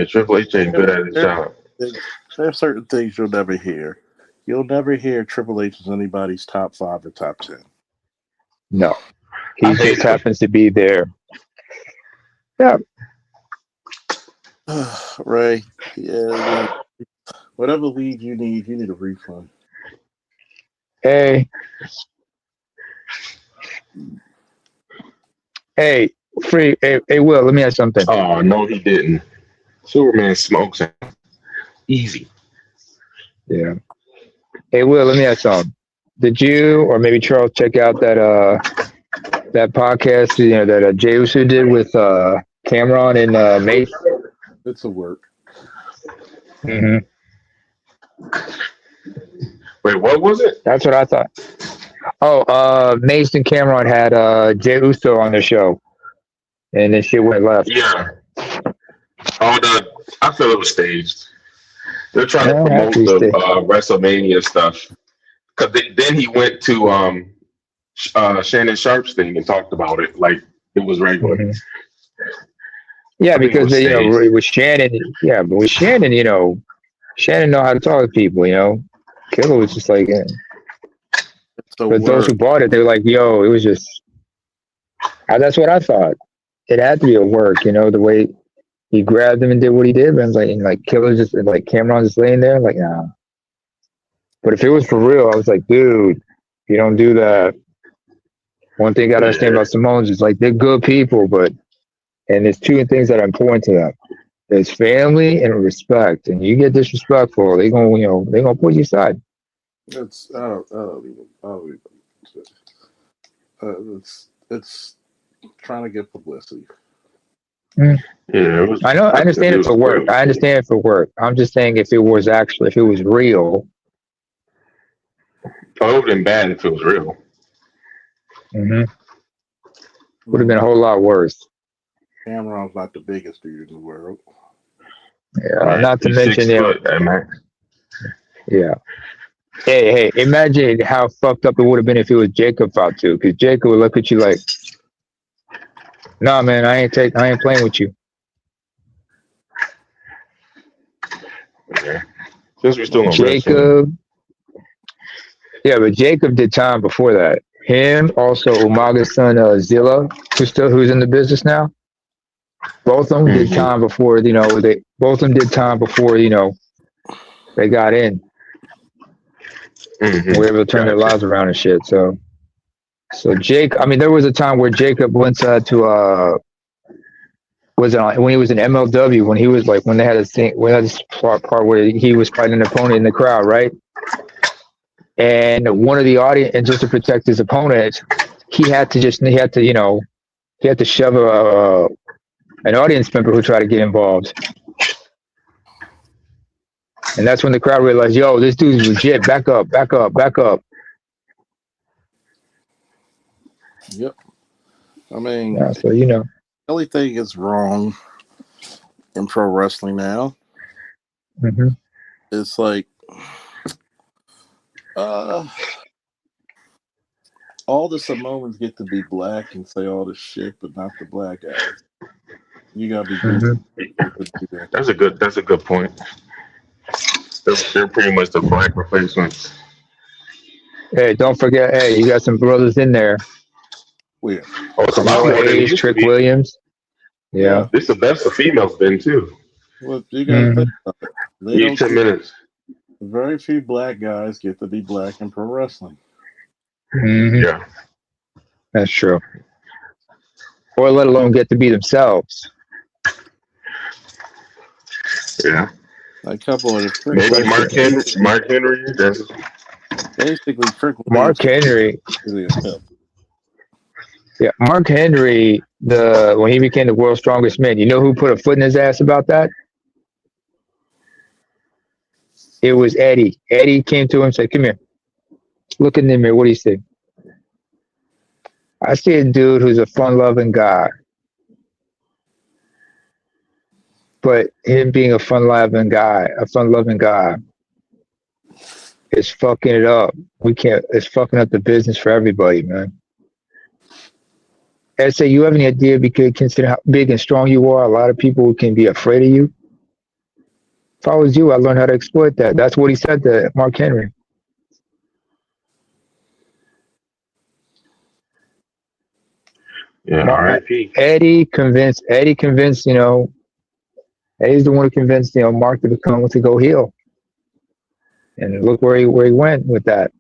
Triple H ain't good at his job. There are certain things you'll never hear. You'll never hear Triple H is anybody's top 5 or top 10. No. He just happens to be there. Yeah. Ray, yeah. Whatever lead you need a refund. Hey, free. Hey, Will, let me ask something. Oh, no, he didn't. Superman smokes him. Easy. Yeah. Hey, Will, let me ask something. Did you or maybe Charles check out that podcast that Jey Uso did with Cameron and Mace? It's a work. Mm-hmm. Wait, what was it? That's what I thought. Oh, Mace and Cameron had Jey Uso on their show, and then shit went left. Yeah. Oh, I feel it was staged. They're trying to promote the WrestleMania stuff. Because then he went to Shannon Sharp's thing and talked about it like it was regular. Mm-hmm. Yeah, because with Shannon, but with Shannon, Shannon know how to talk to people. Killer was just like, but those who bought it, they were like, yo, it was just. That's what I thought. it had to be a work, you know, the way he grabbed him and did what he did, and like Killer just like Cameron just laying there, like nah. But if it was for real, I was like, dude, you don't do that. One thing I gotta understand about Samoans is like they're good people, and there's two things that are important to them. There's family and respect. And you get disrespectful, they're gonna put you aside. It's I don't even it's trying to get publicity. Mm. Yeah, it was. I know. I understand it for work. Clear. I understand it for work. I'm just saying if it was real. Oh, it would have been bad if it was real. Mm-hmm. Would have been a whole lot worse. Cameron's not the biggest dude in the world. Yeah, Right. not to He's mention 6 foot, man. Yeah. Hey, imagine how fucked up it would have been if it was Jacob out too, because Jacob would look at you like, nah, man, I ain't playing with you. Yeah. Since we're still on Jacob. Yeah, but Jacob did time before that. Him, also Umaga's son Zilla, who's in the business now. Both of them did time before, they both of them did time before, they got in. Were able to turn their lives around and shit. So Jake, I mean, there was a time where Jacob went to was it when he was in MLW, when he was like, when they had this part where he was fighting an opponent in the crowd, right? And one of the audience, and just to protect his opponent, he had to shove an audience member who tried to get involved. And that's when the crowd realized, yo, this dude's legit. Back up. Yep. I mean, yeah, so the only thing is wrong in pro wrestling now. Mm-hmm. It's like all the Samoans get to be black and say all this shit, but not the black guys. You gotta be good. That's a good point. They're pretty much the black replacements. Hey, don't forget, hey, you got some brothers in there. Where? Oh, it's a lot more than used Trick to be. Williams. Yeah. This is the best the females been too. Well, you gotta think about it. They don't 10 minutes. Very few black guys get to be black in pro wrestling. Mm-hmm. Yeah. That's true. Or let alone get to be themselves. Yeah. A couple of the maybe Mark Henry. That's basically Trick Williams. Mark Henry. Yeah, Mark Henry. When he became the world's strongest man, you know who put a foot in his ass about that? It was Eddie. Eddie came to him and said, "Come here. Look in the mirror. What do you see?" I see a dude who's a fun-loving guy. But him being a fun-loving guy, is fucking it up. It's fucking up the business for everybody, man. I say, you have any idea, because consider how big and strong you are, a lot of people can be afraid of you. If I was you, I'd learn how to exploit that. That's what he said to Mark Henry. Yeah, R.I.P. Eddie convinced, Eddie's the one who convinced, Mark to go heel. And look where he went with that.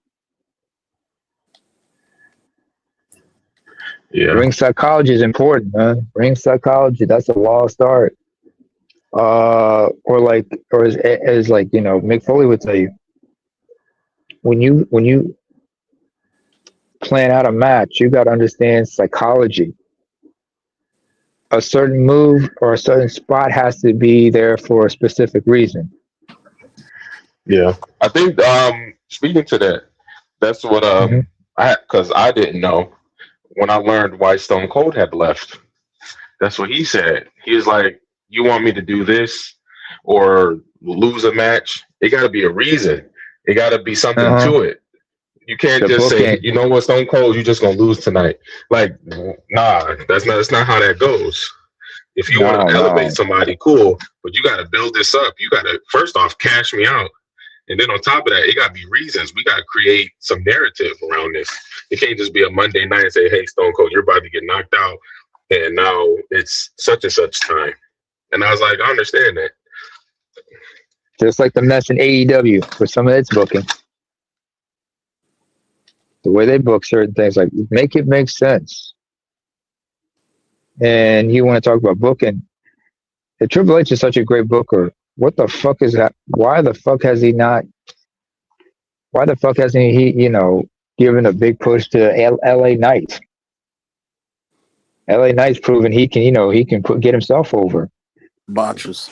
Yeah. Ring psychology is important, man. Ring psychology, that's a lost art. Or as like, Mick Foley would tell you, when you plan out a match, you got to understand psychology. A certain move or a certain spot has to be there for a specific reason. Yeah, I think speaking to that, that's what because I didn't know when I learned why Stone Cold had left. That's what he said. He was like, "You want me to do this or lose a match? It got to be a reason. It got to be something to it. You can't just say, you know what, Stone Cold, you're just gonna lose tonight. Like, nah, that's not how that goes. If you want to elevate somebody, cool, but you got to build this up. You got to first off cash me out, and then on top of that, it got to be reasons. We got to create some narrative around this. It can't just be a Monday night and say, "Hey, Stone Cold, you're about to get knocked out. and now it's such and such time. And I was like, I understand that. Just like the mess in AEW for some of its booking. The way they book certain things, like make it make sense. And you want to talk about booking? The Triple H is such a great booker. What the fuck is that? Why the fuck has he not? Why the fuck hasn't he, given a big push to LA Knight? LA Knight's proven he can, get himself over. Botches.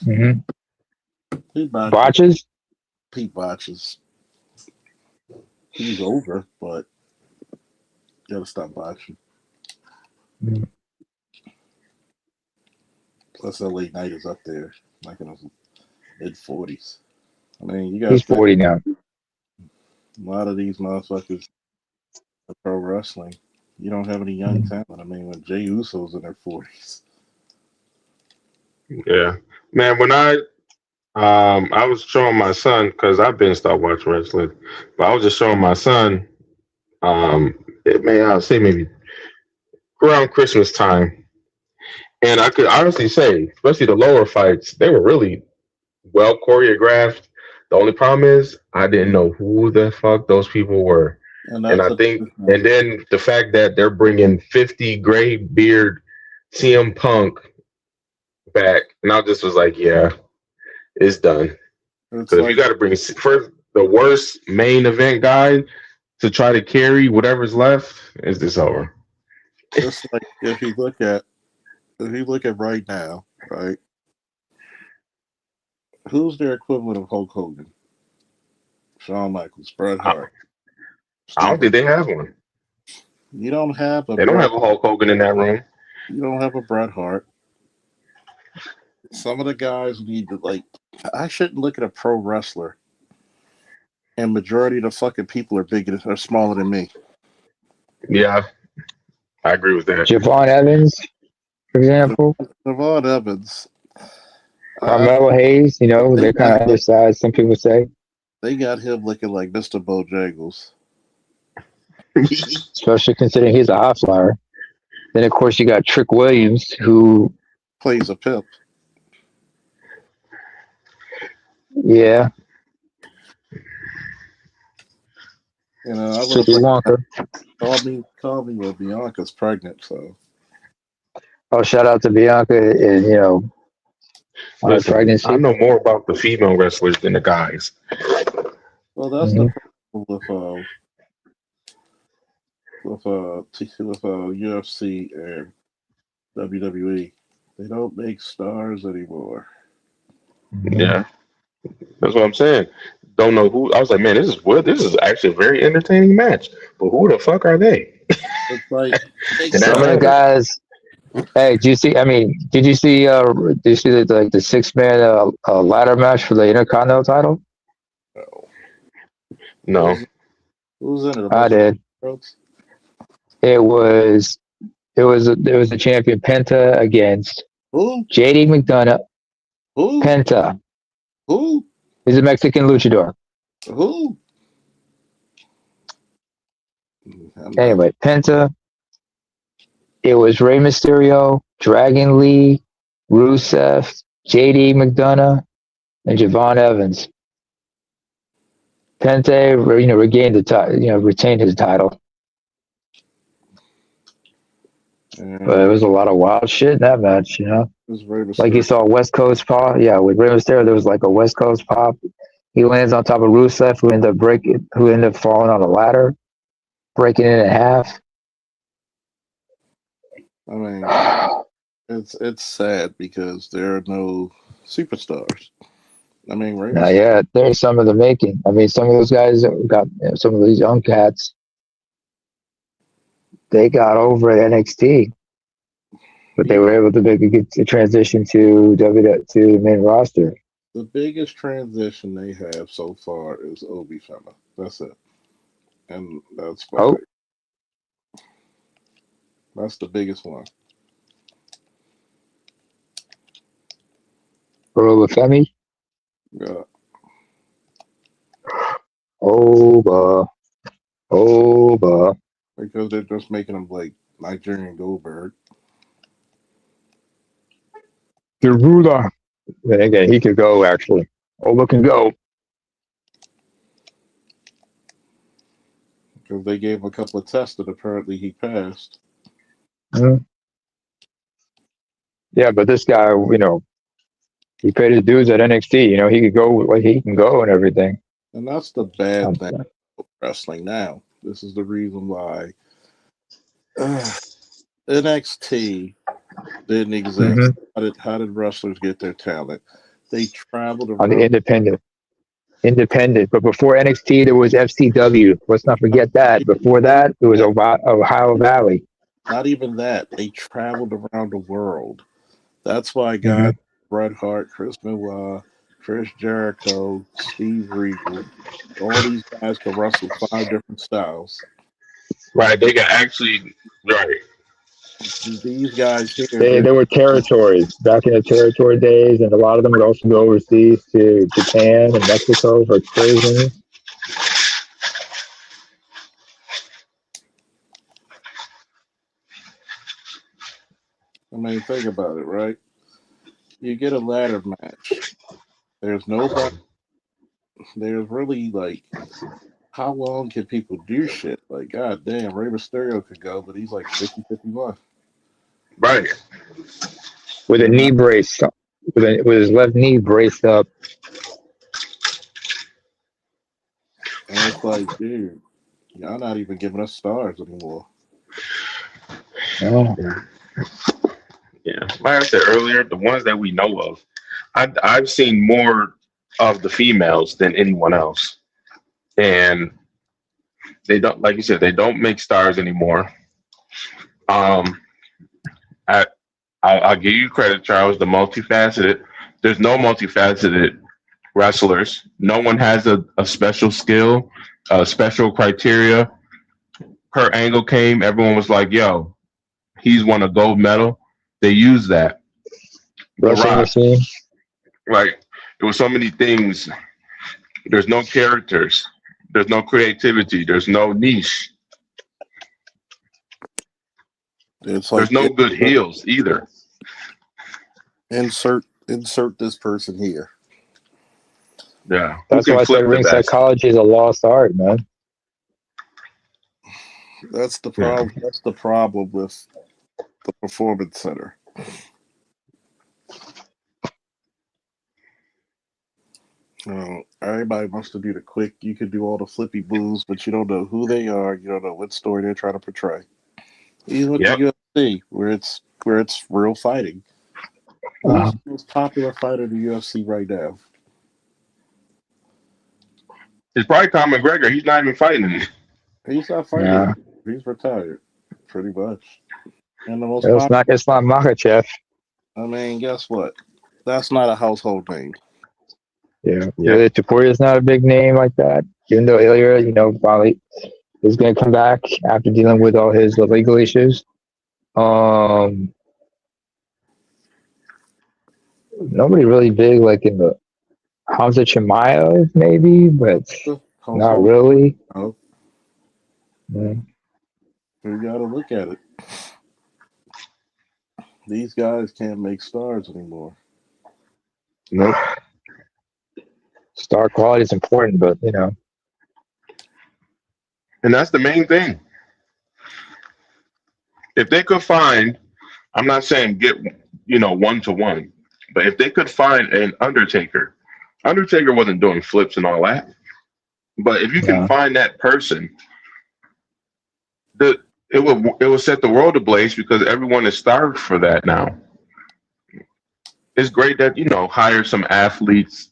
Mm-hmm. He Botches? Pete botches. He's over, but you gotta stop botching. Mm-hmm. Plus, LA Knight is up there, like in his mid-40s. I mean, you gotta He's 40 now. A lot of these motherfuckers are pro wrestling. You don't have any young talent. I mean, when Jey Uso's in their 40s. Yeah, man. When I was showing my son because I've been stopped watching wrestling, but I was just showing my son. It may I'll say maybe around Christmas time, and I could honestly say, especially the lower fights, they were really well choreographed. The only problem is I didn't know who the fuck those people were, and I think, and then the fact that they're bringing 50 gray beard CM Punk back, and I just was like, yeah, it's done. Because if you got to bring first the worst main event guy to try to carry whatever's left, is this over? Just like if you look at right now, right? Who's their equivalent of Hulk Hogan? Shawn Michaels, Bret Hart. I don't think they have one. You don't have a. They don't have a Hulk Hogan in that room. You don't have a Bret Hart. Some of the guys need to I shouldn't look at a pro wrestler, and majority of the fucking people are smaller than me. Yeah, I agree with that. Javon Evans, for example. Javon Evans. Carmelo Hayes, they're kind of undersized, some people say. They got him looking like Mr. Bojangles. Especially considering he's a high flyer. Then, of course, you got Trick Williams, who plays a pimp. Yeah. I call me when Bianca's pregnant, so. Oh, shout out to Bianca and on pregnancy. I know more about the female wrestlers than the guys. Well, that's the problem with UFC and WWE. They don't make stars anymore. Yeah, that's what I'm saying. Don't know who. I was like, man, this is weird. This is actually a very entertaining match. But who the fuck are they? It's like some of the guys. Hey, did you see the 6-man ladder match for the Intercontinental title? No. Who's in it? I did. It was the champion Penta against who? JD McDonough. Who? Penta. Who? He's a Mexican luchador. Who? Anyway, Penta. It was Rey Mysterio, Dragon Lee, Rusev, JD McDonough, and Javon Evans. Penta, regained the title, retained his title. But it was a lot of wild shit in that match, Like you saw West Coast pop. Yeah, with Rey Mysterio, there was like a West Coast pop. He lands on top of Rusev, who ended up falling on a ladder, breaking it in half. I mean, it's sad because there are no superstars. I mean, yeah, there's some of the making. I mean, some of those guys got some of these young cats. They got over at NXT, but they were able to make a good transition to the main roster. The biggest transition they have so far is Obi Fema. That's it, and that's why. Oh. That's the biggest one. Femi? Yeah. Oba. Because they're just making them like Nigerian Goldberg. The ruler. Then again, he could go actually. Oh, look and go. Because they gave him a couple of tests that apparently he passed. Mm. Yeah, but this guy, he paid his dues at NXT. He could go like he can go and everything. And that's the bad thing about wrestling now. This is the reason why NXT didn't exist. How did wrestlers get their talent? They traveled around. On the independent. But before NXT, there was FCW. Let's not forget that. Before that, it was Ohio Valley. Not even that. They traveled around the world. That's why guys Bret Hart, Chris Benoit, Chris Jericho, Steve Regal, all these guys can wrestle 5 different styles. Right, they can actually These guys here. There were territories back in the territory days, and a lot of them would also go overseas to Japan and Mexico for excursions. I mean, think about it, right? You get a ladder match. There's nobody. There's really like, how long can people do shit? Like, god damn, Rey Mysterio could go, but he's like 50, 51. Right. With a knee brace, with his left knee braced up. And it's like, dude, y'all not even giving us stars anymore. Oh. Yeah. Like I said earlier, the ones that we know of, I've seen more of the females than anyone else. And they don't, like you said, they don't make stars anymore. I'll give you credit, Charles, the multifaceted. There's no multifaceted wrestlers. No one has a special skill, a special criteria. Kurt Angle came, everyone was like, yo, he's won a gold medal. They use that. Machine. Right. There were so many things. There's no characters. There's no creativity. There's no niche. It's like, there's no good heels either. Insert this person here. Yeah. That's why I said ring psychology is a lost art, man. That's the problem. Yeah. That's the problem with the Performance Center. Everybody wants to do the quick. You can do all the flippy moves, but you don't know who they are. You don't know what story they're trying to portray. Even with the UFC, where it's real fighting. Who's the most popular fighter in the UFC right now? It's probably Conor McGregor. He's not even fighting. He's not fighting. Yeah. He's retired, pretty much. And the most it's not Makhachev. I mean, guess what? That's not a household name. Yeah. Topuria's not a big name like that. Even though Ilya, probably is going to come back after dealing with all his legal issues. Nobody really big like in the Hamza Chimaev maybe, but not really. Oh. Yeah. You got to look at it. These guys can't make stars anymore. Nope. Star quality is important, but and that's the main thing. If they could find, I'm not saying get 1-to-1, but if they could find an Undertaker wasn't doing flips and all that, but if you can find that person, it will set the world ablaze because everyone is starved for that now. It's great that hire some athletes.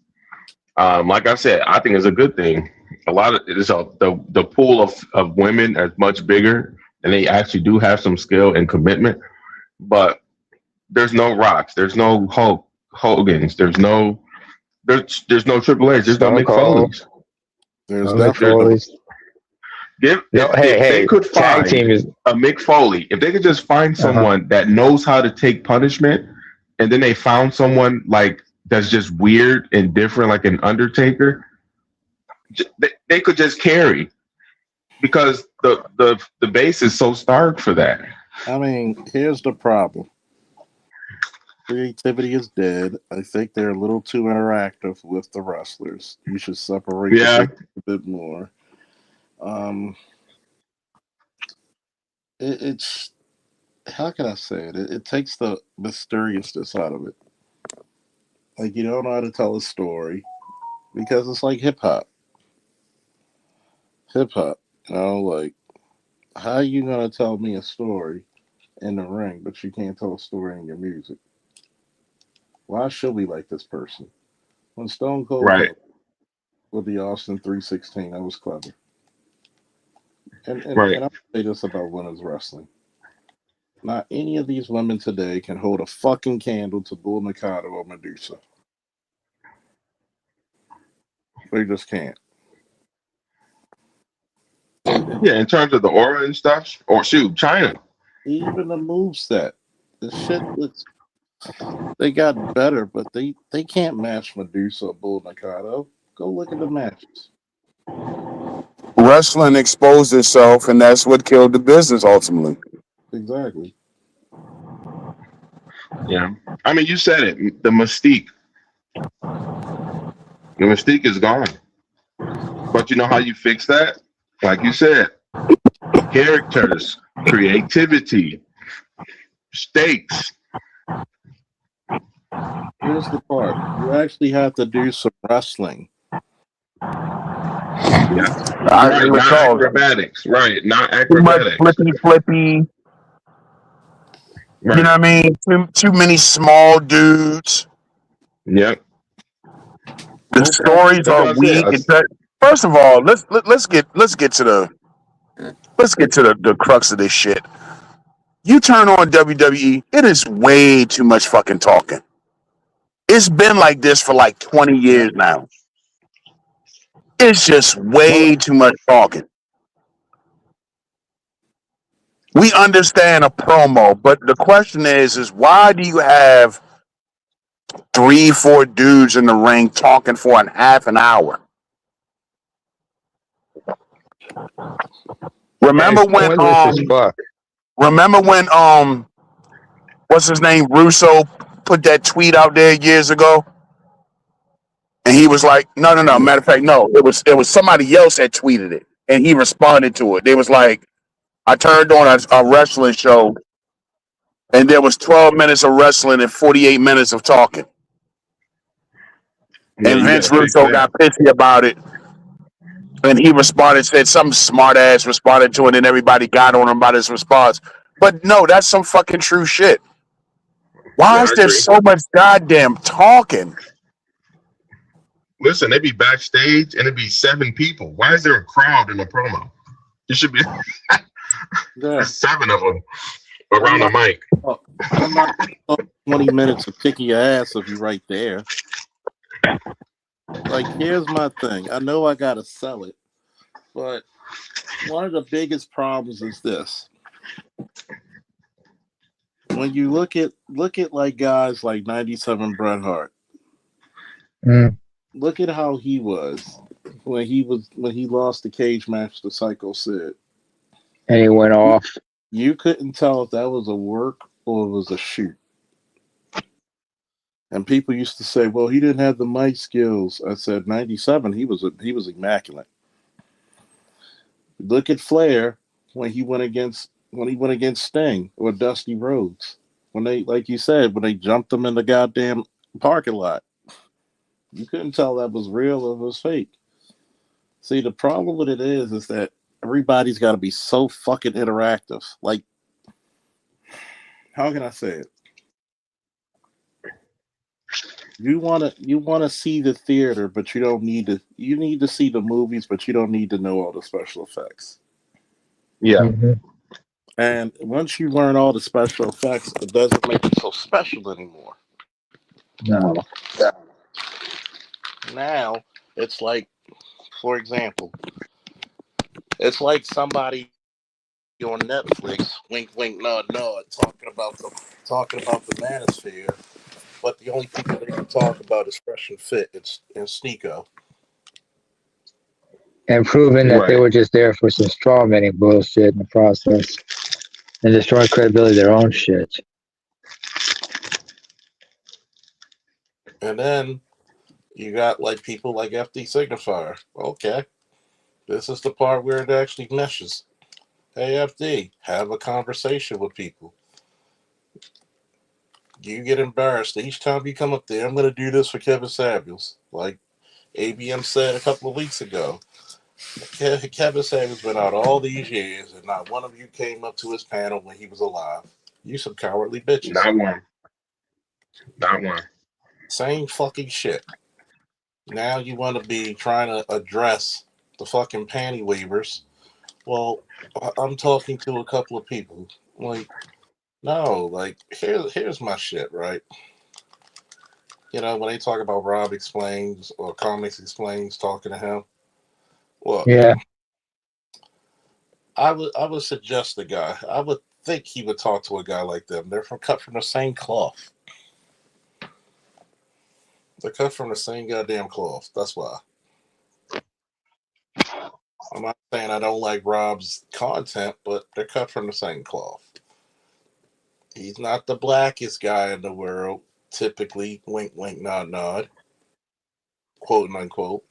Like I said, I think it's a good thing. A lot of it is the pool of women is much bigger, and they actually do have some skill and commitment. But there's no Rocks, there's no Hogans, there's no Triple H, there's no Mick Foley's. There's no Foley's. If they could find a Mick Foley, if they could just find someone that knows how to take punishment, and then they found someone like that's just weird and different, like an Undertaker, they could just carry because the base is so starved for that. I mean, here's the problem. Creativity is dead. I think they're a little too interactive with the wrestlers. You should separate the Yeah, game a bit more. Um, it's how can I say it? It takes the mysteriousness out of it. Like you don't know how to tell a story because it's like hip hop. Hip hop, like how are you gonna tell me a story in the ring, but you can't tell a story in your music? Why should we like this person? When Stone Cold right, came with the Austin 316, that was clever. right. And I'll say this about women's wrestling. Not any of these women today can hold a fucking candle to Bull Mikado or Medusa. They just can't. Yeah, in terms of the aura and stuff, or shoot, China. Even the move set, the shit looks. They got better, but they can't match Medusa or Bull Mikado. Go look at the matches. Wrestling exposed itself, and that's what killed the business ultimately. Exactly. Yeah, I mean, you said it. The mystique. The mystique is gone. But you know how you fix that? Like you said, characters, creativity, stakes. Here's the part. You actually have to do some wrestling. Yeah. I agree Right, with not Charles. acrobatics. Right, not Too much acrobatics. flippy flippy. You know Right. what I mean? Too many small dudes. Yep. The Go back. stories That's are what I said. weak. First of all, let's get to the crux of this shit. You turn on WWE, it is way too much fucking talking. It's been like this for like 20 years now. It's just Well, way too much talking. We understand a promo, but the question is why do you have 3, 4 dudes in the ring talking for half an hour? And Remember it's when pointless as fuck. remember when what's his name, Russo put that tweet out there years ago? And he was like, no. Matter of fact, no, it was somebody else that tweeted it. And he responded to it. They was like, I turned on a wrestling show and there was 12 minutes of wrestling and 48 minutes of talking. Yeah, And you got Vince to fix Russo that. got pissy about it. And he responded, said some smart ass responded to it, and everybody got on him about his response. But no, that's some fucking true shit. Why Yeah, is I there agree. so much goddamn talking? Listen, they be backstage and it be 7 people. Why is there a crowd in a promo? It should be yeah, 7 of them I'm around the not. mic. I'm not 20 minutes of kicking your ass if you right there. Like, here's my thing. I know I gotta sell it, but one of the biggest problems is this. When you look at like guys like 97 Bret Hart, Mm. look at how he was when he lost the cage match to Psycho Sid. And he went off. You couldn't tell if that was a work or it was a shoot. And people used to say, "Well, he didn't have the mic skills." I said, "97, he was immaculate." Look at Flair when he went against Sting or Dusty Rhodes. When they, like you said, when they jumped him in the goddamn parking lot, you couldn't tell that was real or it was fake. See, the problem with it is that everybody's got to be so fucking interactive. Like, how can I say it? You wanna see the theater, but you don't need to. You need to see the movies, but you don't need to know all the special effects. Yeah, Mm-hmm. And once you learn all the special effects, it doesn't make it so special anymore. No. Now it's like, for example, it's like somebody on Netflix, wink, wink, nod, nod, talking about the Manosphere, but the only people they can talk about is Fresh and Fit and Sneeko. And proving that they right. were just there for some straw manning bullshit in the process. and destroy credibility of their own shit. And then you got like people like FD Signifier. Okay, this is the part where it actually meshes. Hey FD, have a conversation with people. You get embarrassed each time you come up there. I'm going to do this for Kevin Samuels, like ABM said a couple of weeks ago. Kevin Samuels been out all these years, and not one of you came up to his panel when he was alive. You some cowardly bitches. Not one. Not one. Same fucking shit. Now you want to be trying to address the fucking panty waivers. Well, I'm talking to a couple of people. Like, no, like here's my shit, right? You know, when they talk about Rob Explains or Comics Explains talking to him, well, yeah, I would suggest the guy. I would think he would talk to a guy like them. They're cut from the same cloth. They're cut from the same goddamn cloth. That's why. I'm not saying I don't like Rob's content, but they're cut from the same cloth. He's not the blackest guy in the world, typically. Wink, wink, nod, nod. Quote unquote.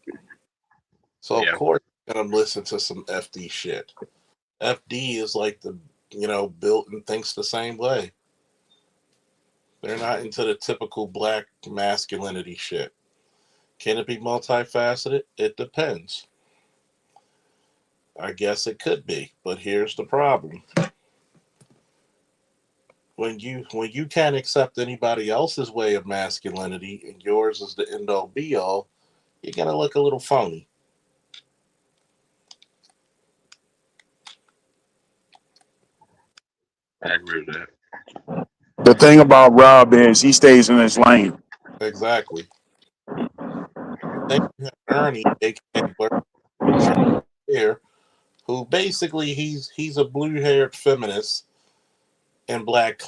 So, of course, I'm going to listen to some FD shit. FD is like built and thinks the same way. They're not into the typical black masculinity shit. Can it be multifaceted? It depends. I guess it could be, but here's the problem. When you can't accept anybody else's way of masculinity and yours is the end all be all, you're gonna look a little phony. I agree with that. The thing about Rob is he stays in his lane. Exactly. Then you have Ernie, aka Blair, who basically he's a blue-haired feminist in black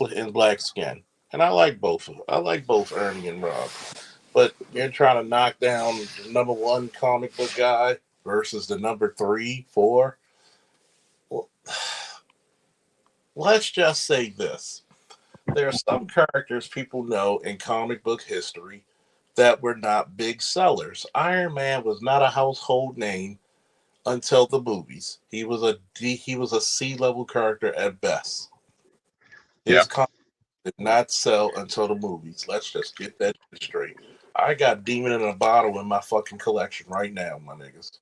skin, and I like both. I like both Ernie and Rob. But you're trying to knock down the number one comic book guy versus the number 3, 4. Well, let's just say this. There are some characters people know in comic book history that were not big sellers. Iron Man was not a household name until the movies. He was a C-level character at best. His comic did not sell until the movies. Let's just get that straight. I got Demon in a Bottle in my fucking collection right now, my niggas.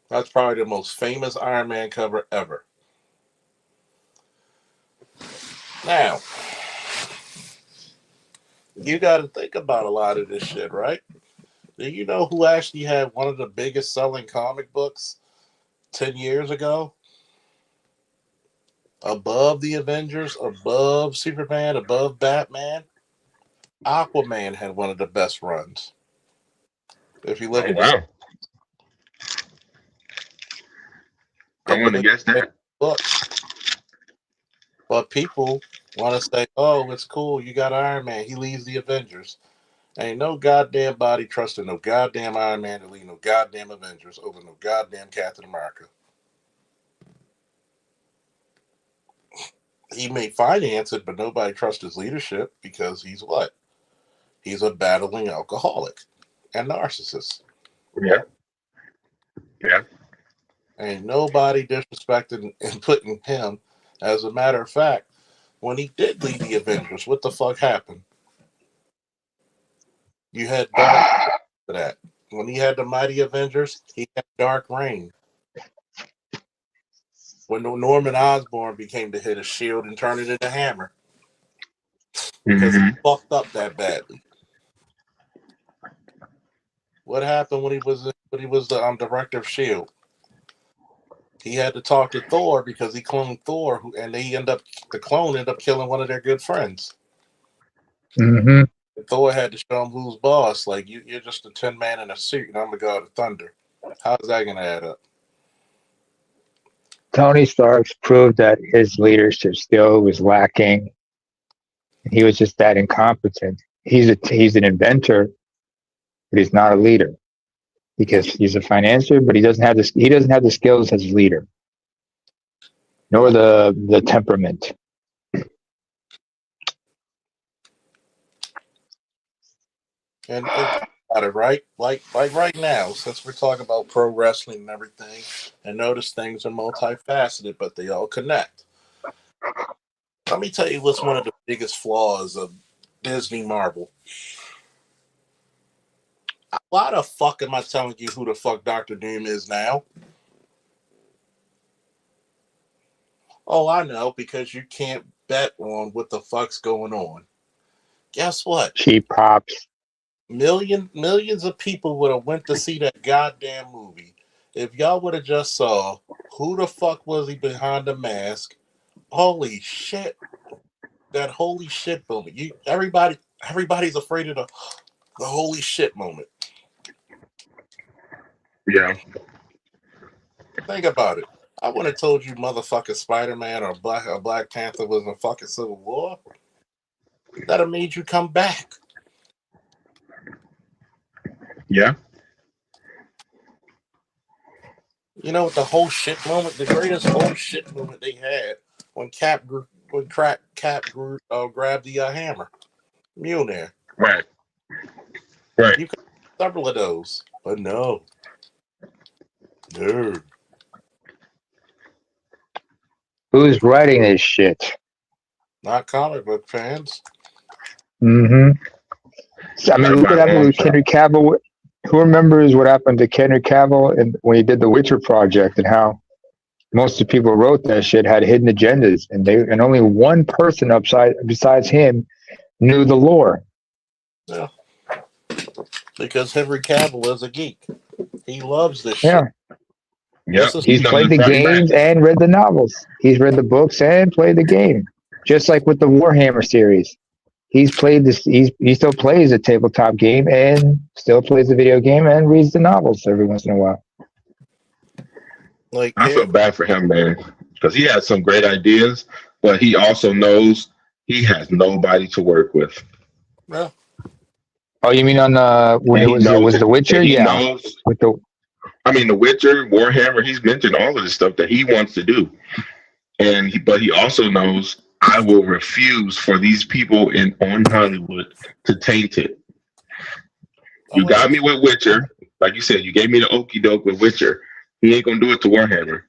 That's probably the most famous Iron Man cover ever. Now, you got to think about a lot of this shit, right? Do you know who actually had one of the biggest selling comic books 10 years ago? Above the Avengers, above Superman, above Batman? Aquaman had one of the best runs. If you look at wow. I wouldn't have guessed that. Book. But people want to say, oh, it's cool. You got Iron Man. He leads the Avengers. Ain't no goddamn body trusting no goddamn Iron Man to lead no goddamn Avengers over no goddamn Captain America. He may finance it, but nobody trusts his leadership because he's what? He's a battling alcoholic and narcissist. Yeah. Yeah. Ain't nobody disrespecting and putting him. As a matter of fact, when he did lead the Avengers, what the fuck happened? You had Dark for that. When he had the Mighty Avengers, he had Dark Reign. When Norman Osborn became the head of S.H.I.E.L.D. and turned it into Hammer. Because he fucked up that badly. What happened when he was the director of S.H.I.E.L.D.? He had to talk to Thor because he cloned Thor, and the clone ended up killing one of their good friends. Mm-hmm. Thor had to show him who's boss. Like, you're just a 10 man in a suit, and I'm the god of thunder. How's that going to add up? Tony Stark's proved that his leadership skill was lacking. He was just that incompetent. He's an inventor, but he's not a leader because he's a financier, but he doesn't have the skills as a leader. nor the temperament. And think about it, right? Like right now, since we're talking about pro wrestling and everything, and notice things are multifaceted, but they all connect. Let me tell you what's one of the biggest flaws of Disney Marvel. Why the fuck am I telling you who the fuck Doctor Doom is now? Oh, I know, because you can't bet on what the fuck's going on. Guess what? Cheap pops. Millions of people would have went to see that goddamn movie if y'all would have just saw who the fuck was he behind the mask. Holy shit! That holy shit moment. Everybody's afraid of the holy shit moment. Yeah. Think about it. I wouldn't have told you motherfucking Spider-Man or Black Panther was in fucking Civil War. That'd have made you come back. Yeah. You know what the whole shit moment, the greatest whole shit moment they had when Cap grabbed the hammer. Mjolnir. Right. Right. You could have several of those, but no. No. Who's writing this shit? Not comic book fans. Mm-hmm. I mean, look what Everybody happened with wants Henry Cavill. Who remembers what happened to Henry Cavill and when he did the Witcher project and how most of the people who wrote that shit had hidden agendas and only one person besides him knew the lore. Yeah. Because Henry Cavill is a geek. He loves this Yeah. shit. Yep. He's played the games and read the novels. He's read the books and played the game. Just like with the Warhammer series. He's played this. He still plays a tabletop game and still plays the video game and reads the novels every once in a while. Like I feel bad for him, man, because he has some great ideas, but he also knows he has nobody to work with. Yeah. Oh, you mean on when it was The Witcher? He Yeah. knows. With The Witcher, Warhammer. He's mentioned all of the stuff that he wants to do, but he also knows I will refuse for these people on Hollywood to taint it. You got me with Witcher, like you said. You gave me the okie doke with Witcher. He ain't gonna do it to Warhammer.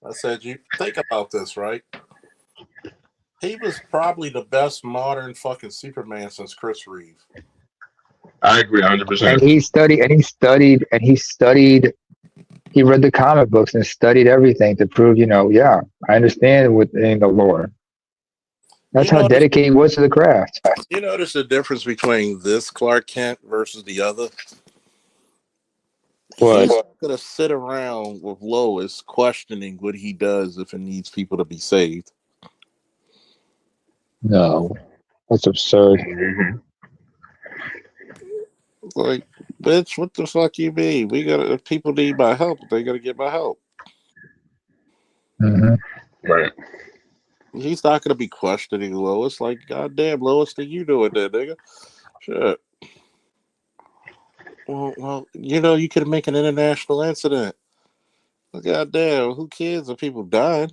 I said, you think about this, right? He was probably the best modern fucking Superman since Chris Reeve. I agree 100%. And he read the comic books and studied everything to prove, I understand within the lore. That's how dedicated he was to the craft. You notice the difference between this Clark Kent versus the other? What? He's not going to sit around with Lois questioning what he does if it needs people to be saved. No, that's absurd. Mm-hmm. Like, bitch, what the fuck you mean? If people need my help, they gotta get my help. Mm-hmm. Right. He's not gonna be questioning Lois. Like, goddamn, Lois, did you do it there, nigga? Shit. Well, you could make an international incident. Well, goddamn, who cares if people dying?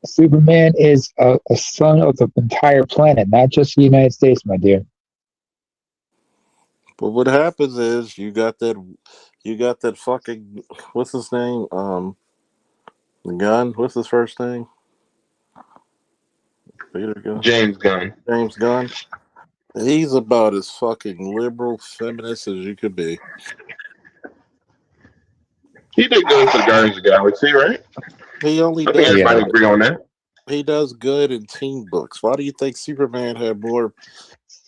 Superman is a son of the entire planet, not just the United States, my dear. But what happens is you got that fucking, what's his name? Gunn. What's his first name? James Gunn. James Gunn. He's about as fucking liberal feminist as you could be. He did good for the Guardians of the Galaxy, right? He only I does. think everybody agree on that. He does good in teen books. Why do you think Superman had more?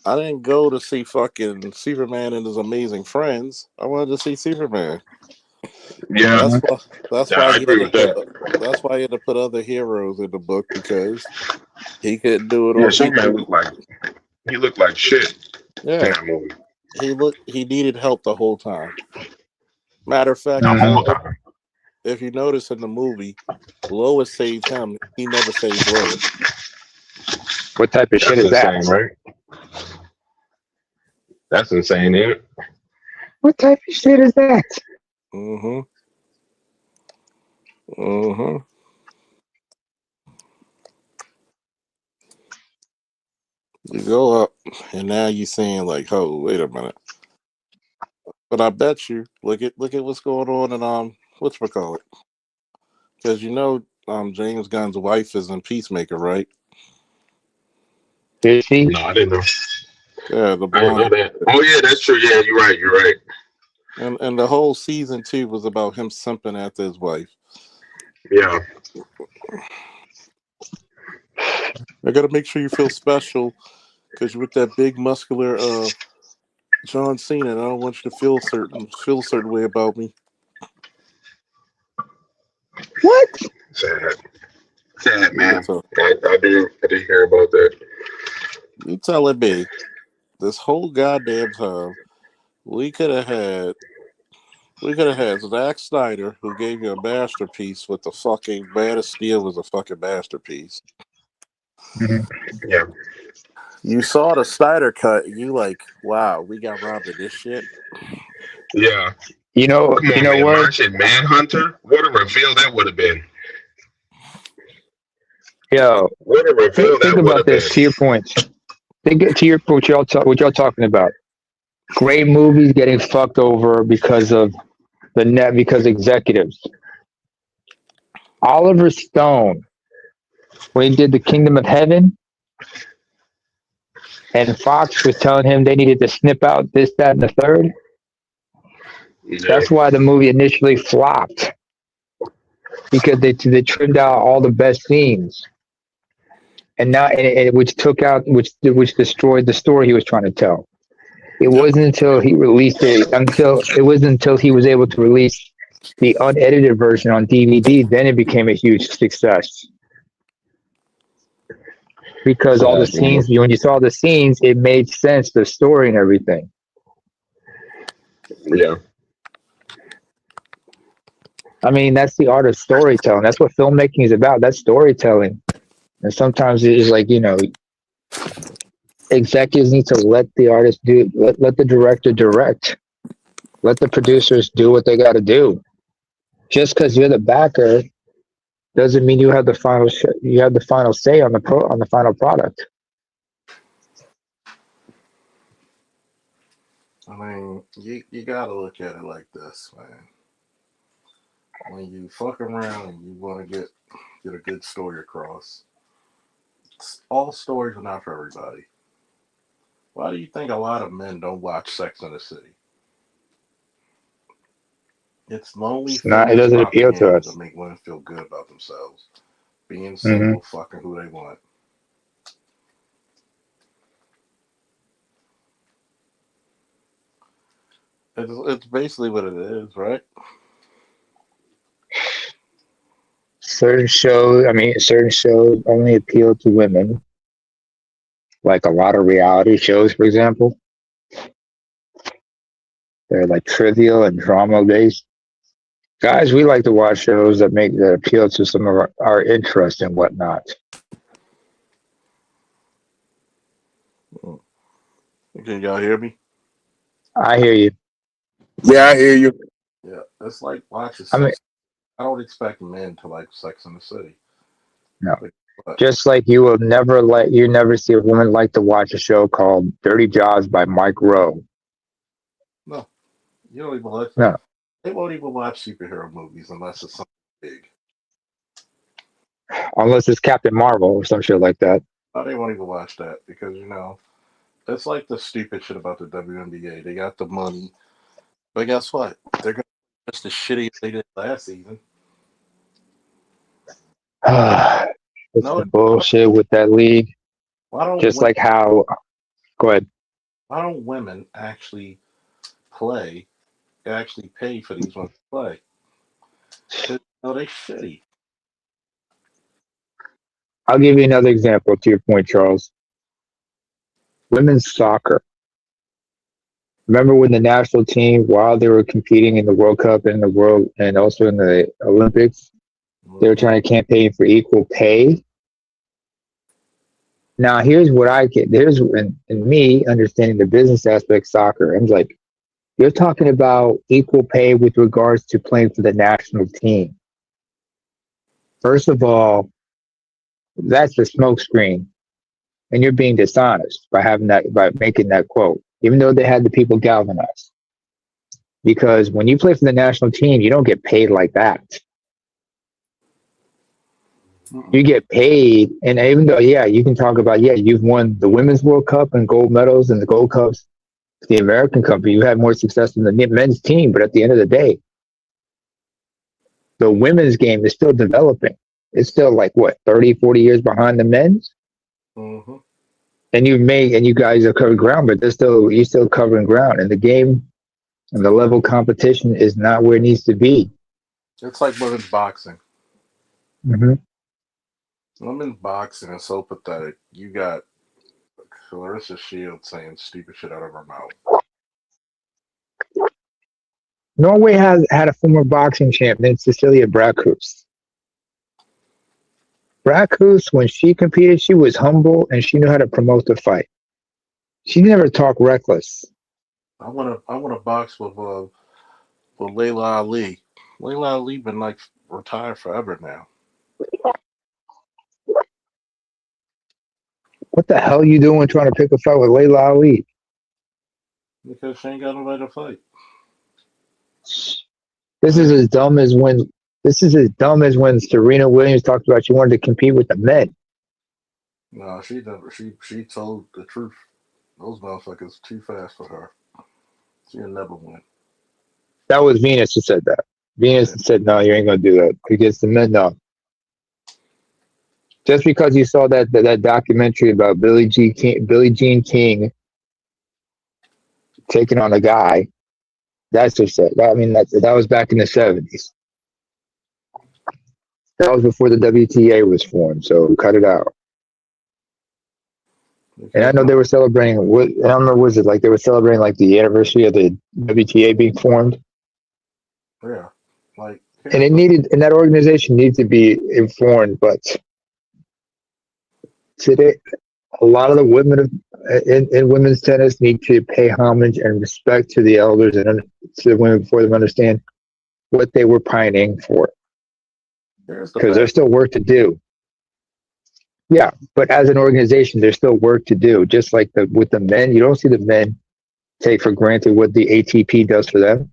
I didn't go to see fucking Superman and his amazing friends. I wanted to see Superman. Yeah, that's why I agree with that. That's why he had to put other heroes in the book because he couldn't do it. Yeah, Superman looked like shit. Yeah, in that movie. He needed help the whole time. Matter of fact, The whole time. if you notice in the movie, Lois saved him. He never saved Lois. What type of shit is insane, that? Right? That's insane, isn't it? What type of shit is that? Mm-hmm. Mm-hmm. You go up, and now you're saying like, "Oh, wait a minute." But I bet you, look at what's going on in whatchamacallit, because James Gunn's wife is in Peacemaker, right? Is she? No, I didn't know. Yeah, the I didn't know blonde. that. Oh yeah, that's true. Yeah, you're right. You're right. And the whole season 2 was about him simping after his wife. Yeah. I gotta make sure you feel special because you're with that big muscular John Cena, and I don't want you to feel a certain way about me. What? Sad. Sad, You man. tell, I did hear about that. you telling me this whole goddamn time we could have had Zack Snyder, who gave you a masterpiece with the fucking Man of Steel was a fucking masterpiece. Yeah. You saw the Snyder cut, and you like, wow, we got robbed of this shit. Yeah. You know, Come you on, know man. what? Watching Manhunter. What a reveal that would have been. Yo, What a reveal think that would about have this. been. To your point. Think to your what y'all talking about. Great movies getting fucked over because of because executives. Oliver Stone, when he did The Kingdom of Heaven, and Fox was telling him they needed to snip out this, that, and the third. Yeah. That's why the movie initially flopped because they trimmed out all the best scenes, and now which took out which destroyed the story he was trying to tell. It Yep. wasn't until he released it wasn't until he was able to release the unedited version on DVD, then it became a huge success. Because all the Sad, man. scenes, when you saw the scenes, it made sense, the story and everything. Yeah. I mean, that's the art of storytelling. That's what filmmaking is about. That's storytelling. And sometimes it's like, executives need to let the artist let the director direct. Let the producers do what they got to do. Just because you're the backer doesn't mean you have the final say on the final product. I mean, you gotta look at it like this, man. When you fuck around and you want to get a good story across, all stories are not for everybody. Why do you think a lot of men don't watch Sex in the City? It's lonely It's not. It feminist doesn't appeal to propaganda to us. make women feel good about themselves, being Hmm. single, fucking who they want. It's basically what it is, right? Certain shows only appeal to women, like a lot of reality shows, for example. They're like trivial and drama based. Guys, we like to watch shows that appeal to some of our interests and whatnot. Mm. Can y'all hear me? I hear you. Yeah, I hear you. Yeah, it's like watching I mean, Sex. I don't expect men to like Sex in the City. no. But, but Just like you never see a woman like to watch a show called Dirty Jobs by Mike Rowe. no, you don't even watch. No, They won't even watch superhero movies unless it's something big. unless it's Captain Marvel or some shit like that. No, they won't even watch that because it's like the stupid shit about the WNBA. They got the money, but guess what? They're gonna just as shitty as they did last season. It's No, the bullshit with that league. why don't Just women, like how, go ahead. why don't women play? Actually pay for these women to play because they shitty. I'll give you another example to your point, Charles. Women's soccer. Remember when the national team, while they were competing in the World Cup and the World and also in the Olympics, they were Mm-hmm. trying to campaign for equal pay. Now, here's what I get. In me understanding the business aspect of soccer. I'm like, You're talking about equal pay with regards to playing for the national team. First of all, that's a smokescreen, and you're being dishonest by having that, by making that quote, even though they had the people galvanized. Because when you play for the national team, you don't get paid like that. You get paid, and even though, yeah, you can talk about, yeah, you've won the Women's World Cup and gold medals and the Gold Cups, the American company, you had more success than the men's team, but at the end of the day, the women's game is still developing. It's still like, what, 30, 40 years behind the men's? Mm-hmm. And you guys have covered ground, but you're still covering ground. And the game and the level of competition is not where it needs to be. It's like women's boxing. Mm-hmm. Women's boxing is so pathetic. You got Clarissa Shields saying stupid shit out of her mouth. Norway has had a former boxing champion, Cecilia Brækhus. Brækhus, when she competed, she was humble and she knew how to promote the fight. She never talked reckless. I wanna box with Layla Ali. Layla Ali been like retired forever now. What the hell are you doing trying to pick a fight with Layla Ali? Because she ain't got nobody to fight. This is as dumb as when Serena Williams talked about she wanted to compete with the men. No, she never. She told the truth. Those motherfuckers too fast for her. She'll never win. That was Venus who said that. Venus Yeah. said, "No, you ain't gonna do that against the men." No, just because you saw that documentary about Billie Jean King taking on a guy, that's just it. I mean, that was back in the 70s. That was before the WTA was formed. So cut it out. And I Because know they were celebrating. I don't know. Was it like they were celebrating like the anniversary of the WTA being formed? yeah, like And that organization needs to be informed. But today, a lot of the women in women's tennis need to pay homage and respect to the elders and to the women before them understand what they were pining for, here's the because bad. there's still work to do. Yeah, but as an organization, there's still work to do. Just like with the men, you don't see the men take for granted what the ATP does for them.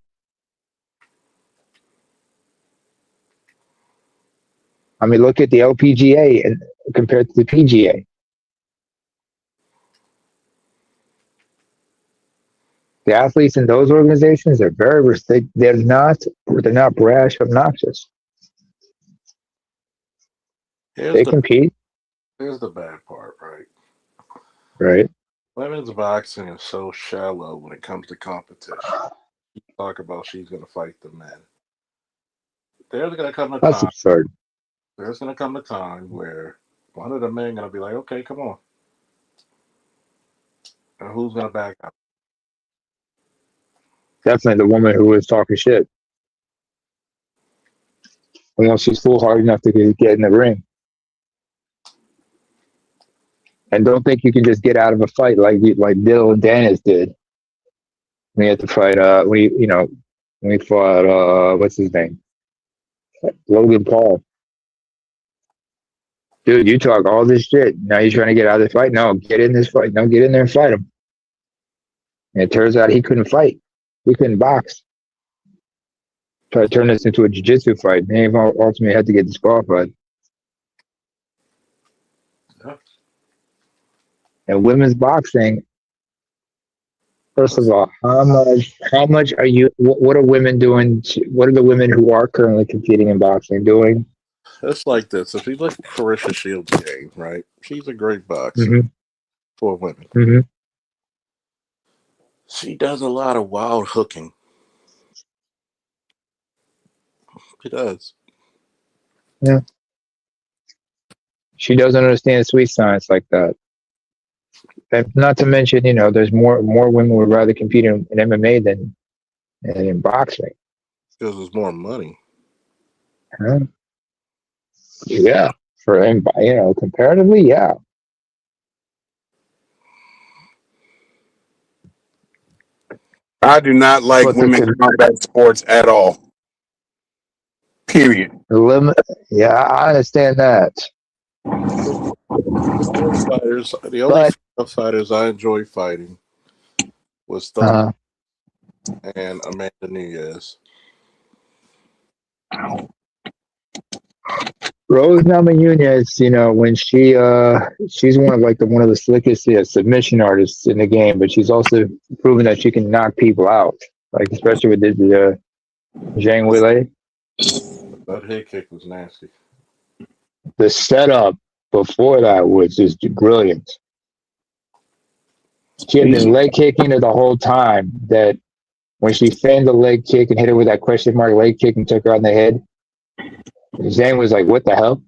I mean, look at the LPGA and compared to the PGA. The athletes in those organizations are they're not brash, obnoxious. Here's They the compete, here's the bad part, right? right? Women's boxing is so shallow when it comes to competition. You talk about she's gonna fight the men. There's gonna come a That's time. absurd. There's gonna come a time where one of the men gonna be like, okay, come on, and who's gonna back up? Definitely the woman who was talking shit. Unless she's foolhardy enough to get in the ring. And don't think you can just get out of a fight like Dylan Dennis did. We had to fight. We fought. What's his name? Logan Paul. Dude, you talk all this shit. Now you're trying to get out of the fight. No, get in this fight. No, get in there and fight him. And it turns out he couldn't fight. He couldn't box. Try to turn this into a jiu-jitsu fight. And he ultimately had to get disqualified. Yeah. And women's boxing. First of all, how much are you? What are women doing? What are the women who are currently competing in boxing doing? It's like this. If you look at Clarissa Shields' game, right? She's a great boxer Mm-hmm. for women. Mm-hmm. She does a lot of wild hooking. She does. Yeah. She doesn't understand sweet science like that. And not to mention, there's more women would rather compete in MMA than in boxing. Because there's more money. Huh? Yeah, for him, comparatively, yeah. I do not like But women combat sports at all. Period. the limit, yeah, I understand that. The only But female fighters I enjoy fighting was Thunder uh, and Amanda Nunes. Rose Namajunas, when she's one of the slickest submission artists in the game, but she's also proven that she can knock people out, like especially with the Zhang Weili. That head kick was nasty. The setup before that was just brilliant. She had been leg kicking her the whole time. That when she fanned the leg kick and hit her with that question mark leg kick and took her on the head, Zhang was like, "What the hell?"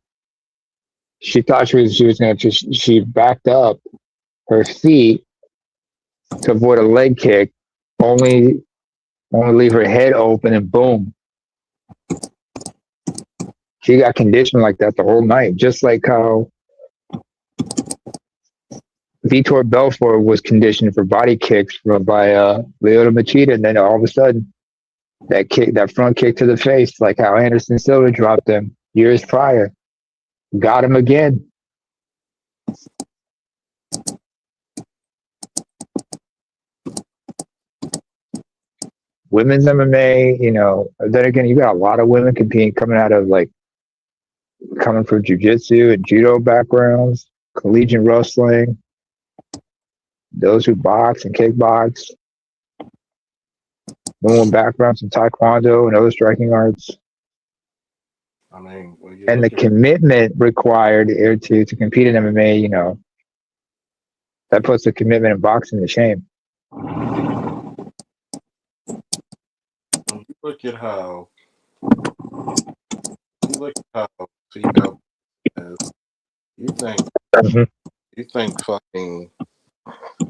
She thought she was going to. She backed up her feet to avoid a leg kick, only leave her head open, and boom, she got conditioned like that the whole night, just like how Vitor Belfort was conditioned for body kicks by Lyoto Machida, and then all of a sudden that front kick to the face, like how Anderson Silva dropped him years prior, got him again. Women's MMA, then again, you got a lot of women competing coming from jiu-jitsu and judo backgrounds, collegiate wrestling, those who box and kickbox, women backgrounds in taekwondo and other striking arts. I mean, and the commitment required to compete in MMA, that puts the commitment in boxing to shame. When you look at how female is, you think fucking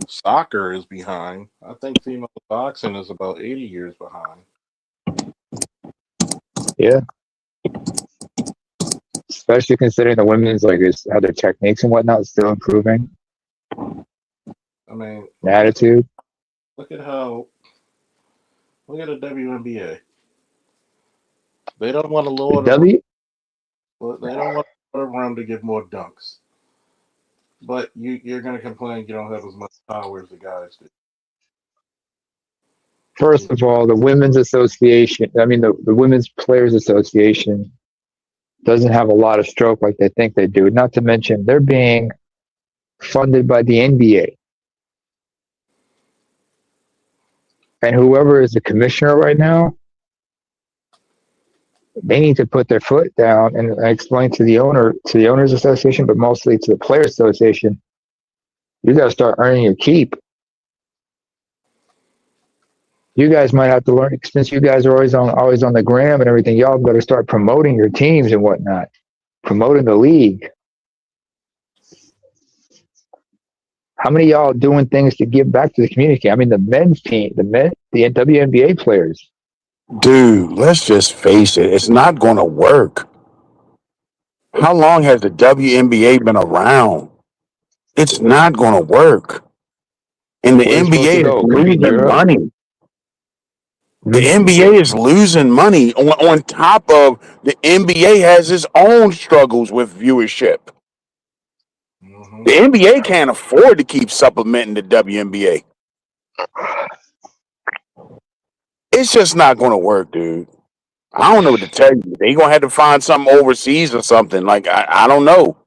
soccer is behind. I think female boxing is about 80 years behind. Yeah. Especially considering the women's how their techniques and whatnot is still improving. I mean, attitude. Look at the WNBA. They don't want to lower the rim. They don't want to lower the rim to give more dunks. But you're going to complain you don't have as much power as the guys do. First of all, the Women's Association, the Women's Players Association doesn't have a lot of stroke like they think they do. Not to mention, they're being funded by the NBA. And whoever is the commissioner right now, they need to put their foot down and explain to the owners association, but mostly to the players association, you got to start earning your keep. You guys might have to learn, since you guys are always on the gram and everything. Y'all better start promoting your teams and whatnot, promoting the league. How many of y'all doing things to give back to the community? The men's team, the WNBA players. Dude, let's just face it. It's not going to work. How long has the WNBA been around? It's not going to work. And the NBA is losing money. The NBA is losing money on top of the NBA has its own struggles with viewership. The NBA can't afford to keep supplementing the WNBA. It's just not going to work, dude. I don't know what to tell you. They going to have to find something overseas or something. I don't know.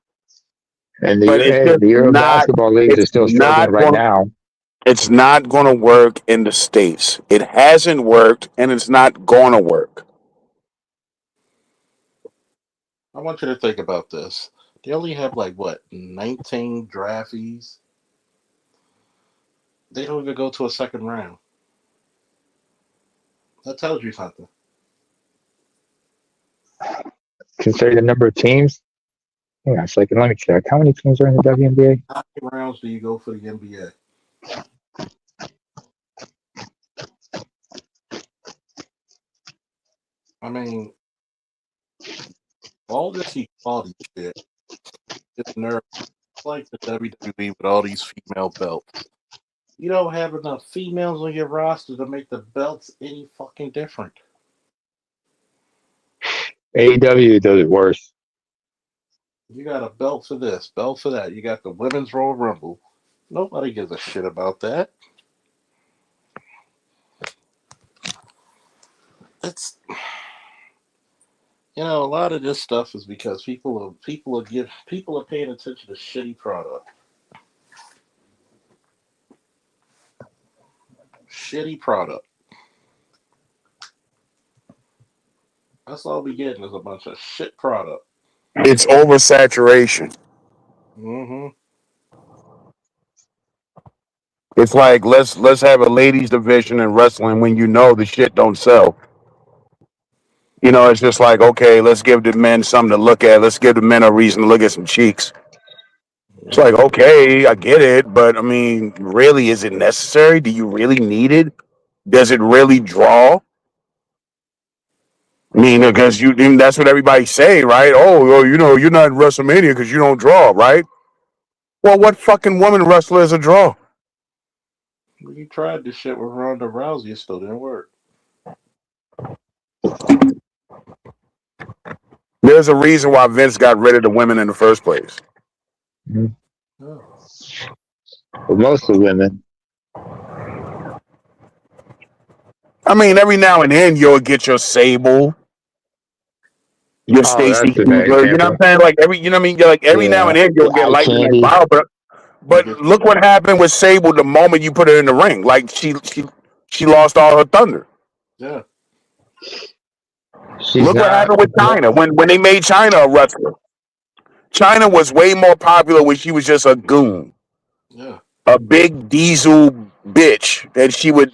And the Euro basketball leagues are still struggling right now. It's not going to work in the States. It hasn't worked, and it's not going to work. I want you to think about this. They only have 19 draftees. They don't even go to a second round. That tells you something. Considering the number of teams, yeah, it's let me check. How many teams are in the WNBA? How many rounds do you go for the NBA? All this equality shit is nerve. Like the WWE with all these female belts. You don't have enough females on your roster to make the belts any fucking different. AEW does it worse. You got a belt for this, belt for that. You got the women's Royal Rumble. Nobody gives a shit about that. It's a lot of this stuff is because people are paying attention to shitty product. Shitty product. That's all we getting is a bunch of shit product. It's oversaturation. Mm-hmm. It's like let's have a ladies division in wrestling when you know the shit don't sell. It's just like, okay, let's give the men something to look at. Let's give the men a reason to look at some cheeks. It's like, Mm-hmm. okay, I get it, but I mean, really, is it necessary? Do you really need it? Does it really draw? I mean, because that's what everybody say, right? Oh, well, you're not in WrestleMania because you don't draw, right? Well, what fucking woman wrestler is a draw? You tried this shit with Ronda Rousey, it still didn't work. There's a reason why Vince got rid of the women in the first place. Mm-hmm. Oh. For most of the women. I mean, every now and then you'll get your Sable, your Oh, Stacy that's a bad Keibler. You know what example. I'm saying? Like you know what I mean? Like every now Yeah. and then you'll The get eye lightning and candy. fire, You but get look what happened with Sable the moment you put her in the ring. Like she lost all her thunder. yeah. She's Look what not. happened with China when they made China a wrestler. China was way more popular when she was just a goon, Yeah. a big diesel bitch that she would,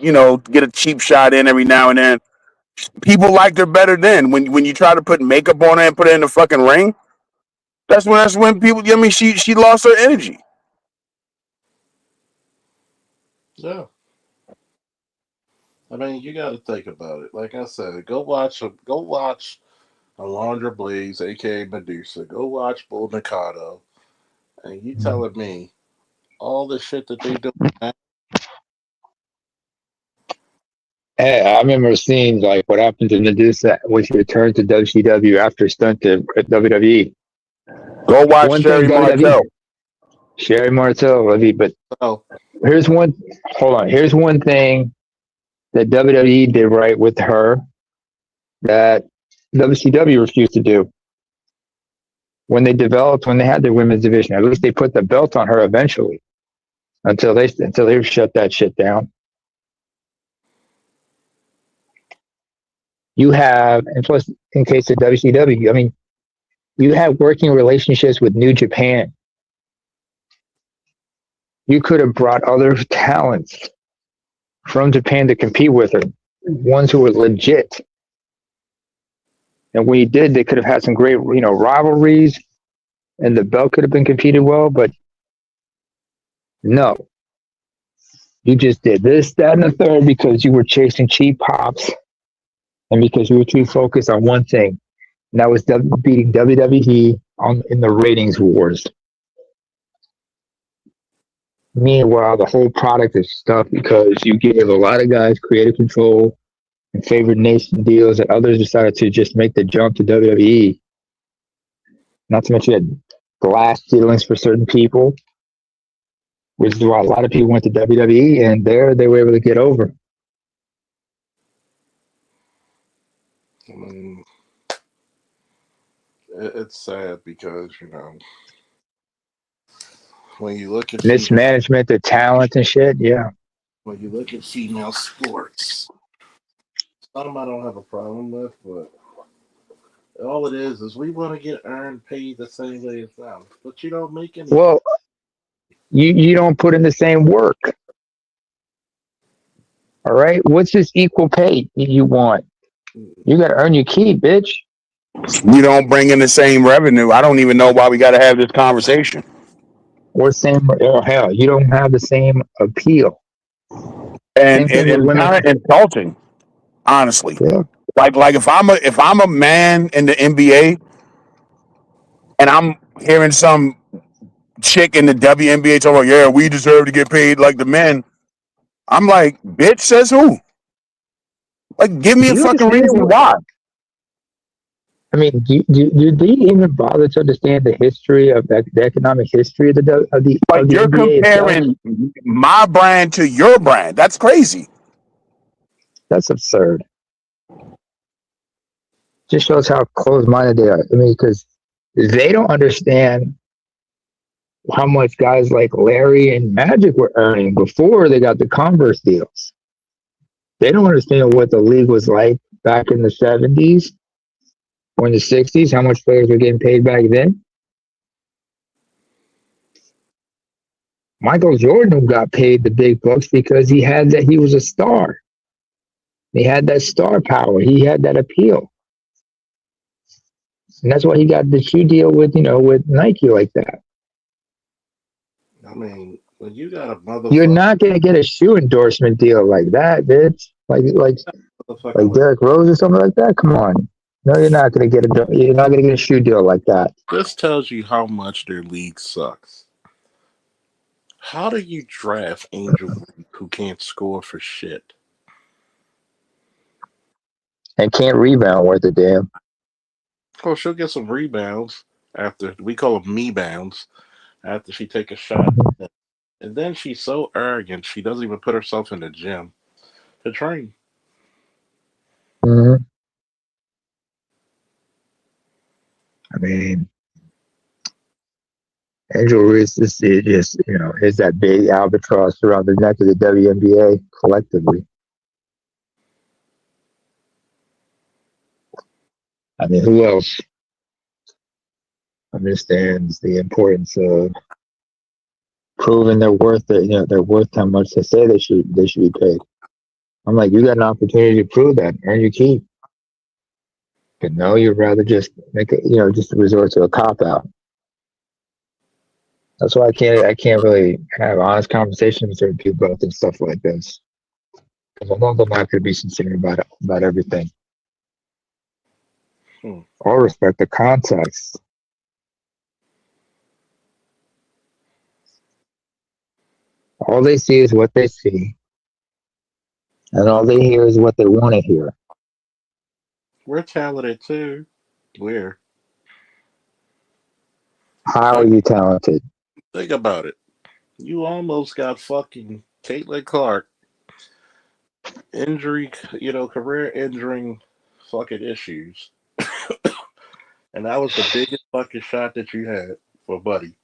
get a cheap shot in every now and then. People liked her better then. When you try to put makeup on her and put her in the fucking ring, that's when people. I mean, she lost her energy. Yeah. I mean, you got to think about it. Like I said, go watch Alondra Blaze, aka Medusa. Go watch Bull Nakano, and you telling me all the shit that they do now? Hey, I remember seeing like what happened to Medusa when she returned to WCW after a stunt at WWE. Go watch One thing Sherry WWE, Martel. Sherry Martel, I mean, but So here's one. Hold on. Here's one thing that WWE did right with her that WCW refused to do when they had their women's division. At least they put the belt on her eventually until they shut that shit down. You have, and plus, in case of WCW, I mean, you have working relationships with New Japan. You could have brought other talents from Japan to compete with her, ones who were legit. And when you did, they could have had some great, rivalries, and the belt could have been competed well. But no, you just did this, that, and the third because you were chasing cheap pops and because you were too focused on one thing, and that was beating WWE in the ratings wars. Meanwhile, the whole product is stuff because you gave a lot of guys creative control and favored nation deals, and others decided to just make the jump to WWE. Not to mention you had glass ceilings for certain people, which is why a lot of people went to WWE, and there they were able to get over. I mean, it's sad because when you look at female Mismanagement, the talent and shit. Yeah. when you look at female sports, some I don't have a problem with, but all it is we want to get earned paid the same way as them, but you don't make any. Well, you don't put in the same work. All right. What's this equal pay you want? You got to earn your keep, bitch. You don't bring in the same revenue. I don't even know why we got to have this conversation. Or same, hell, you don't have the same appeal. And Same thing with it's women. kind of insulting, honestly. Yeah. Like if I'm a man in the NBA and I'm hearing some chick in the WNBA talking about, yeah, we deserve to get paid like the men. I'm like, bitch says who? Like, give me Do a you fucking understand reason what? why. I mean, do they even bother to understand the history of the economic history of Like, the you're NBA itself? comparing my brand to your brand. That's crazy. That's absurd. Just shows how close-minded they are. I mean, because they don't understand how much guys like Larry and Magic were earning before they got the Converse deals. They don't understand what the league was like back in the 70s or in the 60s, how much players were getting paid back then. Michael Jordan got paid the big bucks because he was a star. He had that star power. He had that appeal. And that's why he got the shoe deal with Nike like that. I mean, when you got a You're motherfucker, not gonna get a shoe endorsement deal like that, bitch. Like like Derrick Rose or something like that. Come on. No, you're not gonna get a shoe deal like that. this tells you how much their league sucks. How do you draft Angel Reese who can't score for shit? And can't rebound worth a damn. Oh, she'll get some rebounds after we call them me bounds after she take a shot, and then she's so arrogant she doesn't even put herself in the gym to train. Mm-hmm. I mean, Angel Reese is that big albatross around the neck of the WNBA collectively. I mean, who else understands the importance of proving their worth? They're worth how much they say they should be paid. I'm like, you got an opportunity to prove that, earn your keep. But no, you'd rather just just resort to a cop out. That's why I can't really have honest conversations with certain people about this stuff like this. Because I know they're not going to be sincere about everything Hmm. or respect the context. All they see is what they see, and all they hear is what they want to hear. We're talented too. We're How are like you talented? think about it. You almost got fucking Caitlin Clark injury, career injuring fucking issues, and that was the biggest fucking shot that you had for Buddy.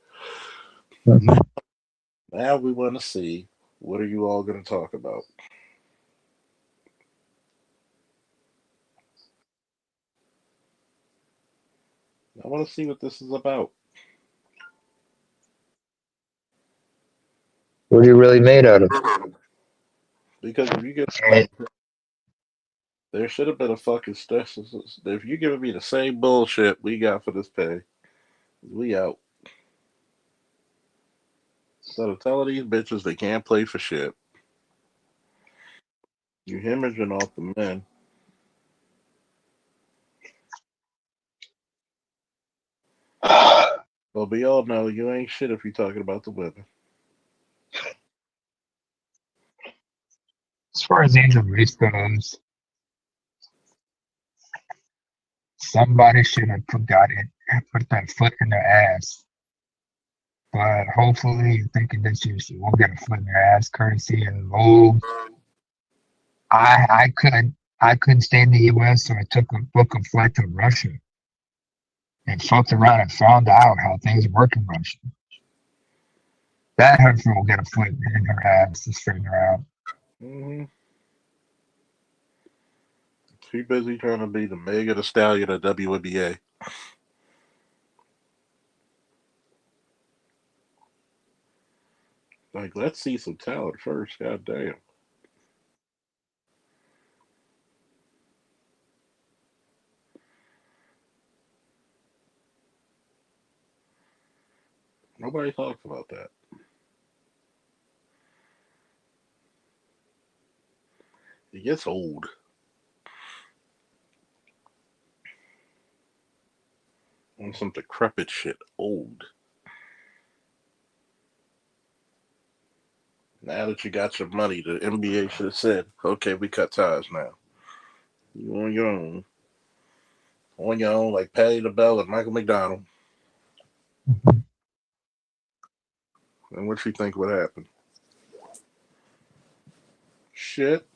Now we want to see what are you all going to talk about. I want to see what this is about What are you really made out of? because if you get there should have been a fucking stress. If you giving me the same bullshit we got for this pay, we out. So to tell these bitches they can't play for shit. You hemorrhaging off the men. Well, we all know you ain't shit if you're talking about the women. As far as Angel Reese goes, somebody should have put that foot in their ass. But hopefully, you're thinking that she won't get a foot in their ass, courtesy of Loeb. I couldn't stay in the U.S., so I book a flight to Russia and fucked around and found out how things work in Russia. That heifer will get a foot in her ass to straighten her out. Mm-hmm. Too busy trying to be the Mega the Stallion of WNBA. Like, let's see some talent first. God damn. Nobody talks about that. It gets old. On some decrepit shit. Old. Now that you got your money, the NBA should have said, "Okay, we cut ties now. You on your own, like Patty LaBelle and Michael McDonald." And what you think would happen? Shit,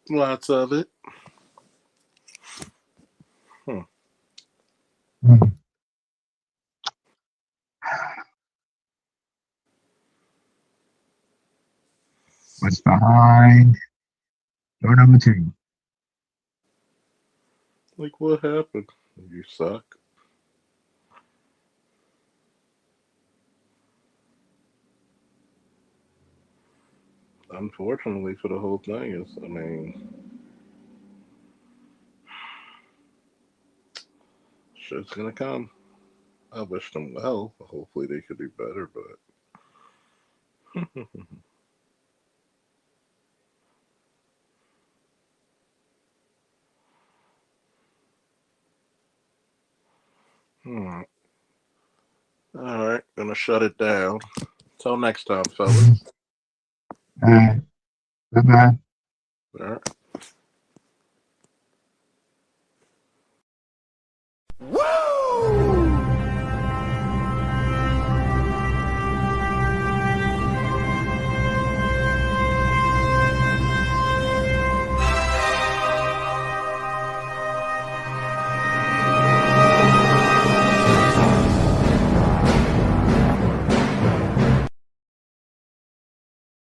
lots of it. Hmm. What's behind door number 2? Like what happened? You suck. Unfortunately for the whole thing is, I mean, shit's gonna come. I wish them well. Hopefully they could do better, but hmm. All right, gonna shut it down. Till next time, fellas. Bye-bye. All right.